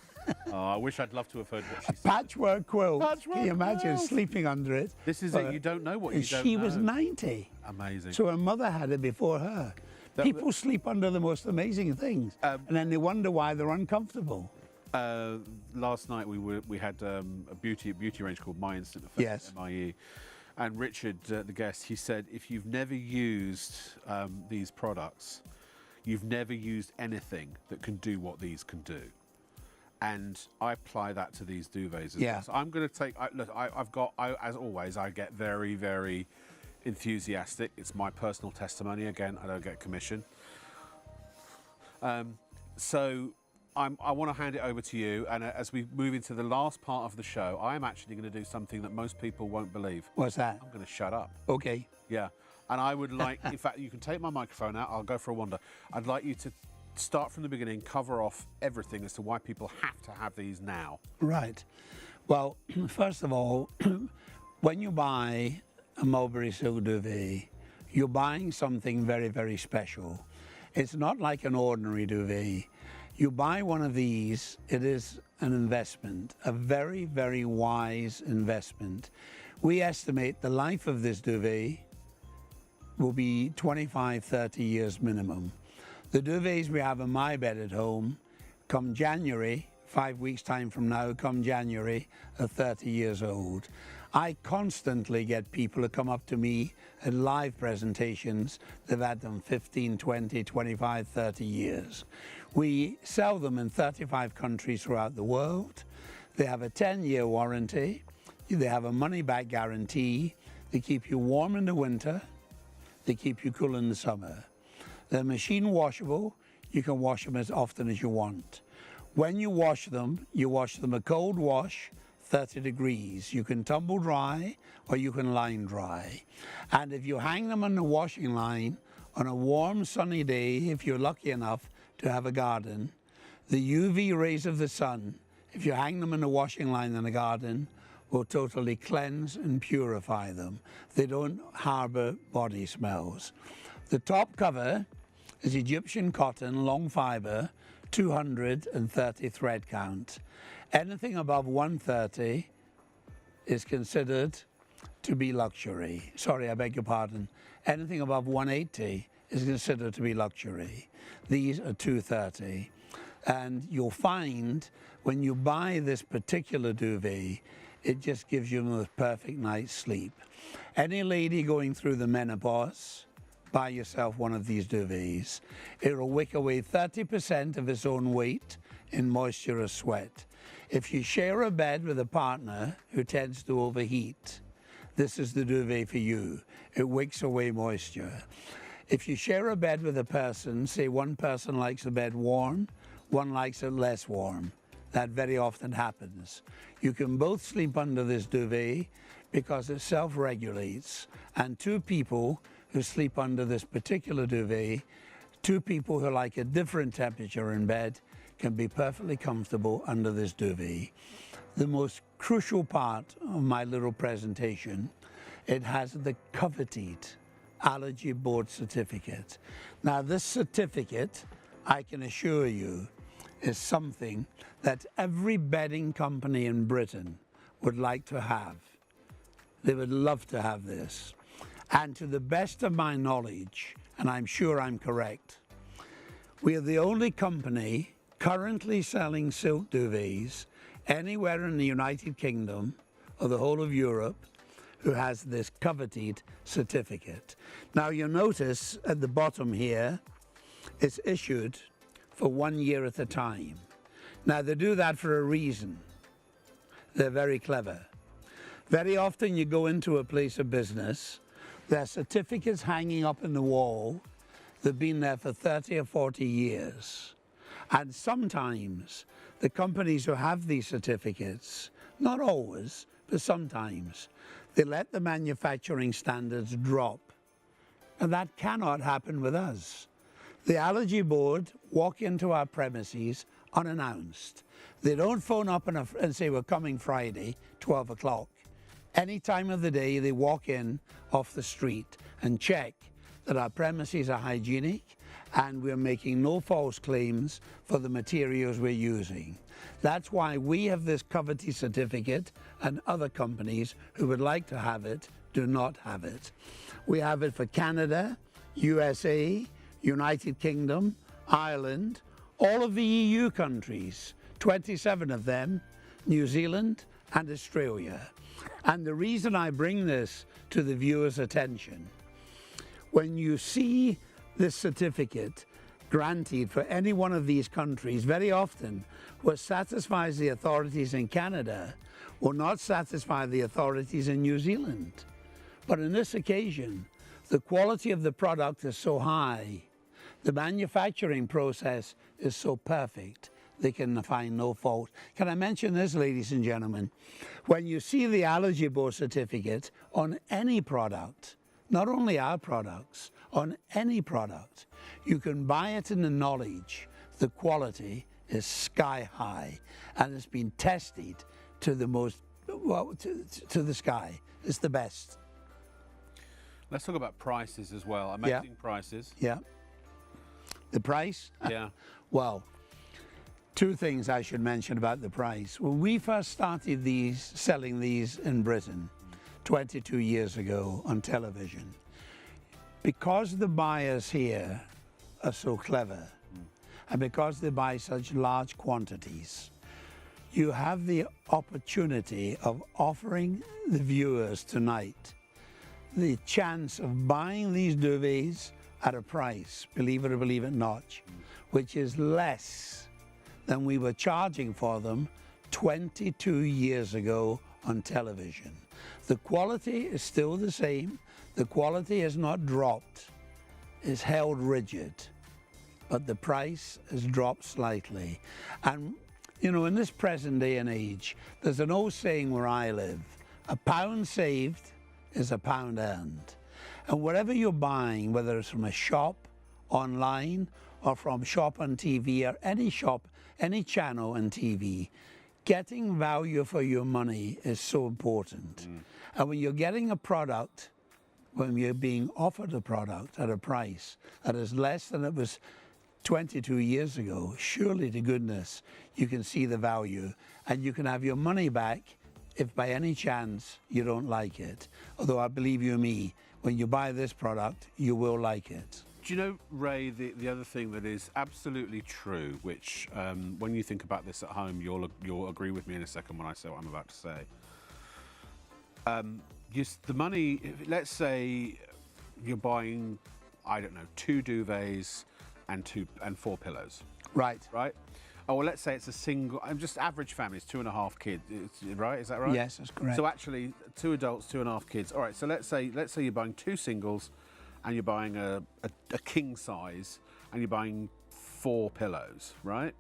Oh, I wish I'd love to have heard what she said. Patchwork quilt. Patchwork Can you imagine quilt. sleeping under it? This is it. You don't know what you And don't she know. was 90. Amazing. So her mother had it before her. People sleep under the most amazing things. And then they wonder why they're uncomfortable. Last night we had a beauty range called My Instant Effect, Yes. MIE, and Richard, the guest, he said if you've never used these products, you've never used anything that can do what these can do. And I apply that to these duvets as well. So I'm going to take. As always, I get very, very enthusiastic. It's my personal testimony. Again, I don't get commission. So I want to hand it over to you. And as we move into the last part of the show, I am actually going to do something that most people won't believe. What's that? I'm going to shut up. Okay. Yeah. And I would like, in fact, you can take my microphone out. I'll go for a wander. I'd like you to start from the beginning, cover off everything as to why people have to have these now. Right. Well, first of all, when you buy a mulberry silk duvet, you're buying something very, very special. It's not like an ordinary duvet. You buy one of these, it is an investment, a very, very wise investment. We estimate the life of this duvet will be 25, 30 years minimum. The duvets we have in my bed at home, come January, 5 weeks' time from now, come January, are 30 years old. I constantly get people who come up to me at live presentations. They've had them 15, 20, 25, 30 years. We sell them in 35 countries throughout the world. They have a 10-year warranty. They have a money-back guarantee. They keep you warm in the winter. They keep you cool in the summer. They're machine washable. You can wash them as often as you want. When you wash them a cold wash, 30 degrees. You can tumble dry or you can line dry. And if you hang them on the washing line on a warm sunny day, if you're lucky enough to have a garden, the UV rays of the sun, if you hang them in the washing line in a garden, will totally cleanse and purify them. They don't harbor body smells. The top cover is Egyptian cotton, long fiber, 230 thread count. Anything above 130 is considered to be luxury. Sorry, I beg your pardon. Anything above 180 is considered to be luxury. These are 230. And you'll find when you buy this particular duvet, it just gives you the perfect night's sleep. Any lady going through the menopause, buy yourself one of these duvets. It'll wick away 30% of its own weight in moisture or sweat. If you share a bed with a partner who tends to overheat, this is the duvet for you. It wicks away moisture. If you share a bed with a person, say one person likes the bed warm, one likes it less warm, that very often happens. You can both sleep under this duvet because it self-regulates, and two people who sleep under this particular duvet, two people who like a different temperature in bed, can be perfectly comfortable under this duvet. The most crucial part of my little presentation, it has the coveted allergy board certificate. Now this certificate, I can assure you, is something that every bedding company in Britain would like to have. They would love to have this. And to the best of my knowledge, and I'm sure I'm correct, we are the only company currently selling silk duvets anywhere in the United Kingdom or the whole of Europe who has this coveted certificate. Now you'll notice at the bottom here, it's issued for 1 year at a time. Now they do that for a reason. They're very clever. Very often you go into a place of business, there are certificates hanging up in the wall that have been there for 30 or 40 years. And sometimes the companies who have these certificates, not always, but sometimes, they let the manufacturing standards drop. And that cannot happen with us. The allergy board walk into our premises unannounced. They don't phone up and say, we're coming Friday, 12 o'clock. Any time of the day, they walk in off the street and check that our premises are hygienic and we're making no false claims for the materials we're using. That's why we have this coveted certificate, and other companies who would like to have it do not have it. We have it for Canada, USA, United Kingdom, Ireland, all of the EU countries, 27 of them, New Zealand and Australia. And the reason I bring this to the viewer's attention, when you see this certificate granted for any one of these countries, very often what satisfies the authorities in Canada will not satisfy the authorities in New Zealand. But on this occasion, the quality of the product is so high, the manufacturing process is so perfect, they can find no fault. Can I mention this, ladies and gentlemen? When you see the allergy board certificate on any product, not only our products, on any product, you can buy it in the knowledge the quality is sky high and it's been tested to the most, well, to the sky. It's the best. Let's talk about prices as well. Amazing prices. Yeah. The price? Yeah. Well, two things I should mention about the price. When we first started selling these in Britain 22 years ago on television, because the buyers here are so clever and because they buy such large quantities, you have the opportunity of offering the viewers tonight the chance of buying these duvets at a price, believe it or believe it not, which is less than we were charging for them 22 years ago on television. The quality is still the same. The quality has not dropped. It's held rigid, but the price has dropped slightly. And you know, in this present day and age, there's an old saying where I live, a pound saved is a pound earned. And whatever you're buying, whether it's from a shop, online, or from ShopOnTV, or any shop, any channel on TV, getting value for your money is so important. And when you're getting a product, when you're being offered a product at a price that is less than it was 22 years ago, surely to goodness you can see the value, and you can have your money back if by any chance you don't like it. Although I believe you me, when you buy this product, you will like it. Do you know, Ray, the other thing that is absolutely true, which when you think about this at home, you'll agree with me in a second when I say what I'm about to say. The money, let's say you're buying, I don't know, 2 duvets and 4 pillows. Right. Right? Oh, well, let's say it's a single, just average families, 2.5 kids, right? Is that right? Yes, that's correct. So actually, 2 adults, 2.5 kids. All right, so let's say you're buying 2 singles and you're buying a king size and you're buying 4 pillows, right?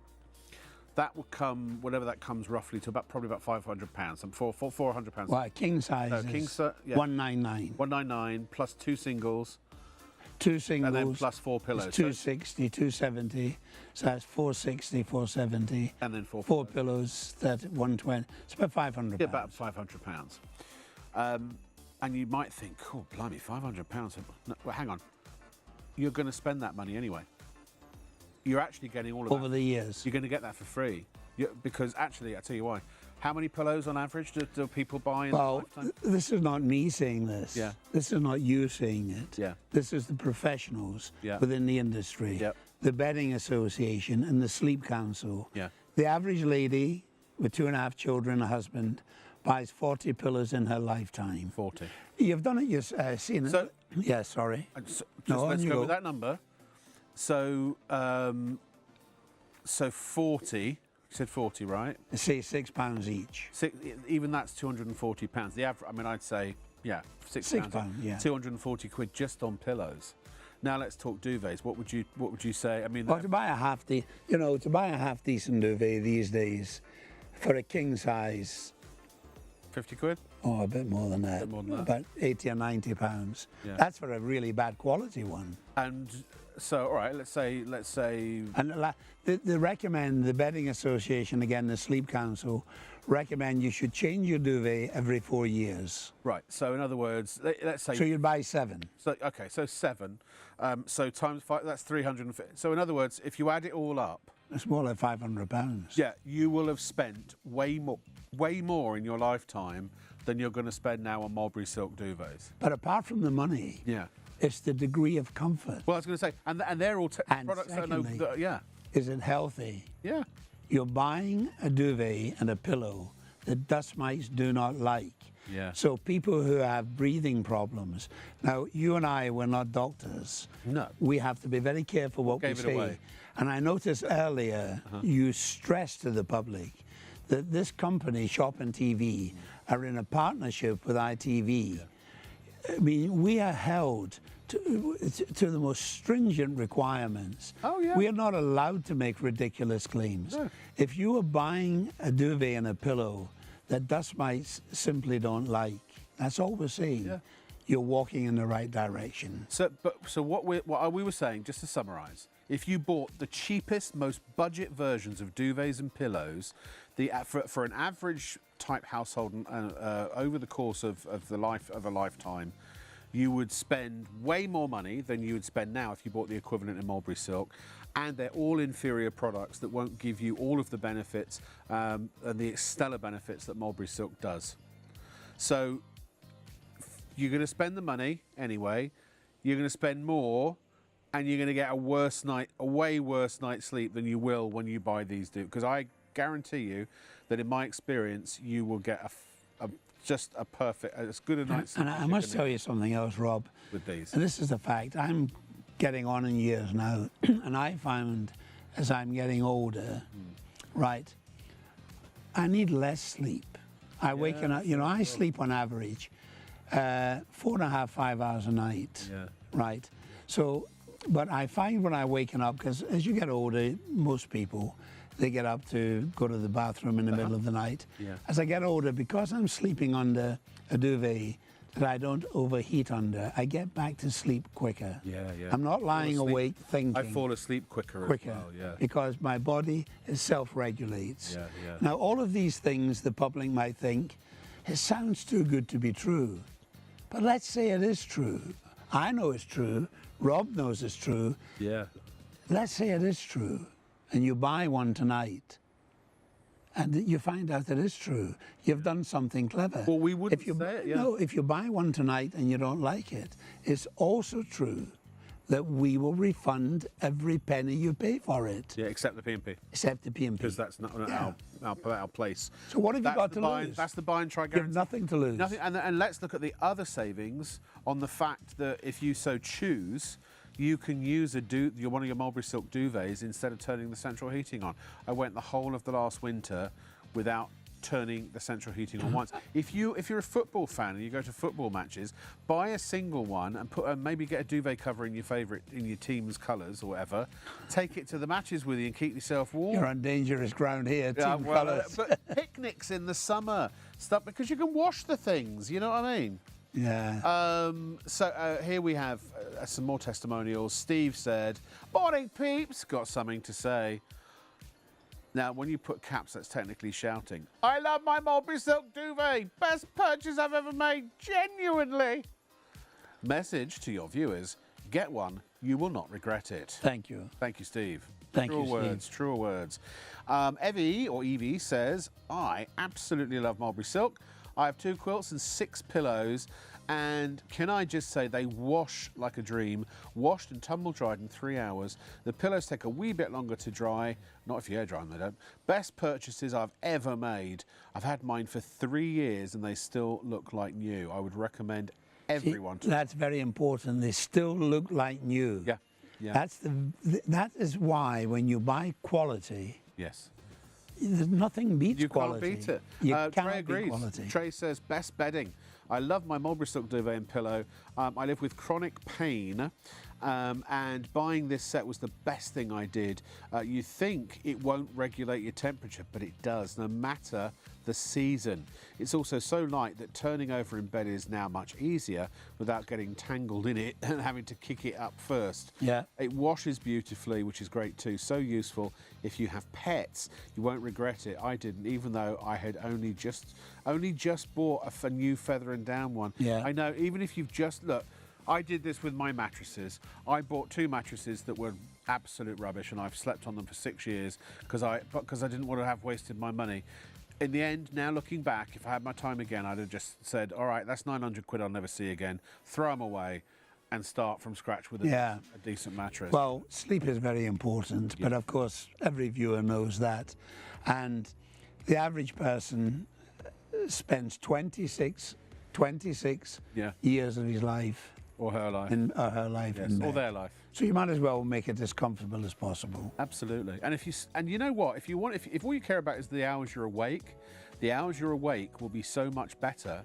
That will come, whatever that comes roughly to, probably about £500, some £400. Well, king size is yeah. 199. 199 plus 2 singles. 2 singles. And then plus 4 pillows. 260, 270. So that's 460, 470. And then 4 pillows, 120. It's about £500. Yeah, about £500. And you might think, oh, blimey, £500. No, well, hang on. You're going to spend that money anyway. You're actually getting all of that. Over the years. You're going to get that for free. Because actually, I'll tell you why. How many pillows on average do people buy in a lifetime? This is not me saying this. Yeah. This is not you saying it. Yeah. This is the professionals Yeah. within the industry. Yep. The Bedding Association and the Sleep Council. Yeah. The average lady with 2.5 children, a husband, buys 40 pillows in her lifetime. 40. You've done it, you've seen it. So- yeah, sorry. Let's go with that number. So, so 40. You said 40, right? Say £6 each. Even that's £240. The average, I mean, I'd say, yeah, £6. Yeah. 240 quid just on pillows. Now let's talk duvets. What would you say? I mean, Well, to buy a half decent duvet these days, for a king size, 50 quid? oh, a bit more than that. About 80 or 90 pounds. Yeah. That's for a really bad quality one. And so, all right, let's say. And they recommend, the Bedding Association, again, the Sleep Council, recommend you should change your duvet every 4 years. Right. So, in other words, let's say. So you'd buy 7. So okay, so 7. So times 5, that's 350. So in other words, if you add it all up, It's more like £500. yeah, you will have spent way more in your lifetime than you're going to spend now on mulberry silk duvets. But apart from the money, Yeah. it's the degree of comfort. Well, I was going to say, and they're all And products secondly, that yeah, Is it healthy? yeah, You're buying a duvet and a pillow that dust mites do not like. yeah. So people who have breathing problems. Now, you and I, we're not doctors. No. We have to be very careful what we Gave it say. away. And I noticed earlier you stressed to the public that this company, ShopOnTV, are in a partnership with ITV. Yeah. I mean, we are held to the most stringent requirements. Oh, yeah. We are not allowed to make ridiculous claims. No. If you are buying a duvet and a pillow that dust mites simply don't like, that's all we're saying. Yeah. You're walking in the right direction. So what we were saying, just to summarise, if you bought the cheapest, most budget versions of duvets and pillows, for an average type household over the course of the life of a lifetime, you would spend way more money than you would spend now if you bought the equivalent in mulberry silk, and they're all inferior products that won't give you all of the benefits and the stellar benefits that mulberry silk does. So you're going to spend the money anyway, you're going to spend more, and you're going to get a way worse night's sleep than you will when you buy these. Because I guarantee you that in my experience, you will get just a perfect, as good a night's sleep. And I must tell you something else, Rob. With these. And this is the fact. I'm getting on in years now, and I found as I'm getting older, right, I need less sleep. I waken up, I sleep on average 4.5, 5 hours a night, right? So, but I find when I'm waking up, because as you get older, most people, they get up to go to the bathroom in the middle of the night. As I get older, because I'm sleeping under a duvet that I don't overheat under, I get back to sleep quicker. I'm not lying awake thinking. I fall asleep quicker as well, because my body self-regulates. Now, all of these things the public might think, it sounds too good to be true. But let's say it is true. I know it's true. Rob knows it's true. Let's say it is true, and you buy one tonight, and you find out that it's true. You've done something clever. Well, we wouldn't say it, No, if you buy one tonight and you don't like it, it's also true that we will refund every penny you pay for it. Except the P&P. Except the P&P. Because that's not our place. So what have you got to lose? That's the buy and try You guarantee. have nothing to lose. Nothing, and let's look at the other savings on the fact that if you so choose, you can use one of your Mulberry Silk duvets instead of turning the central heating on. I went the whole of the last winter without turning the central heating on once. If you're a football fan and you go to football matches, buy a single one and maybe get a duvet cover in your team's colours or whatever. Take it to the matches with you and keep yourself warm. You're on dangerous ground here, team colours. But picnics in the summer, stuff, because you can wash the things, you know what I mean? So here we have some more testimonials. Steve said, "Morning, peeps." Got something to say. Now, when you put caps, that's technically shouting. I love my Mulberry Silk duvet. Best purchase I've ever made. Genuinely. Message to your viewers. Get one. You will not regret it. Thank you. Thank you, Steve. Thank you, Steve. Truer words. Evie says, I absolutely love Mulberry Silk. I have 2 quilts and 6 pillows, and can I just say they wash like a dream, washed and tumble dried in 3 hours. The pillows take a wee bit longer to dry, not if you air dry them, they don't. Best purchases I've ever made. I've had mine for 3 years and they still look like new. I would recommend everyone to. That's very important. They still look like new. That is why when you buy quality, there's nothing beats quality. You can't beat it. You Trey cannot agrees. beat quality. Trey says, best bedding. I love my Mulberry Silk duvet and pillow. I live with chronic pain, and buying this set was the best thing I did. You think it won't regulate your temperature, but it does, no matter the season. It's also so light that turning over in bed is now much easier without getting tangled in it and having to kick it up first. It washes beautifully, which is great too. So useful if you have pets. You won't regret it. I didn't, even though I had only just bought a new feather and down one. I know, even if you've just, look, I did this with my mattresses. I bought 2 mattresses that were absolute rubbish, and I've slept on them for 6 years because I didn't want to have wasted my money. In the end, now looking back, if I had my time again, I'd have just said, all right, that's 900 quid I'll never see again. Throw them away and start from scratch with a decent mattress. Well, sleep is very important, but of course, every viewer knows that. And the average person spends 26 years of his life or her life in her life in bed. or their life. So you might as well make it as comfortable as possible. Absolutely. And you know what, if all you care about is the hours you're awake, the hours you're awake will be so much better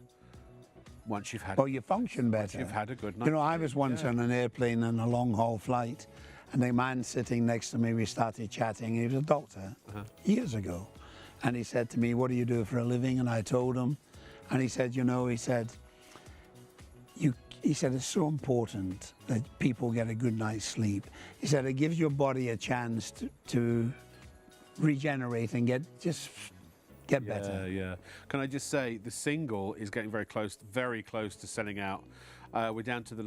once you've had you function better. You've had a good night. You know, I was once on an airplane on a long haul flight, and the man sitting next to me, we started chatting. He was a doctor years ago, and he said to me, "What do you do for a living?" And I told him, and he said, he said, it's so important that people get a good night's sleep. He said, it gives your body a chance to regenerate and get better. Can I just say, the single is getting very close to selling out. We're down to the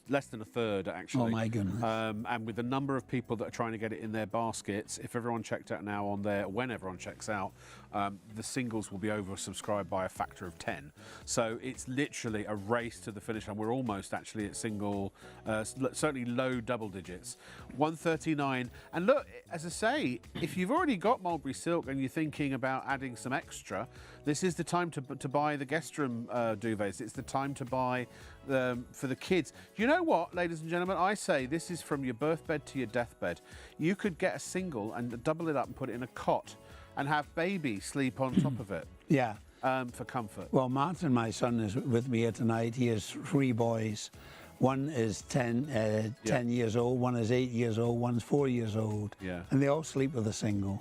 less than a third, actually. Oh, my goodness. And with the number of people that are trying to get it in their baskets, if everyone checked out now when everyone checks out, the singles will be oversubscribed by a factor of 10. So it's literally a race to the finish line. We're almost actually at single, certainly low double digits. 139. And look, as I say, if you've already got mulberry silk and you're thinking about adding some extra, this is the time to buy the guest room duvets. It's the time to buy for the kids. You know what, ladies and gentlemen? I say this is from your birth bed to your deathbed. You could get a single and double it up and put it in a cot and have baby sleep on top of it. Yeah. For comfort. Well, Martin, my son, is with me here tonight. He has 3 boys. One is 10 years old, one is 8 years old, one's 4 years old. Yeah. And they all sleep with a single.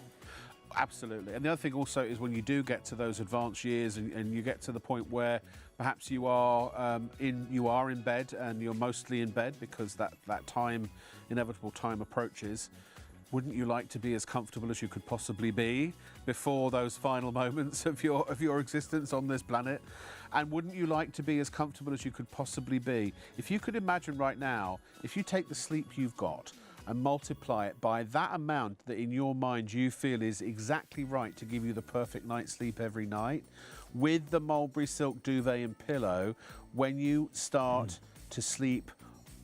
Absolutely. And the other thing also is when you do get to those advanced years and you get to the point where perhaps you are in bed and you're mostly in bed because that inevitable time approaches, wouldn't you like to be as comfortable as you could possibly be before those final moments of your existence on this planet? And wouldn't you like to be as comfortable as you could possibly be? If you could imagine right now, if you take the sleep you've got and multiply it by that amount that in your mind you feel is exactly right to give you the perfect night's sleep every night, with the mulberry silk duvet and pillow, when you start to sleep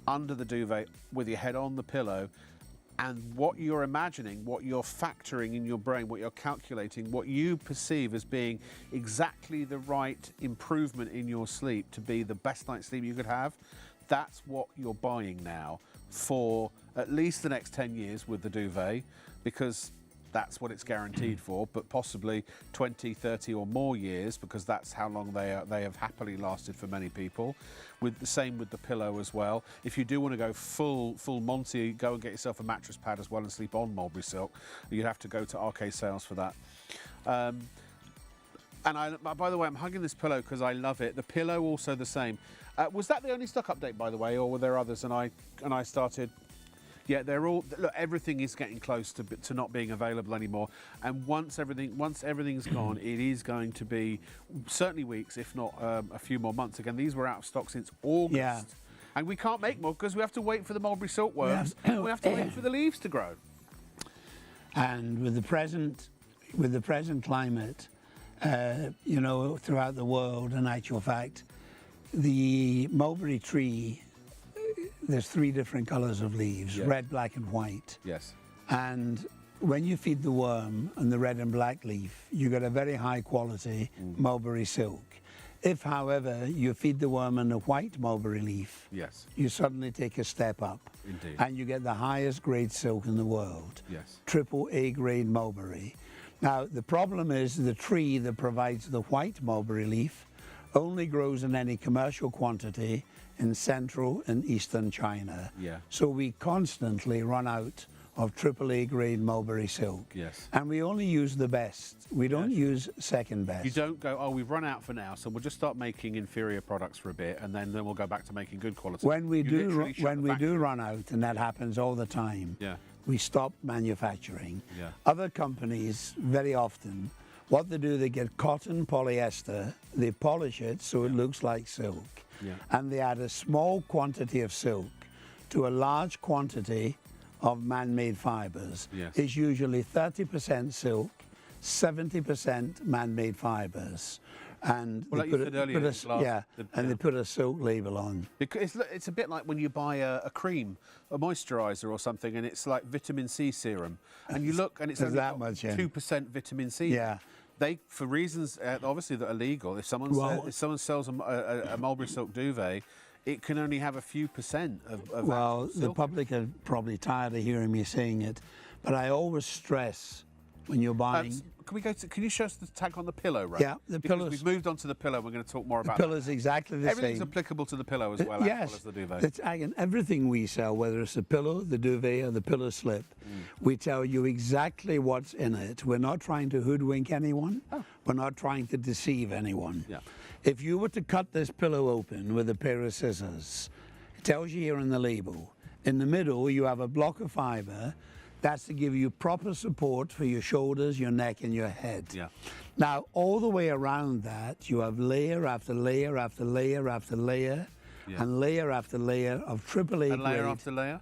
under the duvet with your head on the pillow, and what you're imagining, what you're factoring in your brain, what you're calculating, what you perceive as being exactly the right improvement in your sleep to be the best night's sleep you could have, that's what you're buying now for at least the next 10 years with the duvet, because that's what it's guaranteed for, but possibly 20, 30 or more years, because that's how long they have happily lasted for many people. With the same with the pillow as well. If you do want to go full Monty, go and get yourself a mattress pad as well and sleep on mulberry silk. You'd have to go to RK Sales for that. And by the way, I'm hugging this pillow because I love it. The pillow also the same. Was that the only stock update, by the way, or were there others? And I started. Yeah, they're all. Look, everything is getting close to not being available anymore. And once everything's gone, it is going to be certainly weeks, if not a few more months. Again, these were out of stock since August. Yeah. And we can't make more because we have to wait for the mulberry silkworms. And we have to wait for the leaves to grow. And with the present climate, you know, throughout the world, in actual fact, the mulberry tree, there's 3 different colors of leaves, red, black and white. Yes. And when you feed the worm and the red and black leaf, you get a very high quality mulberry silk. If, however, you feed the worm and the white mulberry leaf, you suddenly take a step up. Indeed. And you get the highest grade silk in the world. Yes. AAA grade mulberry. Now, the problem is the tree that provides the white mulberry leaf only grows in any commercial quantity in central and eastern China. Yeah. So we constantly run out of AAA grade mulberry silk. Yes. And we only use the best. We don't use second best. You don't go, oh, we've run out for now, so we'll just start making inferior products for a bit, and then we'll go back to making good quality. When we do run out, and that happens all the time, we stop manufacturing. Yeah. Other companies, very often, what they do, they get cotton polyester, they polish it so it looks like silk, and they add a small quantity of silk to a large quantity of man-made fibers. It's usually 30% silk, 70% man-made fibers. And well, like you said earlier, they put a silk label on. It's a bit like when you buy a cream, a moisturiser or something, and it's like vitamin C serum, and you look and it's only that much 2% vitamin C. Yeah. They, for reasons obviously that are legal, if someone sells a mulberry silk duvet, it can only have a few percent of well, the public are probably tired of hearing me saying it, but I always stress when you're buying. Can you show us the tag on the pillow, right? Yeah, the pillows. We've moved on to the pillow. We're going to talk more about the pillows. Exactly the same. Everything's applicable to the pillow as well, yes, as well as the duvet. Again, everything we sell, whether it's the pillow, the duvet, or the pillow slip, we tell you exactly what's in it. We're not trying to hoodwink anyone. We're not trying to deceive anyone. Yeah. If you were to cut this pillow open with a pair of scissors, it tells you here in the label. In the middle, you have a block of fiber. That's to give you proper support for your shoulders, your neck, and your head. Yeah. Now, all the way around that, you have layer after layer after layer after layer Yeah. and layer after layer of AAA And layer grade after layer?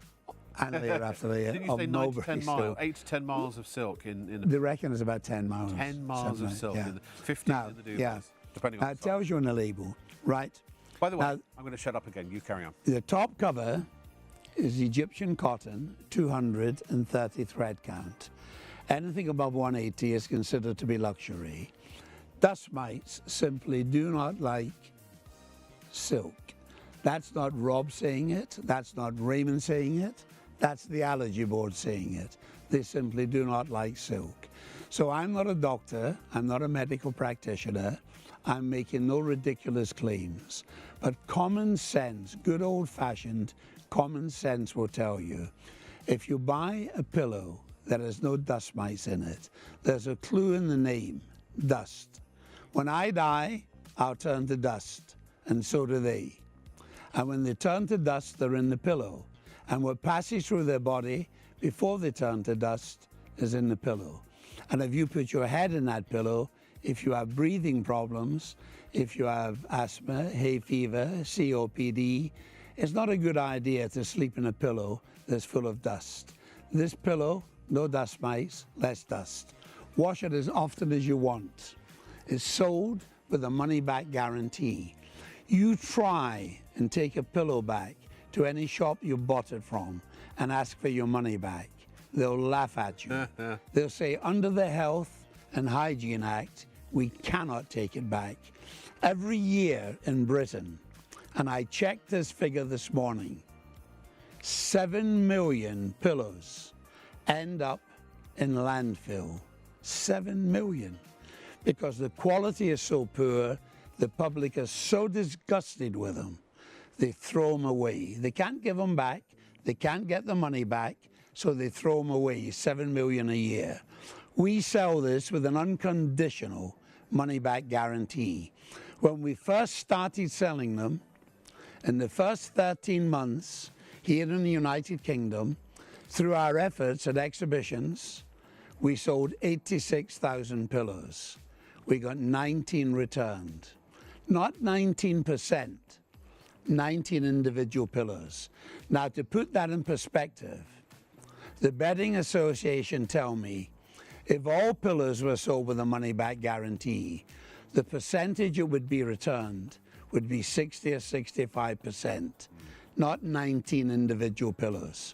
and layer after layer Did you of say 9 to mulberry 10 miles, silk. 8 to 10 miles of silk in They reckon it's about 10 miles. 10 miles of something, silk, yeah. in the, 15 Now, in the duvets, yeah. depending on It the size. tells you on the label, right? By the way, Now, I'm going to shut up again. You carry on. the top cover is Egyptian cotton, 230 thread count. Anything above 180 is considered to be luxury. Dust mites simply do not like silk. That's not Rob saying it, that's not Raymond saying it, that's the allergy board saying it. They simply do not like silk. So I'm not a doctor, I'm not a medical practitioner, I'm making no ridiculous claims, but common sense, good old-fashioned common sense will tell you, if you buy a pillow that has no dust mites in it, there's a clue in the name, dust. When I die, I'll turn to dust, and so do they. And when they turn to dust, they're in the pillow. And what passes through their body before they turn to dust is in the pillow. And if you put your head in that pillow, if you have breathing problems, if you have asthma, hay fever, COPD, it's not a good idea to sleep in a pillow that's full of dust. This pillow, no dust mites, less dust. Wash it as often as you want. It's sold with a money-back guarantee. You try and take a pillow back to any shop you bought it from and ask for your money back. They'll laugh at you. They'll say, under the Health and Hygiene Act, we cannot take it back. Every year in Britain, and I checked this figure this morning, 7 million pillows end up in landfill. 7 million. Because the quality is so poor, the public is so disgusted with them, they throw them away. They can't give them back, they can't get the money back, so they throw them away, 7 million a year. We sell this with an unconditional money-back guarantee. When we first started selling them, in the first 13 months here in the United Kingdom, through our efforts at exhibitions, we sold 86,000 pillows. We got 19 returned. Not 19%, 19 individual pillows. Now, to put that in perspective, the Bedding Association tell me if all pillows were sold with a money-back guarantee, the percentage it would be returned would be 60 or 65%, not 19 individual pillows.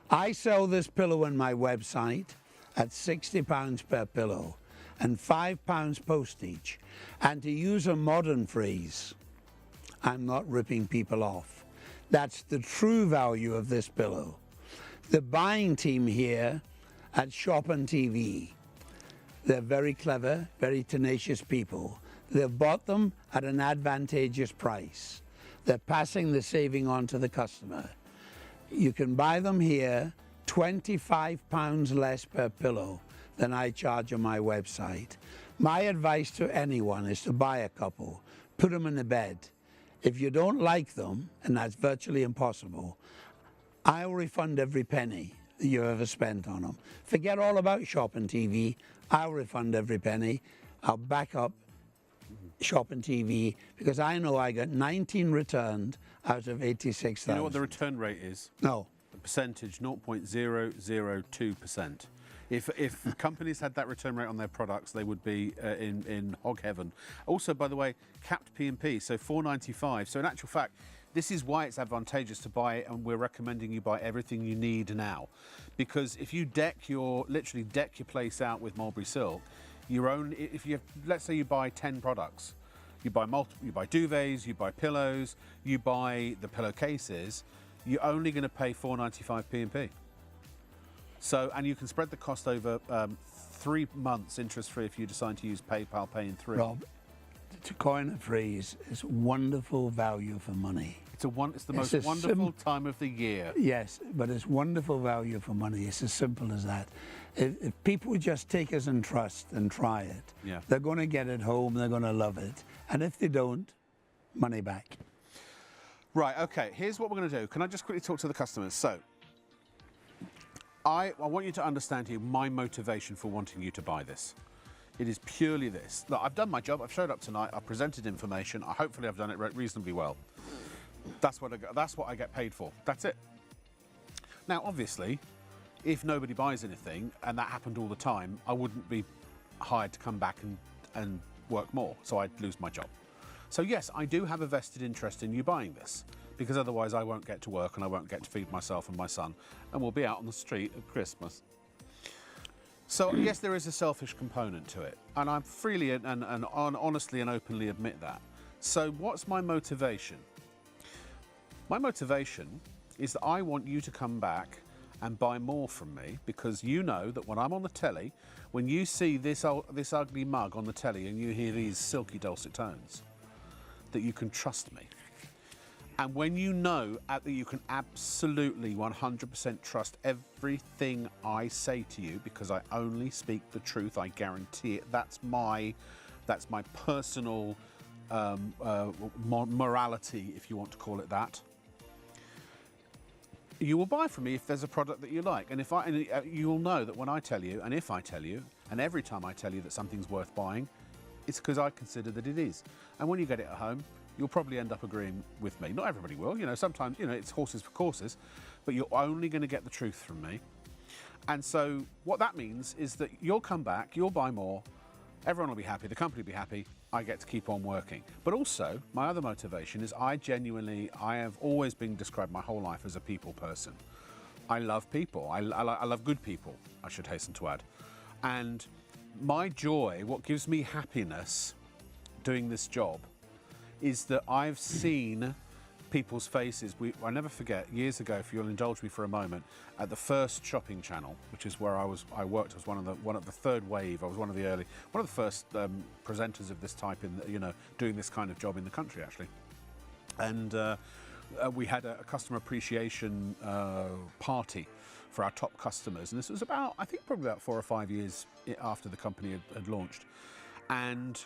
I sell this pillow on my website at £60 per pillow and £5 postage. And to use a modern phrase, I'm not ripping people off. That's the true value of this pillow. The buying team here at ShopOnTV, they're very clever, very tenacious people. They've bought them at an advantageous price. They're passing the saving on to the customer. You can buy them here £25 less per pillow than I charge on my website. My advice to anyone is to buy a couple, put them in the bed. If you don't like them, and that's virtually impossible, I'll refund every penny that you ever spent on them. Forget all about ShopOnTV. I'll refund every penny. I'll back up ShopOnTV because I know I got 19 returned out of 86,000. You know what the return rate is? No. The percentage, 0.002%. If companies had that return rate on their products, they would be in hog heaven. Also, by the way, capped P&P, so $4.95. So in actual fact, this is why it's advantageous to buy it, and we're recommending you buy everything you need now. Because if you literally deck your place out with mulberry silk, let's say you buy 10 products, you buy duvets, you buy pillows, you buy the pillowcases, you're only going to pay $4.95 P&P. So, and you can spread the cost over 3 months interest-free if you decide to use PayPal Pay in 3. Rob, to coin a phrase, it's wonderful value for money. It's the most wonderful time of the year. Yes, but it's wonderful value for money. It's as simple as that. If people just take us in trust and try it, they're going to get it home, they're going to love it. And if they don't, money back. Right, okay, here's what we're going to do. Can I just quickly talk to the customers? So, I want you to understand here my motivation for wanting you to buy this. It is purely this. Look, I've done my job. I've showed up tonight. I've presented information. Hopefully I've done it reasonably well. That's what I get paid for. That's it. Now, obviously, if nobody buys anything, and that happened all the time, I wouldn't be hired to come back and work more, so I'd lose my job. So yes, I do have a vested interest in you buying this, because otherwise I won't get to work and I won't get to feed myself and my son, and we'll be out on the street at Christmas. So yes, there is a selfish component to it, and I freely and honestly and openly admit that. So what's my motivation? My motivation is that I want you to come back and buy more from me, because you know that when I'm on the telly, when you see this ugly mug on the telly and you hear these silky dulcet tones, that you can trust me. And when you know that you can absolutely 100% trust everything I say to you, because I only speak the truth, I guarantee it. That's my personal morality, if you want to call it that. You will buy from me if there's a product that you like, and you will know that when I tell you, and if I tell you, and every time I tell you that something's worth buying, it's because I consider that it is. And when you get it at home, you'll probably end up agreeing with me. Not everybody will, you know, sometimes, you know, it's horses for courses, but you're only going to get the truth from me. And so what that means is that you'll come back, you'll buy more, everyone will be happy, the company will be happy, I get to keep on working. But also, my other motivation is I have always been described my whole life as a people person. I love people, I love good people, I should hasten to add. And my joy, what gives me happiness doing this job, is that I've seen people's faces. I never forget, years ago, if you'll indulge me for a moment, at the first shopping channel, which is where I worked as one of the third wave. I was one of the first presenters of this type doing this kind of job in the country, actually. And we had a customer appreciation party for our top customers, and this was I think probably about 4 or 5 years after the company had launched. And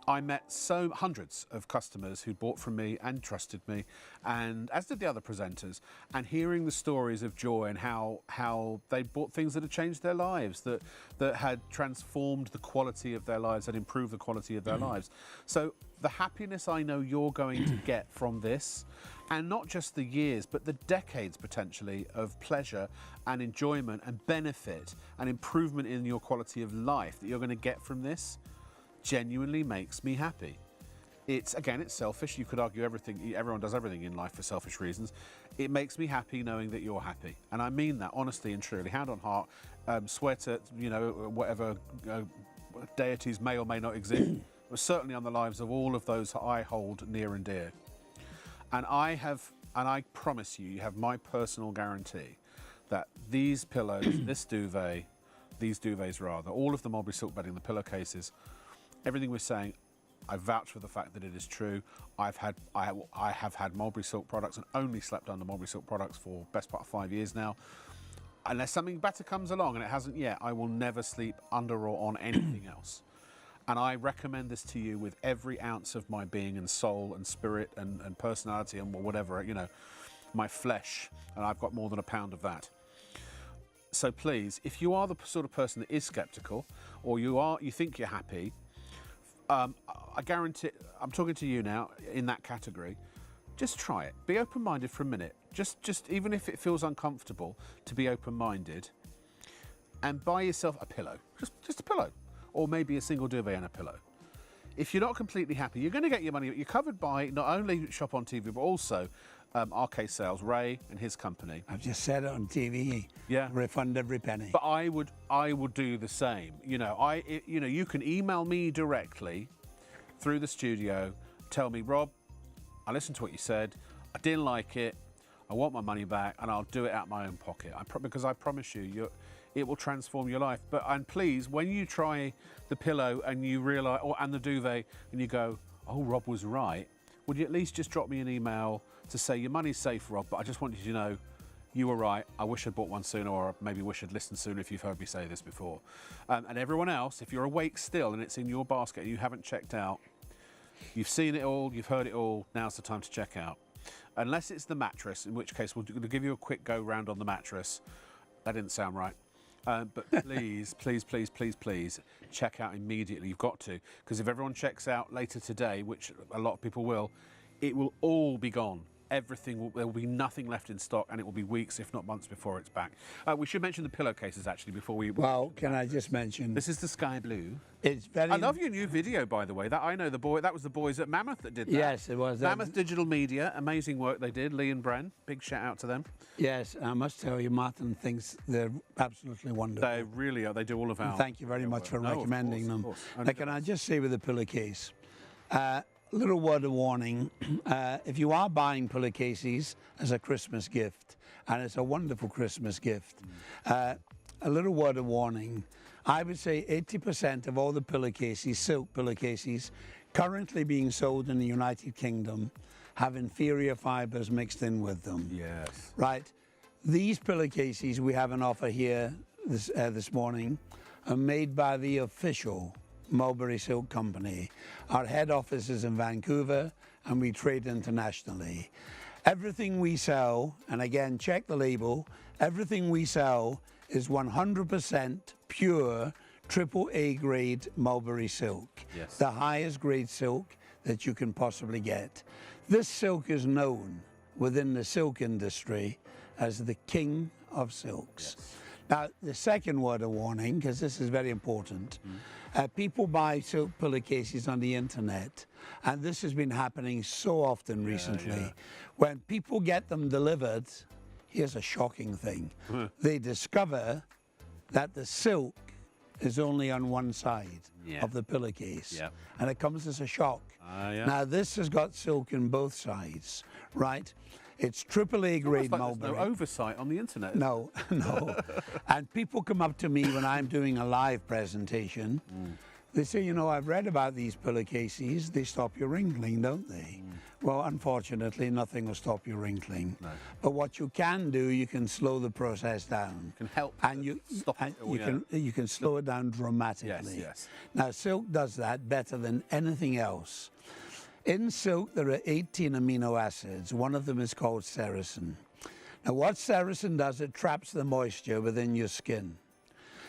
I met hundreds of customers who bought from me and trusted me, and as did the other presenters, and hearing the stories of joy and how they bought things that had changed their lives, that had transformed the quality of their lives, had improved the quality of their lives. So the happiness I know you're going to get from this, and not just the years, but the decades potentially of pleasure and enjoyment and benefit and improvement in your quality of life that you're going to get from this, genuinely makes me happy. It's selfish. You could argue everyone does everything in life for selfish reasons. It makes me happy knowing that you're happy, and I mean that honestly and truly, hand on heart. Swear to whatever deities may or may not exist, but certainly on the lives of all of those I hold near and dear. And I promise you have my personal guarantee that these pillows, these duvets rather, all of the mulberry silk bedding, the pillowcases, everything we're saying, I vouch for the fact that it is true. I have had mulberry silk products and only slept under mulberry silk products for best part of 5 years now. Unless something better comes along, and it hasn't yet, I will never sleep under or on anything else. And I recommend this to you with every ounce of my being and soul and spirit and personality and whatever, my flesh, and I've got more than a pound of that. So please, if you are the sort of person that is skeptical, or you think you're happy, I guarantee, I'm talking to you now in that category, just try it. Be open-minded for a minute. Just even if it feels uncomfortable, to be open-minded, and buy yourself a pillow, just a pillow, or maybe a single duvet and a pillow. If you're not completely happy, you're going to get your money. You're covered by not only ShopOnTV, but also RK Sales, Ray and his company. I've just said it on TV. Yeah. Refund every penny. But I would do the same. You can email me directly through the studio. Tell me, Rob, I listened to what you said. I didn't like it. I want my money back, and I'll do it out of my own pocket. Because I promise you, it will transform your life. And please, when you try the pillow and you realise, and the duvet, and you go, oh, Rob was right, would you at least just drop me an email to say your money's safe, Rob, but I just wanted you to know you were right. I wish I'd bought one sooner, or maybe wish I'd listened sooner if you've heard me say this before. And everyone else, if you're awake still and it's in your basket and you haven't checked out, you've seen it all, you've heard it all, now's the time to check out. Unless it's the mattress, in which case we'll give you a quick go round on the mattress. That didn't sound right. But please, please, please, please, please check out immediately. You've got to, because if everyone checks out later today, which a lot of people will, it will all be gone. everything, there will be nothing left in stock, and it will be weeks, if not months, before it's back. We should mention the pillowcases, actually, before we... Well, can I just mention... This is the sky blue. It's very... I love your new video, by the way. That I know the boy. That was the boys at Mammoth that did that. Yes, it was. Mammoth Digital Media. Amazing work they did. Lee and Bren. Big shout out to them. Yes, I must tell you, Martin thinks they're absolutely wonderful. They really are. They do all of our... And thank you very much for recommending them. Of course. Now, can I just say with the pillowcase, little word of warning, if you are buying pillowcases as a Christmas gift, and it's a wonderful Christmas gift, a little word of warning, I would say 80% of all the pillowcases, silk pillowcases, currently being sold in the United Kingdom have inferior fibres mixed in with them. Yes. Right. These pillowcases we have on offer here this morning are made by the official Mulberry Silk Company. Our head office is in Vancouver and we trade internationally. Everything we sell, and again check the label, everything we sell is 100% pure AAA grade mulberry silk. Yes. The highest grade silk that you can possibly get. This silk is known within the silk industry as the king of silks. Yes. Now, the second word of warning, because this is very important, people buy silk pillowcases on the internet, and this has been happening so often recently. When people get them delivered, here's a shocking thing. They discover that the silk is only on one side of the pillowcase, and it comes as a shock. Now, this has got silk in both sides, right? It's AAA grade mulberry. There's no oversight on the internet. No, no. And people come up to me when I'm doing a live presentation. They say, you know, I've read about these pillowcases. They stop your wrinkling, don't they? Well, unfortunately, nothing will stop you wrinkling. No. But what you can do, you can slow the process down. Can help. And you can slow it down dramatically. Yes. Now, silk does that better than anything else. In silk, there are 18 amino acids. One of them is called sericin. Now, what sericin does, it traps the moisture within your skin.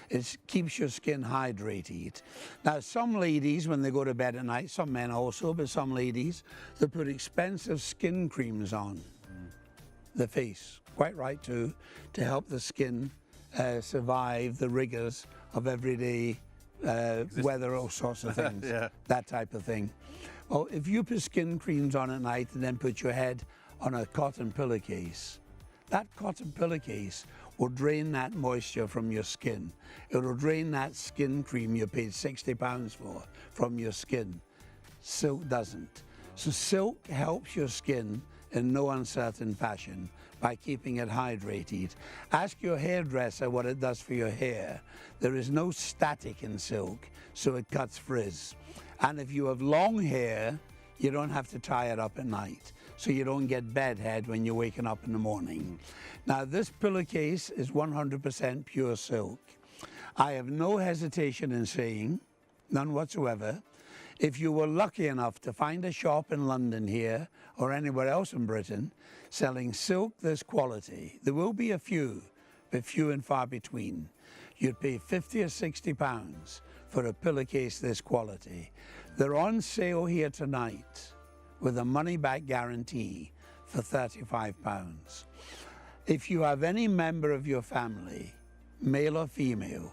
It keeps your skin hydrated. Now, some ladies, when they go to bed at night, some men also, but some ladies, they put expensive skin creams on the face, quite right too, to help the skin survive the rigors of everyday weather, all sorts of things, that type of thing. Well, if you put skin creams on at night and then put your head on a cotton pillowcase, that cotton pillowcase will drain that moisture from your skin. It will drain that skin cream you paid £60 for from your skin. Silk doesn't. So silk helps your skin in no uncertain fashion by keeping it hydrated. Ask your hairdresser what it does for your hair. There is no static in silk, so it cuts frizz. And if you have long hair, you don't have to tie it up at night, so you don't get bedhead when you're waking up in the morning. Now, this pillowcase is 100% pure silk. I have no hesitation in saying, none whatsoever, if you were lucky enough to find a shop in London here or anywhere else in Britain selling silk this quality, there will be a few, but few and far between. You'd pay £50 or £60 for a pillowcase this quality. They're on sale here tonight with a money-back guarantee for £35. If you have any member of your family, male or female,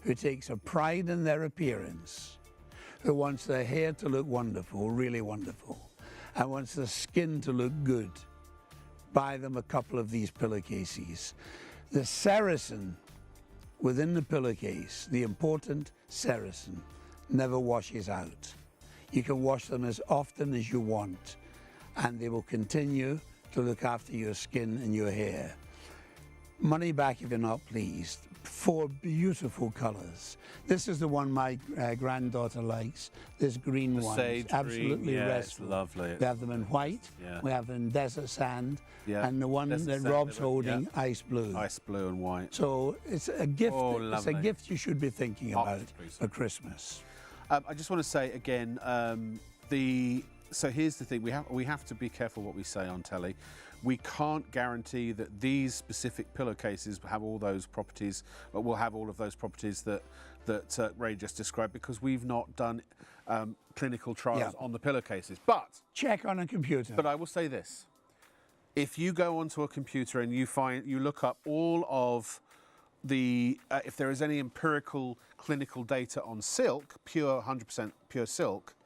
who takes a pride in their appearance, who wants their hair to look wonderful, really wonderful, and wants the skin to look good, buy them a couple of these pillowcases. The sericin within the pillowcase, the important sericin, never washes out. You can wash them as often as you want, and they will continue to look after your skin and your hair. Money back if you're not pleased. 4 beautiful colors. This is the one my granddaughter likes, this green one. Sage absolutely green. restful. It's lovely. We have them in white, we have them in desert sand, and the one Desert that sand, Rob's holding, ice blue. Ice blue and white. So it's a gift. It's a gift you should be thinking about for Christmas. I just want to say again, so here's the thing: we have to be careful what we say on telly. We can't guarantee that these specific pillowcases have all those properties, or will have all of those properties that Ray just described, because we've not done clinical trials on the pillowcases. But check on a computer. But I will say this: If you go onto a computer and you look up all of the, if there is any empirical clinical data on silk, pure 100% pure silk,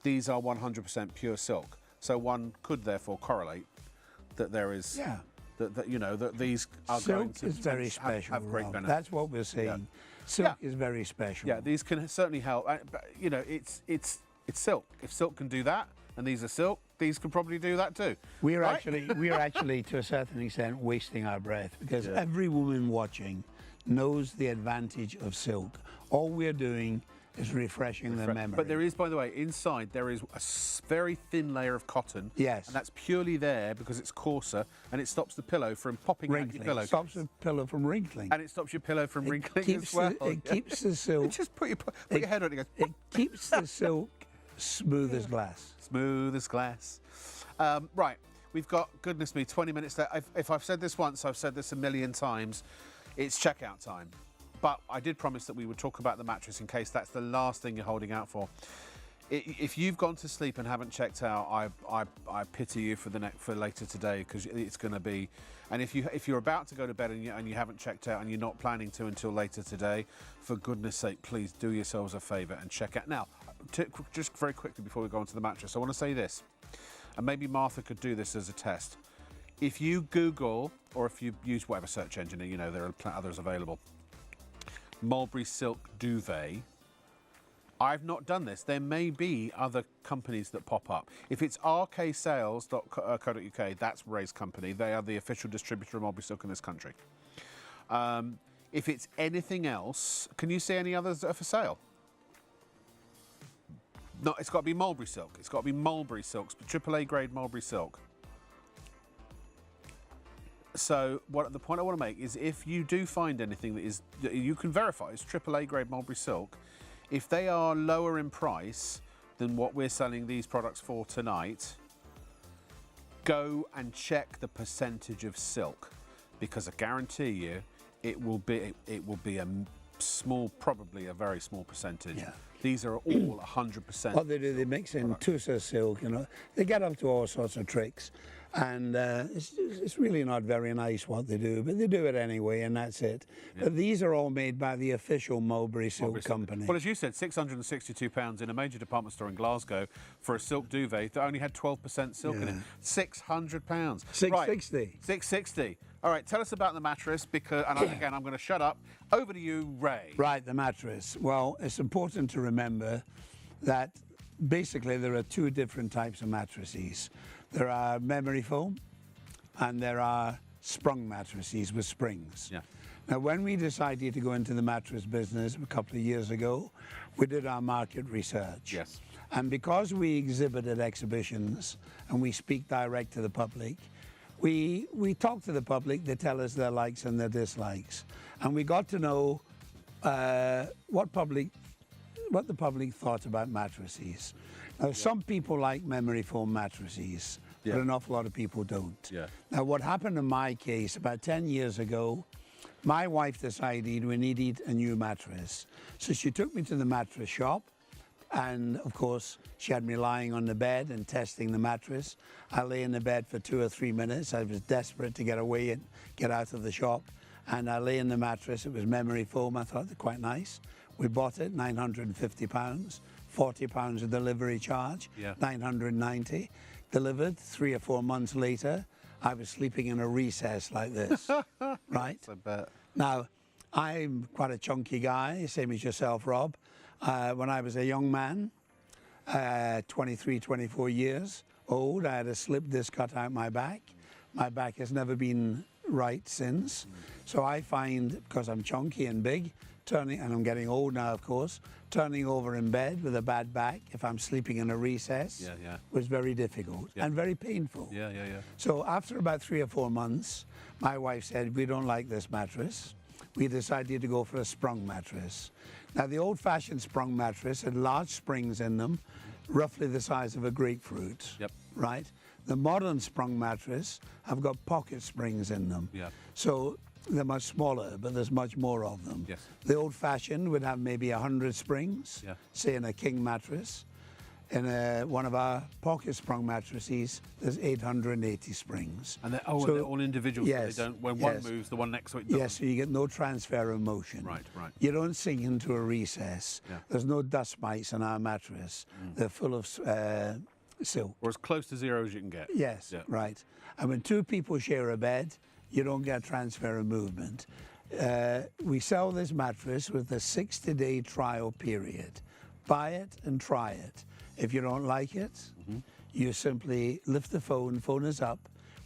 these are 100% pure silk. So one could therefore correlate that there is, that you know, that these are going to Silk is very special. have great benefit. That's what we're saying. Yeah. Silk is very special. Yeah, these can certainly help. But, you know, it's silk. If silk can do that, and these are silk, these can probably do that too. We're actually to a certain extent wasting our breath, because every woman watching knows the advantage of silk. All we're doing is refreshing their memory. But there is, by the way, inside there is a very thin layer of cotton. Yes. And that's purely there because it's coarser and it stops the pillow from popping out your pillow. It stops the pillow from wrinkling. And it stops your pillow from wrinkling as well. It keeps the silk. Just put your head on it. It keeps the silk smooth as glass. Smooth as glass. Right, we've got, goodness me, 20 minutes left. If I've said this once, I've said this a million times. It's checkout time. But I did promise that we would talk about the mattress in case that's the last thing you're holding out for. If you've gone to sleep and haven't checked out, I pity you for later today, because it's going to be. And if you're about to go to bed and you haven't checked out and you're not planning to until later today, for goodness sake, please do yourselves a favour and check out. Now, just very quickly before we go on to the mattress, I want to say this, and maybe Martha could do this as a test. If you Google, or if you use whatever search engine, you know there are others available, mulberry silk duvet. I've not done this. There may be other companies that pop up. If it's rksales.co.uk, that's Ray's company. They are the official distributor of mulberry silk in this country. If it's anything else, can you see any others that are for sale? No, it's got to be mulberry silk. It's got to be mulberry silk, AAA grade mulberry silk. So the point I want to make is, if you do find anything that you can verify is AAA grade mulberry silk, if they are lower in price than what we're selling these products for tonight, go and check the percentage of silk, because I guarantee you it will be a small, probably a very small percentage. Yeah. These are all 100%. What they do, they mix in Tussa silk, you know. They get up to all sorts of tricks. And it's really not very nice what they do, but they do it anyway, and that's it. Yeah. But these are all made by the official Mulberry Silk Company. Well, as you said, £662 in a major department store in Glasgow for a silk duvet that only had 12% silk in it. £600. £660. Right. £660. All right, tell us about the mattress, because, and again, I'm going to shut up. Over to you, Ray. Right, the mattress. Well, it's important to remember that basically there are two different types of mattresses. There are memory foam and there are sprung mattresses with springs. Yeah. Now, when we decided to go into the mattress business a couple of years ago, we did our market research. Yes. And because we exhibit at exhibitions and we speak direct to the public, we talk to the public, they tell us their likes and their dislikes. And we got to know what the public thought about mattresses. Now, some people like memory foam mattresses, but an awful lot of people don't. Yeah. Now, what happened in my case, about 10 years ago, my wife decided we needed a new mattress. So she took me to the mattress shop, and of course, she had me lying on the bed and testing the mattress. I lay in the bed for 2 or 3 minutes. I was desperate to get away and get out of the shop. And I lay in the mattress. It was memory foam. I thought, quite nice. We bought it, £950. £40 a delivery charge, $990. Delivered 3 or 4 months later, I was sleeping in a recess like this, right? I bet. Now, I'm quite a chunky guy, same as yourself, Rob. When I was a young man, 23, 24 years old, I had a slip disc cut out my back. My back has never been right since. So I find, because I'm chunky and big, and I'm getting old now, of course, turning over in bed with a bad back, if I'm sleeping in a recess, was very difficult and very painful. So after about 3 or 4 months, my wife said, we don't like this mattress. We decided to go for a sprung mattress. Now, the old-fashioned sprung mattress had large springs in them, roughly the size of a grapefruit, right? The modern sprung mattress have got pocket springs in them. So they're much smaller, but there's much more of them. The old-fashioned would have maybe 100 springs, say in a king mattress. In one of our pocket sprung mattresses, there's 880 springs. And they're all individual. Yes. So they don't, when one moves, the one next to it doesn't. Yes, so you get no transfer of motion. Right, right. You don't sink into a recess. Yeah. There's no dust mites on our mattress. They're full of silk. Or as close to zero as you can get. Yes, Yeah. right. And when two people share a bed, you don't get transfer of movement. We sell this mattress with a 60-day trial period. Buy it and try it. If you don't like it, you simply lift the phone us up,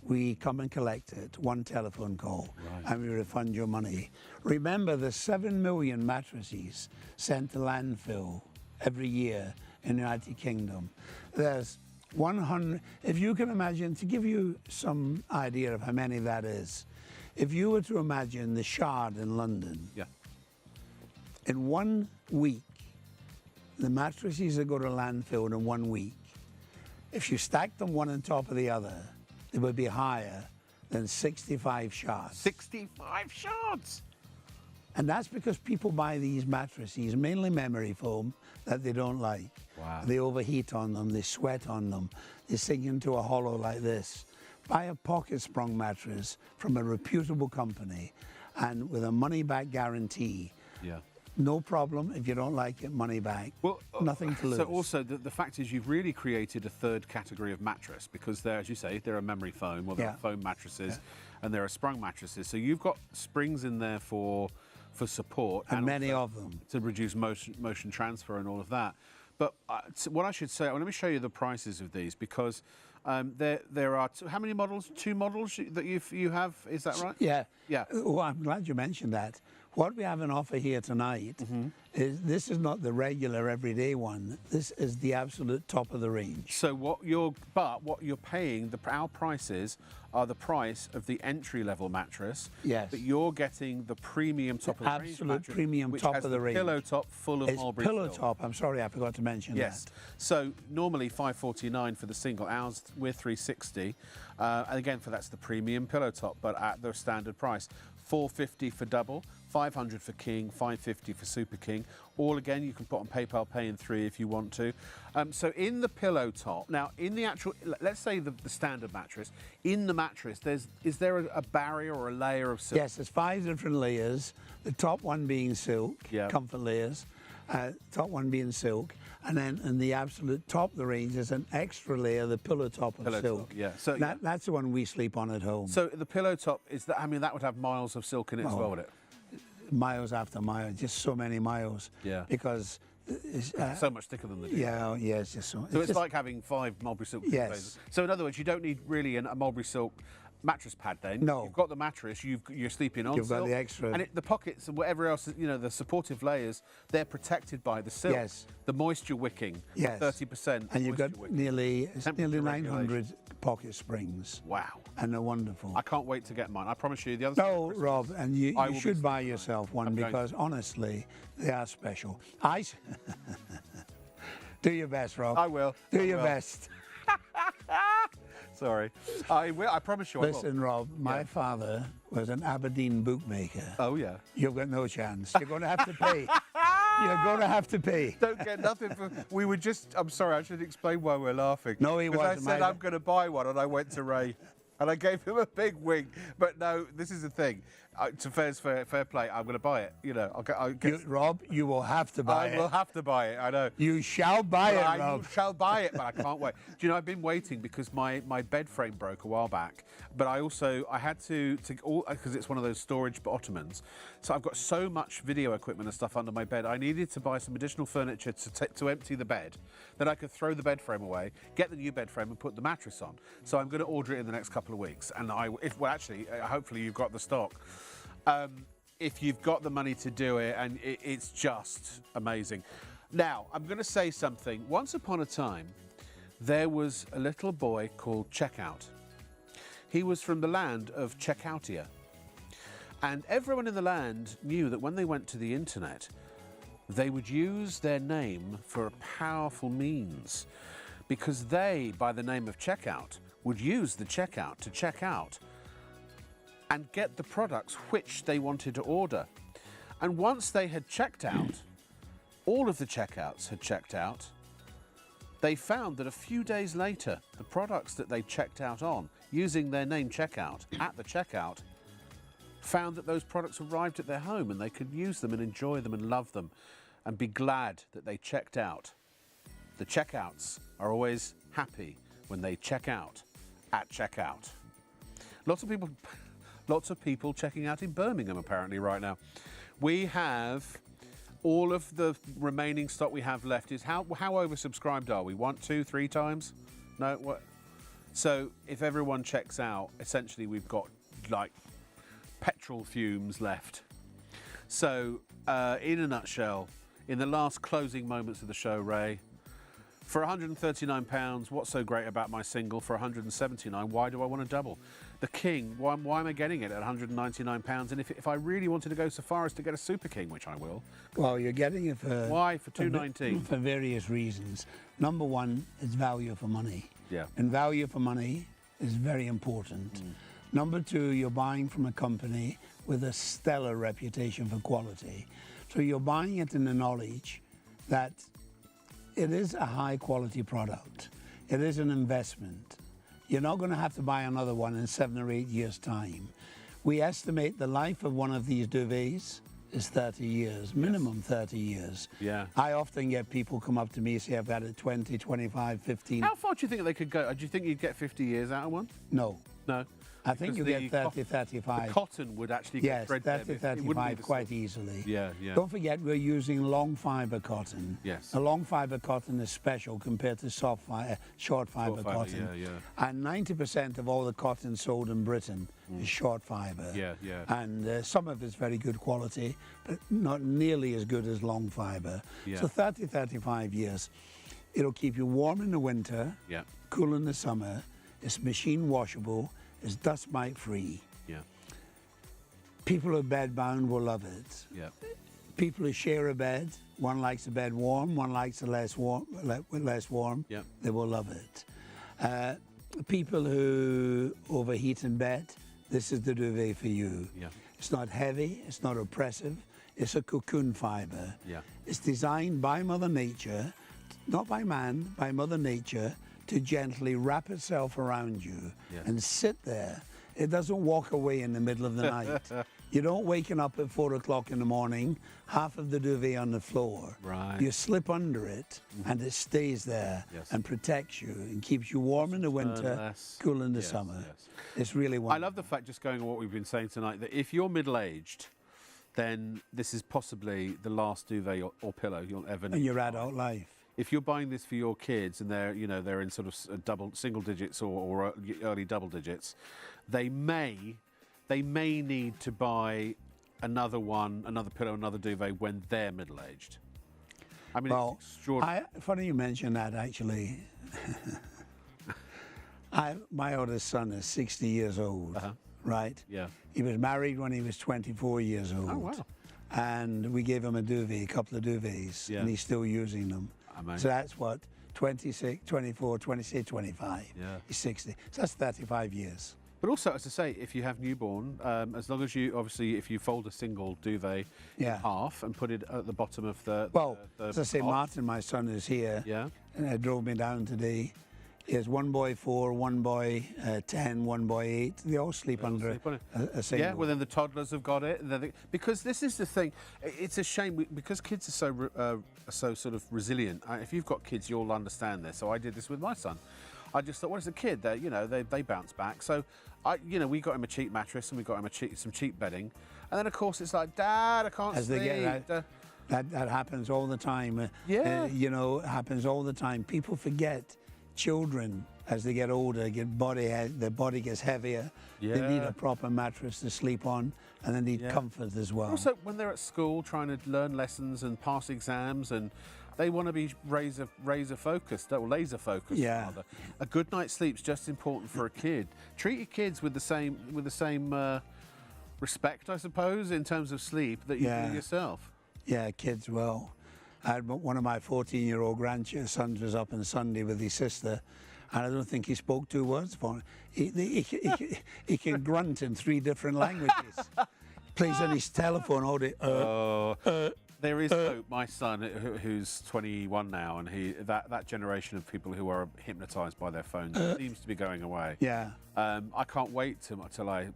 we come and collect it, one telephone call, and we refund your money. Remember, there's 7 million mattresses sent to landfill every year in the United Kingdom. There's 100, if you can imagine, to give you some idea of how many that is, if you were to imagine the Shard in London, in 1 week, the mattresses that go to landfill in 1 week, if you stack them one on top of the other, they would be higher than 65 shards. 65 shards! And that's because people buy these mattresses, mainly memory foam, that they don't like. Wow. They overheat on them, they sweat on them, they sink into a hollow like this. Buy a pocket sprung mattress from a reputable company and with a money back guarantee. Yeah. No problem. If you don't like it, money back. Well, nothing to lose. So also, the fact is you've really created a third category of mattress because there, as you say, there are memory foam, or there are foam mattresses, and there are sprung mattresses. So you've got springs in there for support. And many of them. To reduce motion transfer and all of that. But what I should say, well, let me show you the prices of these because there are, how many models? 2 models that you have, is that right? Yeah. Yeah. Oh, I'm glad you mentioned that. What we have on offer here tonight is, this is not the regular everyday one. This is the absolute top of the range. So what you're paying, our prices are the price of the entry level mattress. Yes. But you're getting the premium top of the range Absolute mattress, premium which top has of the range. Pillow top full of It's mulberry pillow silk. top. I'm sorry, I forgot to mention Yes. that. So normally $549 for the single. Ours we're $360, and again that's the premium pillow top, but at the standard price. $450 for double, $500 for king, $550 for super king. All again you can put on PayPal Pay in 3 if you want to. So in the pillow top, now in the actual, let's say the standard mattress, in the mattress is there a barrier or a layer of silk? Yes, there's 5 different layers. The top one being silk, comfort layers. Top one being silk, and then in the absolute top of the range is an extra layer, the pillow top of silk. Yeah, so that's the one we sleep on at home. So the pillow top is that? I mean, that would have miles of silk in it as well, would it? Miles after miles, just so many miles. Yeah. Because it's, so much thicker than the deal. yeah, it's just so. So it's like having 5 mulberry silk pillowcases. So in other words, you don't need really a mulberry silk mattress pad then. No. You've got the mattress, you're sleeping on You've silk. got the extra. And the pockets and whatever else, the supportive layers, they're protected by the silk. Yes. The moisture wicking, 30%. And you've got nearly 900 regulation. pocket springs. Wow. And they're wonderful. I can't wait to get mine. I promise you the other No, Rob, and you should buy yourself one I'm because honestly, they are special. Do your best, Rob. I will. Do your best. Sorry. I will. I promise you I will. Listen, Rob, my father was an Aberdeen bookmaker. Oh, yeah. You've got no chance. You're going to have to pay. You're going to have to pay. Don't get nothing for... We were just... I'm sorry, I should explain why we're laughing. No, he wasn't. Because I said I'm going to buy one and I went to Ray and I gave him a big wink. But no, this is the thing. To fair play, I'm going to buy it. Rob, you will have to buy it. I will have to buy it, I know. You shall buy it, Rob. I shall buy it, but I can't wait. Do you know, I've been waiting because my bed frame broke a while back, but I had to because it's one of those storage ottomans, so I've got so much video equipment and stuff under my bed, I needed to buy some additional furniture to empty the bed. Then I could throw the bed frame away, get the new bed frame and put the mattress on. So I'm going to order it in the next couple of weeks, and hopefully you've got the stock. If you've got the money to do it, and it's just amazing. Now, I'm going to say something. Once upon a time, there was a little boy called Checkout. He was from the land of Checkoutia. And everyone in the land knew that when they went to the internet, they would use their name for a powerful means. Because they, by the name of Checkout, would use the checkout to check out and get the products which they wanted to order. And once they had checked out, all of the checkouts had checked out, they found that a few days later, the products that they checked out on, using their name checkout at the checkout, found that those products arrived at their home and they could use them and enjoy them and love them and be glad that they checked out. The checkouts are always happy when they check out at checkout. Lots of people checking out in Birmingham apparently right now. We have all of the remaining stock we have left. Is how oversubscribed are we? 1, 2, 3 times? No, what? So if everyone checks out, essentially we've got like petrol fumes left. So in a nutshell, in the last closing moments of the show, Ray, for £139, what's so great about my single? For £179, why do I want to double? The King, why am I getting it at £199? And if I really wanted to go so far as to get a Super King, which I will. Well, you're getting it for... Why for £219? For various reasons. Number one, it's value for money. Yeah. And value for money is very important. Number two, you're buying from a company with a stellar reputation for quality. So you're buying it in the knowledge that it is a high quality product. It is an investment. You're not going to have to buy another one in 7 or 8 years' time. We estimate the life of one of these duvets is 30 years, minimum 30 years. Yeah. I often get people come up to me and say, I've had it 20, 25, 15. How far do you think they could go? Do you think you'd get 50 years out of one? No. No. I think you get 30, 35. The cotton would actually get Yes, threadbare. 30, 35 quite easily. Yeah, yeah. Don't forget we're using long fibre cotton. Yes. A long fibre cotton is special compared to short fibre cotton. Yeah, yeah. And 90% of all the cotton sold in Britain is short fibre. Yeah, yeah. And some of it's very good quality, but not nearly as good as long fibre. Yeah. So 30, 35 years. It'll keep you warm in the winter, Yeah. cool in the summer. It's machine washable. It's dust mite free. Yeah. People who are bed bound will love it. Yeah. People who share a bed, one likes the bed warm, one likes it less warm. Yeah. They will love it. People who overheat in bed, this is the duvet for you. Yeah. It's not heavy, it's not oppressive, it's a cocoon fibre. Yeah. It's designed by Mother Nature, not by man, by Mother Nature, to gently wrap itself around you and sit there. It doesn't walk away in the middle of the night. You don't waken up at 4 o'clock in the morning, half of the duvet on the floor. Right. You slip under it and it stays there and protects you and keeps you warm in the winter, cool in the summer. Yes. It's really wonderful. I love the fact, just going on what we've been saying tonight, that if you're middle-aged, then this is possibly the last duvet or pillow you'll ever need. In your adult life. If you're buying this for your kids and they're in sort of single digits or early double digits, they may need to buy another pillow, another duvet when they're middle-aged. I mean, well, it's extraordinary. Funny you mention that, actually. My oldest son is 60 years old, right? Yeah. He was married when he was 24 years old. Oh, wow. And we gave him a couple of duvets, and he's still using them. Amazing. So that's what, 26, 24, 26, 25. Yeah. He's 60. So that's 35 years. But also, as I say, if you have newborn, as long as if you fold a single duvet in half and put it at the bottom of the... Well, the as I say, pot. Martin, my son, is here. Yeah. And drove me down today. He has one boy 4, one boy 10, one boy 8. They all sleep under a single. Yeah, well then the toddlers have got it. Because this is the thing, it's a shame, because kids are so sort of resilient. If you've got kids, you'll understand this. So I did this with my son. I just thought, well, as a kid, they bounce back. So, we got him a cheap mattress and we got him some cheap bedding. And then, of course, it's like, Dad, I can't sleep. That happens all the time. Yeah. It happens all the time. People forget. Children, as they get older, their body gets heavier. Yeah. They need a proper mattress to sleep on, and they need comfort as well. Also, when they're at school trying to learn lessons and pass exams, and they want to be laser focused, rather. A good night's sleep's just important for a kid. Treat your kids with the same respect, I suppose, in terms of sleep that you do yourself. Yeah, kids will. I had one of my 14-year-old grandsons was up on Sunday with his sister, and I don't think he spoke 2 words for him. He can grunt in 3 different languages. Plays on his telephone all day. There is hope. My son, who's 21 now, and that generation of people who are hypnotised by their phones seems to be going away. Yeah. I can't wait till I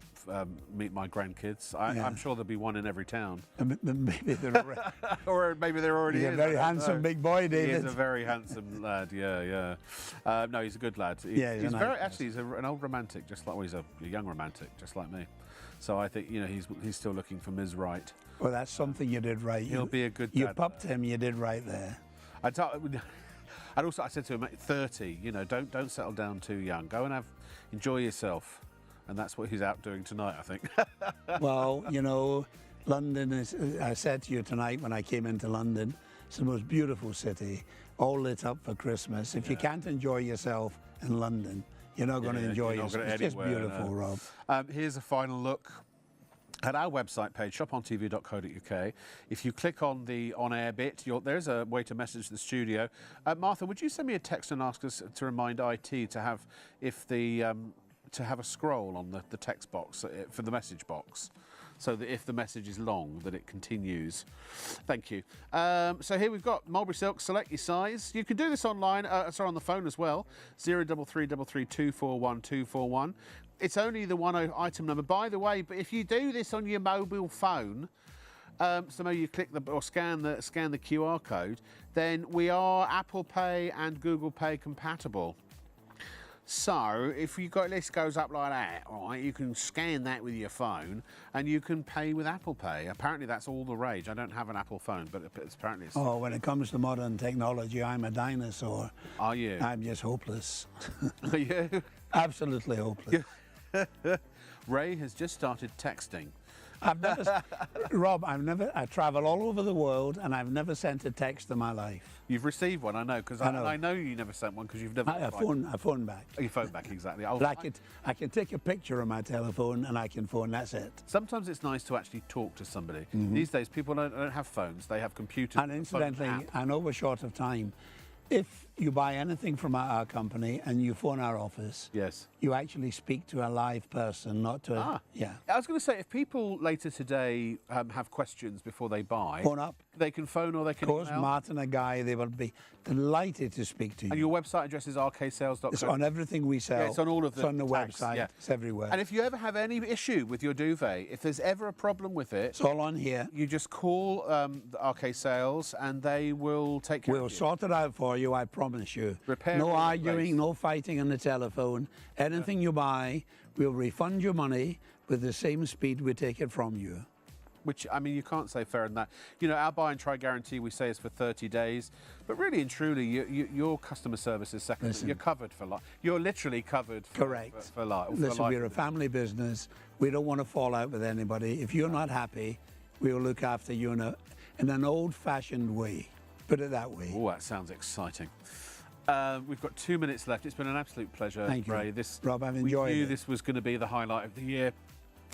meet my grandkids. I'm sure there'll be one in every town. Maybe they're already, Or maybe there already is. He's a very handsome big boy, David. He is a very handsome lad. Yeah. No, he's a good lad. He's nice very actually. He's an old romantic, just like he's a young romantic, just like me. So I think he's still looking for Ms. Right. Well, that's something you did right. He'll be a good dad. You pumped him. You did right there. And also I said to him, 30. Don't settle down too young. Go and enjoy yourself. And that's what he's out doing tonight, I think. Well, London is. I said to you tonight when I came into London, it's the most beautiful city, all lit up for Christmas. If you can't enjoy yourself in London, you're not going to enjoy yourself. It's just beautiful, no. Rob. Here's a final look at our website page, shopontv.co.uk. If you click on the on-air bit, there's a way to message the studio. Martha, would you send me a text and ask us to remind IT to have a scroll on the text box for the message box, so that if the message is long, that it continues. Thank you. So here we've got Mulberry Silk. Select your size. You can do this online, on the phone as well. 03333 241 241. It's only the one item number. By the way, but if you do this on your mobile phone, so maybe you click scan the QR code, then we are Apple Pay and Google Pay compatible. So if this goes up like that, right, you can scan that with your phone and you can pay with Apple Pay. Apparently that's all the rage. I don't have an Apple phone, but apparently it's... Oh, when it comes to modern technology, I'm a dinosaur. Are you? I'm just hopeless. Are you? Absolutely hopeless. Ray has just started texting. Rob, I travel all over the world and I've never sent a text in my life. You've received one, I know, because I know you never sent one because you've never... I phone back. Oh, you phone back, exactly. But I can take a picture of my telephone and I can phone, that's it. Sometimes it's nice to actually talk to somebody. These days, people don't have phones, they have computers. And incidentally, I know we're short of time. If you buy anything from our company and you phone our office, yes, you actually speak to a live person, not to yeah. I was going to say, if people later today have questions before they buy, phone up. They can phone or they can email. Of course, email. Martin and Guy, they will be delighted to speak to you. And your website address is rksales.co. It's on everything we sell. Yeah, it's on all of It's on the tags, website. Yeah. It's everywhere. And if you ever have any issue with your duvet, if there's ever a problem with it, it's all on here. You just call the RK Sales and they will take care of you. We'll sort it out for you, I promise you. Repair no arguing, no fighting on the telephone. Anything you buy, we'll refund your money with the same speed we take it from you. Which, I mean, you can't say fairer than that. Our buy and try guarantee, we say, is for 30 days. But really and truly, your customer service is second. Listen, you're covered for life. You're literally covered for life. Listen, we're a family business. We don't want to fall out with anybody. If you're not happy, we'll look after you in an old-fashioned way. Put it that way. Oh, that sounds exciting. We've got 2 minutes left. It's been an absolute pleasure, Thank you, Ray. Rob, I've enjoyed it. We knew this was going to be the highlight of the year.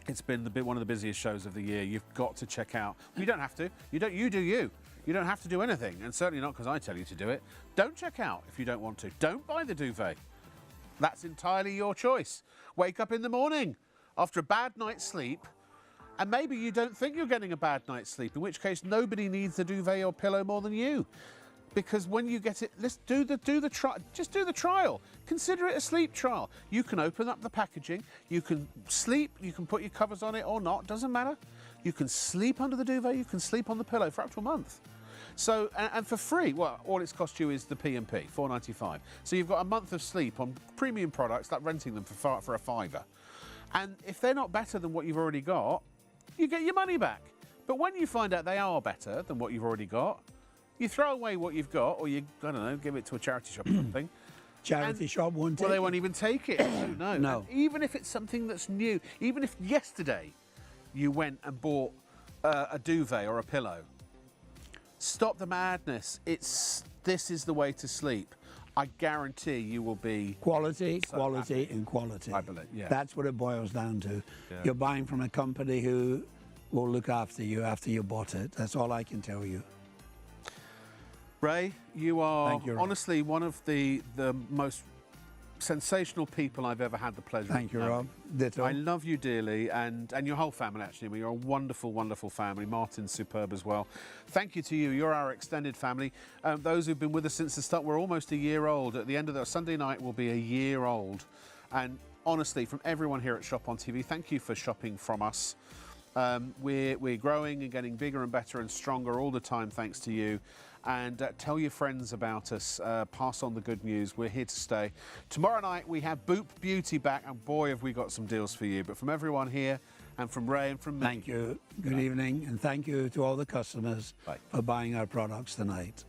It's been one of the busiest shows of the year. You've got to check out. You don't have to. You do you. You don't have to do anything, and certainly not because I tell you to do it. Don't check out if you don't want to. Don't buy the duvet. That's entirely your choice. Wake up in the morning after a bad night's sleep, and maybe you don't think you're getting a bad night's sleep, in which case nobody needs the duvet or pillow more than you. Because when you get it, let's do the trial. Just do the trial. Consider it a sleep trial. You can open up the packaging. You can sleep. You can put your covers on it or not. Doesn't matter. You can sleep under the duvet. You can sleep on the pillow for up to a month. So and for free. Well, all it's cost you is the P&P, $4.95. So you've got a month of sleep on premium products, like renting them for a £5. And if they're not better than what you've already got, you get your money back. But when you find out they are better than what you've already got, you throw away what you've got, or you, I don't know, give it to a charity shop or something. Charity shop won't take it. Well, they won't even take it. No. No. And even if it's something that's new, even if yesterday you went and bought a duvet or a pillow, stop the madness. This is the way to sleep. I guarantee you will be... Quality, so quality, happy. and quality. I believe, yeah. That's what it boils down to. Yeah. You're buying from a company who will look after you after you bought it. That's all I can tell you. Ray, you are Thank you, honestly one of the most sensational people I've ever had the pleasure Thank of you, Rob. Ditto. I love you dearly, and your whole family, actually. I mean, you're a wonderful, wonderful family. Martin's superb as well. Thank you to you. You're our extended family. Those who've been with us since the start, we're almost a year old. At the end of the Sunday night, we'll be a year old. And honestly, from everyone here at Shop on TV, thank you for shopping from us. We're growing and getting bigger and better and stronger all the time, thanks to you. And tell your friends about us. Pass on the good news. We're here to stay. Tomorrow night, we have Boop Beauty back, and boy, have we got some deals for you. But from everyone here, and from Ray and from me. Thank you. Good evening, and thank you to all the customers Bye. for buying our products tonight.